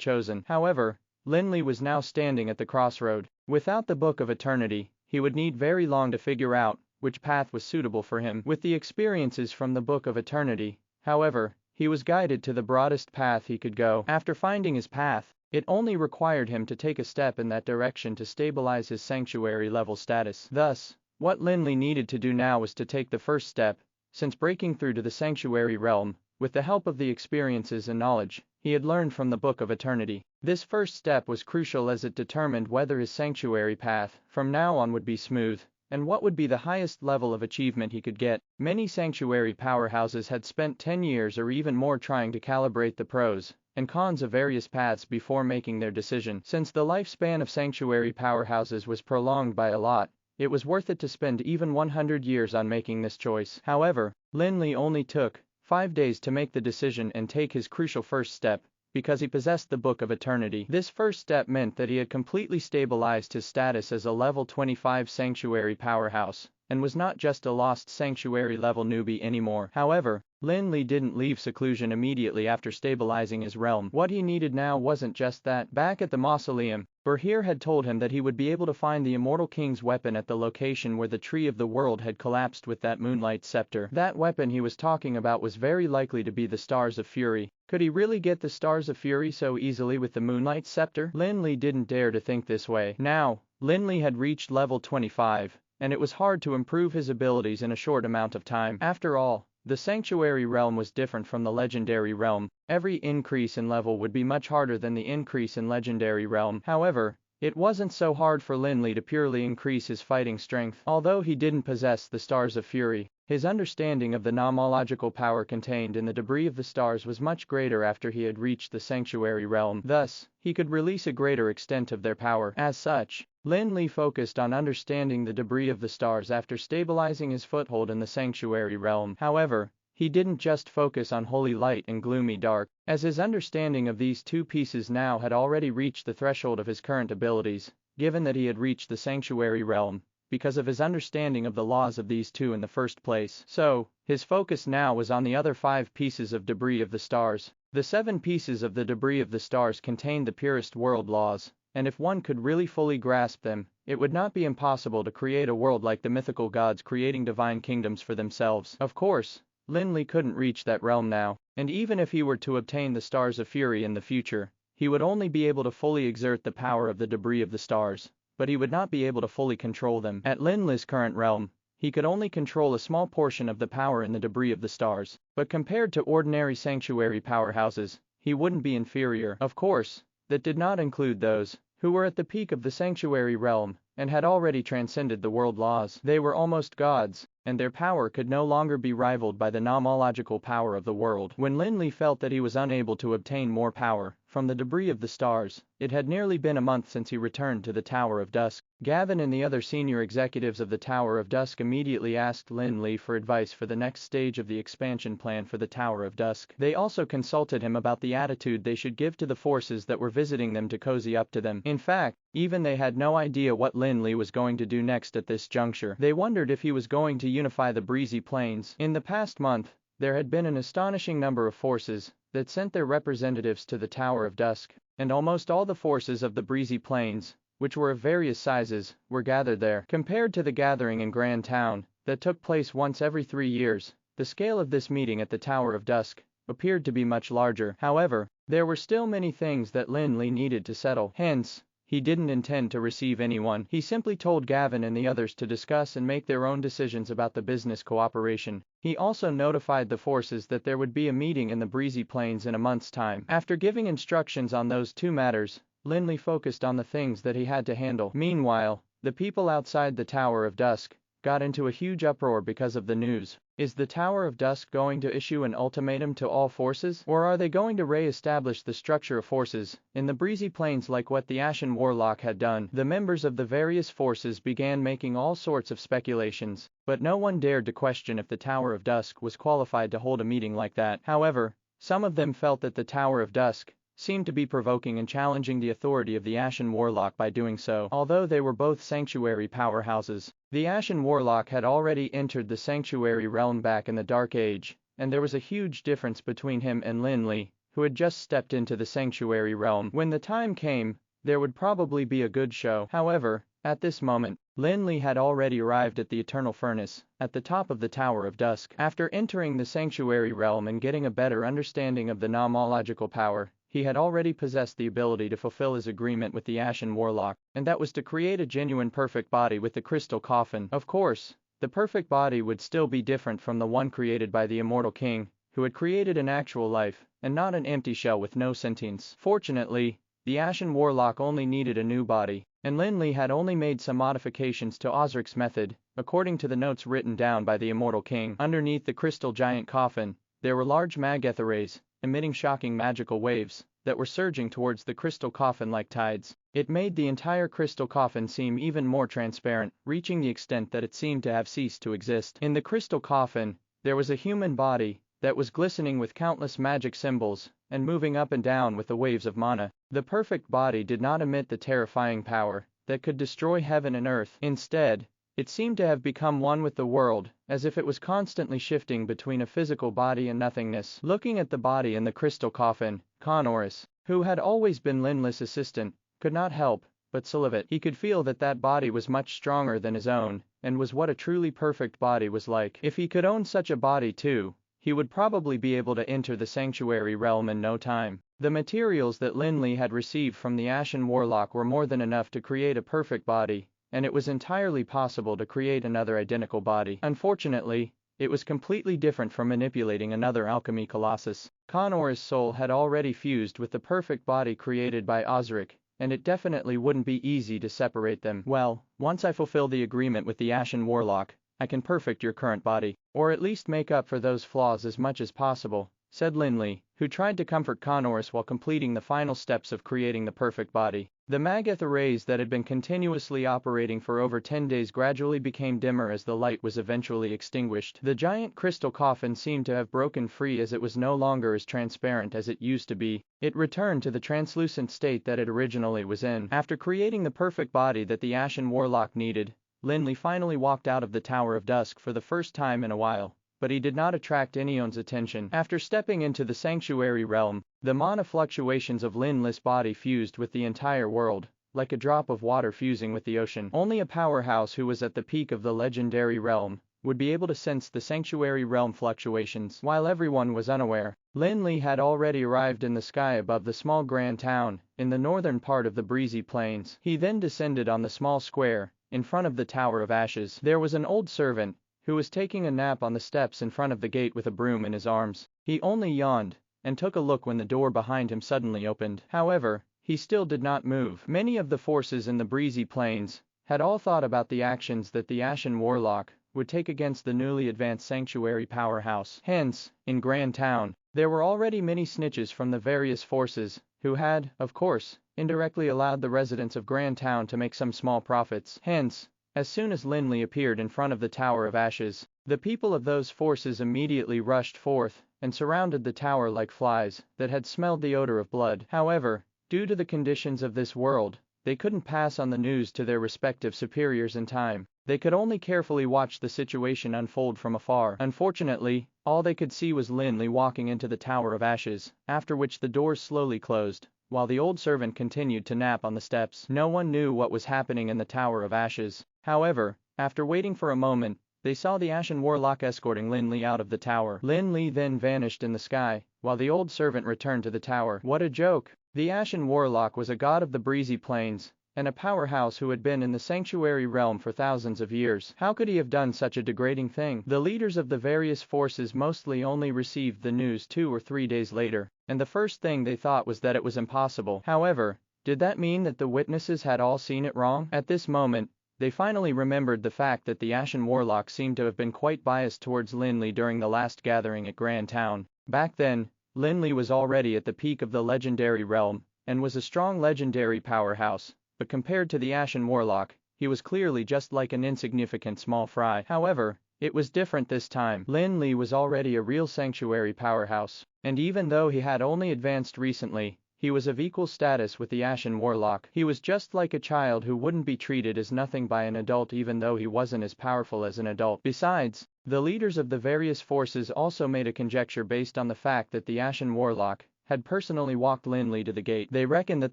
[SPEAKER 2] chosen. However, Lin Li was now standing at the crossroad. Without the Book of Eternity, he would need very long to figure out which path was suitable for him. With the experiences from the Book of Eternity, however, he was guided to the broadest path he could go. After finding his path, it only required him to take a step in that direction to stabilize his sanctuary level status. Thus, what Lin Li needed to do now was to take the first step, since breaking through to the sanctuary realm, with the help of the experiences and knowledge he had learned from the Book of Eternity. This first step was crucial as it determined whether his sanctuary path from now on would be smooth, and what would be the highest level of achievement he could get. Many sanctuary powerhouses had spent 10 years or even more trying to calibrate the pros and cons of various paths before making their decision. Since the lifespan of sanctuary powerhouses was prolonged by a lot, it was worth it to spend even 100 years on making this choice. However, Lin Li only took 5 days to make the decision and take his crucial first step, because he possessed the Book of Eternity. This first step meant that he had completely stabilized his status as a level 25 sanctuary powerhouse, and was not just a lost sanctuary level newbie anymore. However, Lin Li didn't leave seclusion immediately after stabilizing his realm. What he needed now wasn't just that. Back at the mausoleum, Burhir had told him that he would be able to find the Immortal King's weapon at the location where the Tree of the World had collapsed with that moonlight scepter. That weapon he was talking about was very likely to be the Stars of Fury. Could he really get the Stars of Fury so easily with the moonlight scepter? Lin Li didn't dare to think this way. Now, Lin Li had reached level 25, and it was hard to improve his abilities in a short amount of time. After all, the sanctuary realm was different from the legendary realm. Every increase in level would be much harder than the increase in legendary realm. However, it wasn't so hard for Lin Li to purely increase his fighting strength. Although he didn't possess the Stars of Fury, his understanding of the nomological power contained in the debris of the stars was much greater after he had reached the sanctuary realm. Thus, he could release a greater extent of their power. As such, Lin Li focused on understanding the debris of the stars after stabilizing his foothold in the sanctuary realm. However, he didn't just focus on holy light and gloomy dark, as his understanding of these two pieces now had already reached the threshold of his current abilities, given that he had reached the sanctuary realm, because of his understanding of the laws of these two in the first place. So, his focus now was on the other 5 pieces of debris of the stars. The 7 pieces of the debris of the stars contained the purest world laws, and if one could really fully grasp them, it would not be impossible to create a world like the mythical gods creating divine kingdoms for themselves. Of course, Lin Li couldn't reach that realm now, and even if he were to obtain the Stars of Fury in the future, he would only be able to fully exert the power of the debris of the stars, but he would not be able to fully control them. At Lin Li's current realm, he could only control a small portion of the power in the debris of the stars, but compared to ordinary sanctuary powerhouses, he wouldn't be inferior. Of course, that did not include those who were at the peak of the sanctuary realm and had already transcended the world laws. They were almost gods, and their power could no longer be rivaled by the nomological power of the world. When Lin Li felt that he was unable to obtain more power from the debris of the stars, it had nearly been a month since he returned to the Tower of Dusk. Gavin and the other senior executives of the Tower of Dusk immediately asked Lin Li for advice for the next stage of the expansion plan for the Tower of Dusk. They also consulted him about the attitude they should give to the forces that were visiting them to cozy up to them. In fact, even they had no idea what Lin Li was going to do next at this juncture. They wondered if he was going to unify the breezy plains. In the past month, there had been an astonishing number of forces that sent their representatives to the Tower of Dusk, and almost all the forces of the breezy plains, which were of various sizes, were gathered there. Compared to the gathering in Grand Town, that took place once every 3 years, the scale of this meeting at the Tower of Dusk appeared to be much larger. However, there were still many things that Lin Li needed to settle. Hence, he didn't intend to receive anyone. He simply told Gavin and the others to discuss and make their own decisions about the business cooperation. He also notified the forces that there would be a meeting in the breezy plains in a month's time. After giving instructions on those 2 matters, Lin Li focused on the things that he had to handle. Meanwhile, the people outside the Tower of Dusk got into a huge uproar because of the news. Is the Tower of Dusk going to issue an ultimatum to all forces, or are they going to re-establish the structure of forces in the breezy plains like what the Ashen Warlock had done? The members of the various forces began making all sorts of speculations, but no one dared to question if the Tower of Dusk was qualified to hold a meeting like that. However, some of them felt that the Tower of Dusk seemed to be provoking and challenging the authority of the Ashen Warlock by doing so. Although they were both sanctuary powerhouses, the Ashen Warlock had already entered the sanctuary realm back in the Dark Age, and there was a huge difference between him and Lin Li, who had just stepped into the sanctuary realm. When the time came, there would probably be a good show. However, at this moment, Lin Li had already arrived at the Eternal Furnace, at the top of the Tower of Dusk. After entering the sanctuary realm and getting a better understanding of the nomological power, he had already possessed the ability to fulfill his agreement with the Ashen Warlock, and that was to create a genuine perfect body with the crystal coffin. Of course, the perfect body would still be different from the one created by the Immortal King, who had created an actual life, and not an empty shell with no sentience. Fortunately, the Ashen Warlock only needed a new body, and Lin Li had only made some modifications to Osric's method, according to the notes written down by the Immortal King. Underneath the crystal giant coffin, there were large mage rays, emitting shocking magical waves, that were surging towards the crystal coffin like tides. It made the entire crystal coffin seem even more transparent, reaching the extent that it seemed to have ceased to exist. In the crystal coffin, there was a human body, that was glistening with countless magic symbols, and moving up and down with the waves of mana. The perfect body did not emit the terrifying power that could destroy heaven and earth. Instead, it seemed to have become one with the world, as if it was constantly shifting between a physical body and nothingness. Looking at the body in the crystal coffin, Connorus, who had always been Lin Li's assistant, could not help but salivate. He could feel that that body was much stronger than his own, and was what a truly perfect body was like. If he could own such a body too, he would probably be able to enter the sanctuary realm in no time. The materials that Lin Li had received from the Ashen Warlock were more than enough to create a perfect body, and it was entirely possible to create another identical body. Unfortunately, it was completely different from manipulating another alchemy colossus. Connor's soul had already fused with the perfect body created by Osric, and it definitely wouldn't be easy to separate them. Well, once I fulfill the agreement with the Ashen Warlock, I can perfect your current body, or at least make up for those flaws as much as possible, said Lin Li, who tried to comfort Connorus while completing the final steps of creating the perfect body. The mage rays that had been continuously operating for over 10 days gradually became dimmer as the light was eventually extinguished. The giant crystal coffin seemed to have broken free as it was no longer as transparent as it used to be. It returned to the translucent state that it originally was in. After creating the perfect body that the Ashen Warlock needed, Lin Li finally walked out of the Tower of Dusk for the first time in a while, but he did not attract anyone's attention. After stepping into the sanctuary realm, the mana fluctuations of Lin Li's body fused with the entire world, like a drop of water fusing with the ocean. Only a powerhouse who was at the peak of the legendary realm would be able to sense the sanctuary realm fluctuations. While everyone was unaware, Lin Li had already arrived in the sky above the small grand town, in the northern part of the breezy plains. He then descended on the small square, in front of the Tower of Ashes. There was an old servant, who was taking a nap on the steps in front of the gate with a broom in his arms. He only yawned, and took a look when the door behind him suddenly opened. However, he still did not move. Many of the forces in the breezy plains had all thought about the actions that the Ashen Warlock would take against the newly advanced sanctuary powerhouse. Hence, in Grand Town, there were already many snitches from the various forces, who had, of course, indirectly allowed the residents of Grand Town to make some small profits. Hence, as soon as Lin Li appeared in front of the Tower of Ashes, the people of those forces immediately rushed forth and surrounded the tower like flies that had smelled the odor of blood. However, due to the conditions of this world, they couldn't pass on the news to their respective superiors in time. They could only carefully watch the situation unfold from afar. Unfortunately, all they could see was Lin Li walking into the Tower of Ashes, after which the doors slowly closed, while the old servant continued to nap on the steps. No one knew what was happening in the Tower of Ashes. However, after waiting for a moment, they saw the Ashen Warlock escorting Lin Li out of the tower. Lin Li then vanished in the sky, while the old servant returned to the tower. What a joke! The Ashen Warlock was a god of the breezy plains, and a powerhouse who had been in the sanctuary realm for thousands of years. How could he have done such a degrading thing? The leaders of the various forces mostly only received the news 2 or 3 days later, and the first thing they thought was that it was impossible. However, did that mean that the witnesses had all seen it wrong? At this moment, they finally remembered the fact that the Ashen Warlock seemed to have been quite biased towards Lin Li during the last gathering at Grand Town. Back then, Lin Li was already at the peak of the legendary realm, and was a strong legendary powerhouse, but compared to the Ashen Warlock, he was clearly just like an insignificant small fry. However, it was different this time. Lin Li was already a real sanctuary powerhouse, and even though he had only advanced recently, he was of equal status with the Ashen Warlock. He was just like a child who wouldn't be treated as nothing by an adult even though he wasn't as powerful as an adult. Besides, the leaders of the various forces also made a conjecture based on the fact that the Ashen Warlock had personally walked Lin Li to the gate. They reckoned that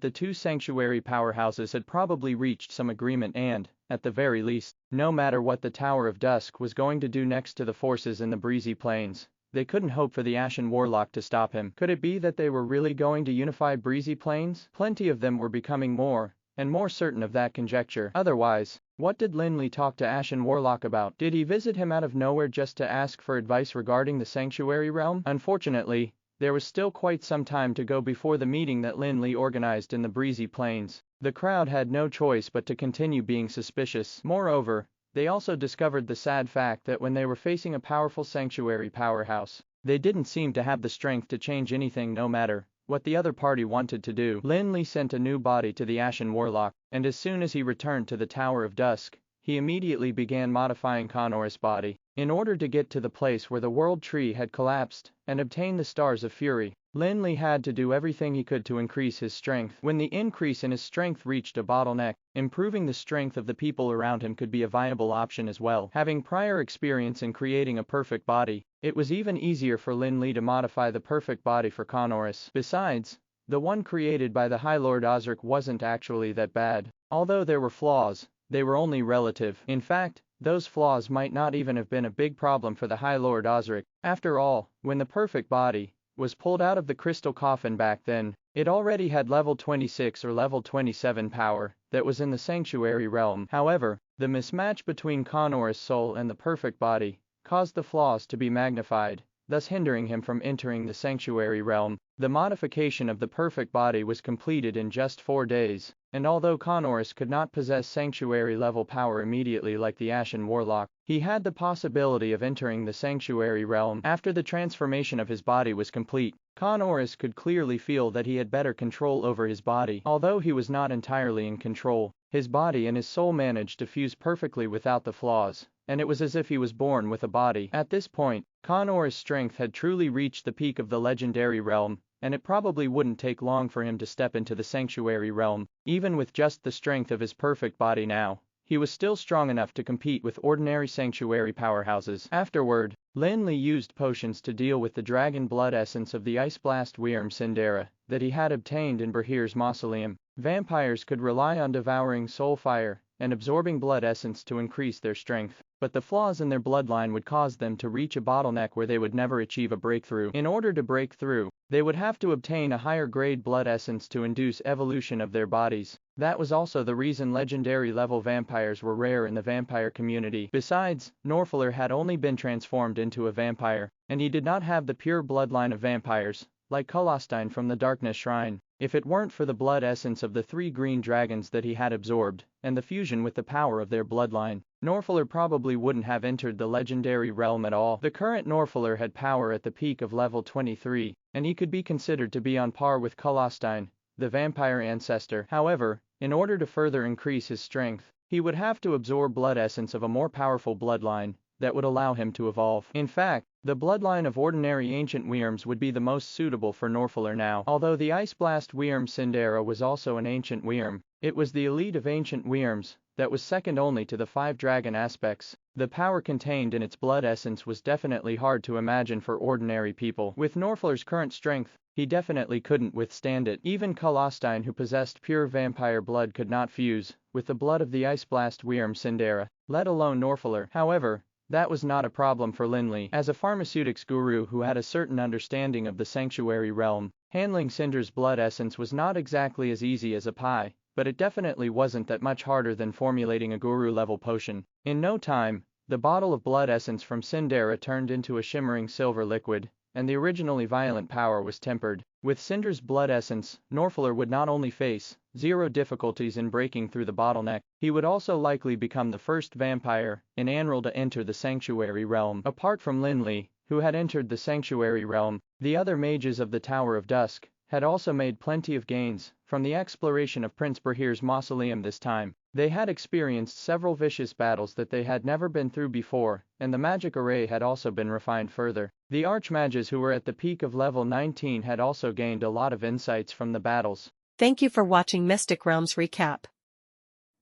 [SPEAKER 2] the two sanctuary powerhouses had probably reached some agreement and, at the very least, no matter what the Tower of Dusk was going to do next to the forces in the breezy plains, they couldn't hope for the Ashen Warlock to stop him. Could it be that they were really going to unify breezy plains? Plenty of them were becoming more and more certain of that conjecture. Otherwise, what did Lin Li talk to Ashen Warlock about? Did he visit him out of nowhere just to ask for advice regarding the sanctuary realm? Unfortunately, there was still quite some time to go before the meeting that Lin Li organized in the breezy plains. The crowd had no choice but to continue being suspicious. Moreover, they also discovered the sad fact that when they were facing a powerful sanctuary powerhouse, they didn't seem to have the strength to change anything no matter what the other party wanted to do. Lin Li sent a new body to the Ashen Warlock, and as soon as he returned to the Tower of Dusk, he immediately began modifying Connor's body in order to get to the place where the world tree had collapsed and obtain the Stars of Fury. Lin Li had to do everything he could to increase his strength. When the increase in his strength reached a bottleneck, improving the strength of the people around him could be a viable option as well. Having prior experience in creating a perfect body, it was even easier for Lin Li to modify the perfect body for Connor's. Besides, the one created by the High Lord Osric wasn't actually that bad. Although there were flaws, they were only relative. In fact, those flaws might not even have been a big problem for the High Lord Osric. After all, when the perfect body was pulled out of the crystal coffin back then, it already had level 26 or level 27 power that was in the sanctuary realm. However, the mismatch between Connor's soul and the perfect body caused the flaws to be magnified, thus hindering him from entering the sanctuary realm. The modification of the perfect body was completed in just 4 days, and although Connor's could not possess sanctuary level power immediately like the Ashen Warlock, he had the possibility of entering the sanctuary realm. After the transformation of his body was complete, Connor's could clearly feel that he had better control over his body. Although he was not entirely in control, his body and his soul managed to fuse perfectly without the flaws, and it was as if he was born with a body. At this point, Connor's strength had truly reached the peak of the legendary realm, and it probably wouldn't take long for him to step into the sanctuary realm. Even with just the strength of his perfect body now, he was still strong enough to compete with ordinary sanctuary powerhouses. Afterward, Lin Li used potions to deal with the dragon blood essence of the Ice Blast Wyrm Sindera that he had obtained in Brahir's mausoleum. Vampires could rely on devouring soul fire and absorbing blood essence to increase their strength, but the flaws in their bloodline would cause them to reach a bottleneck where they would never achieve a breakthrough. In order to break through, they would have to obtain a higher grade blood essence to induce evolution of their bodies. That was also the reason legendary level vampires were rare in the vampire community. Besides, Norfaller had only been transformed into a vampire, and he did not have the pure bloodline of vampires, like Kolostine from the Darkness Shrine. If it weren't for the blood essence of the 3 green dragons that he had absorbed, and the fusion with the power of their bloodline, Norfaller probably wouldn't have entered the legendary realm at all. The current Norfaller had power at the peak of level 23, and he could be considered to be on par with Kolostine, the vampire ancestor. However, in order to further increase his strength, he would have to absorb blood essence of a more powerful bloodline that would allow him to evolve. In fact, the bloodline of ordinary ancient Wyrms would be the most suitable for Norfaller now. Although the Ice Blast Wyrm Sindera was also an ancient Wyrm, it was the elite of ancient Wyrms that was second only to the 5 dragon aspects. The power contained in its blood essence was definitely hard to imagine for ordinary people. With Norfaller's current strength, he definitely couldn't withstand it. Even Kolostine, who possessed pure vampire blood, could not fuse with the blood of the Ice Blast Wyrm Sindera, let alone Norfaller. However, that was not a problem for Lin Li. As a pharmaceutics guru who had a certain understanding of the sanctuary realm, handling Cinder's blood essence was not exactly as easy as a pie, but it definitely wasn't that much harder than formulating a guru-level potion. In no time, the bottle of blood essence from Sindera turned into a shimmering silver liquid, and the originally violent power was tempered. With Cinder's blood essence, Norfaller would not only face 0 difficulties in breaking through the bottleneck, he would also likely become the first vampire in Anral to enter the sanctuary realm. Apart from Lin Li, who had entered the sanctuary realm, the other mages of the Tower of Dusk had also made plenty of gains from the exploration of Prince Brahir's mausoleum this time. They had experienced several vicious battles that they had never been through before, and the magic array had also been refined further. The archmages who were at the peak of level 19 had also gained a lot of insights from the battles.
[SPEAKER 1] Thank you for watching Mystic Realms Recap.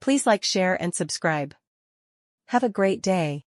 [SPEAKER 1] Please like, share and subscribe. Have a great day.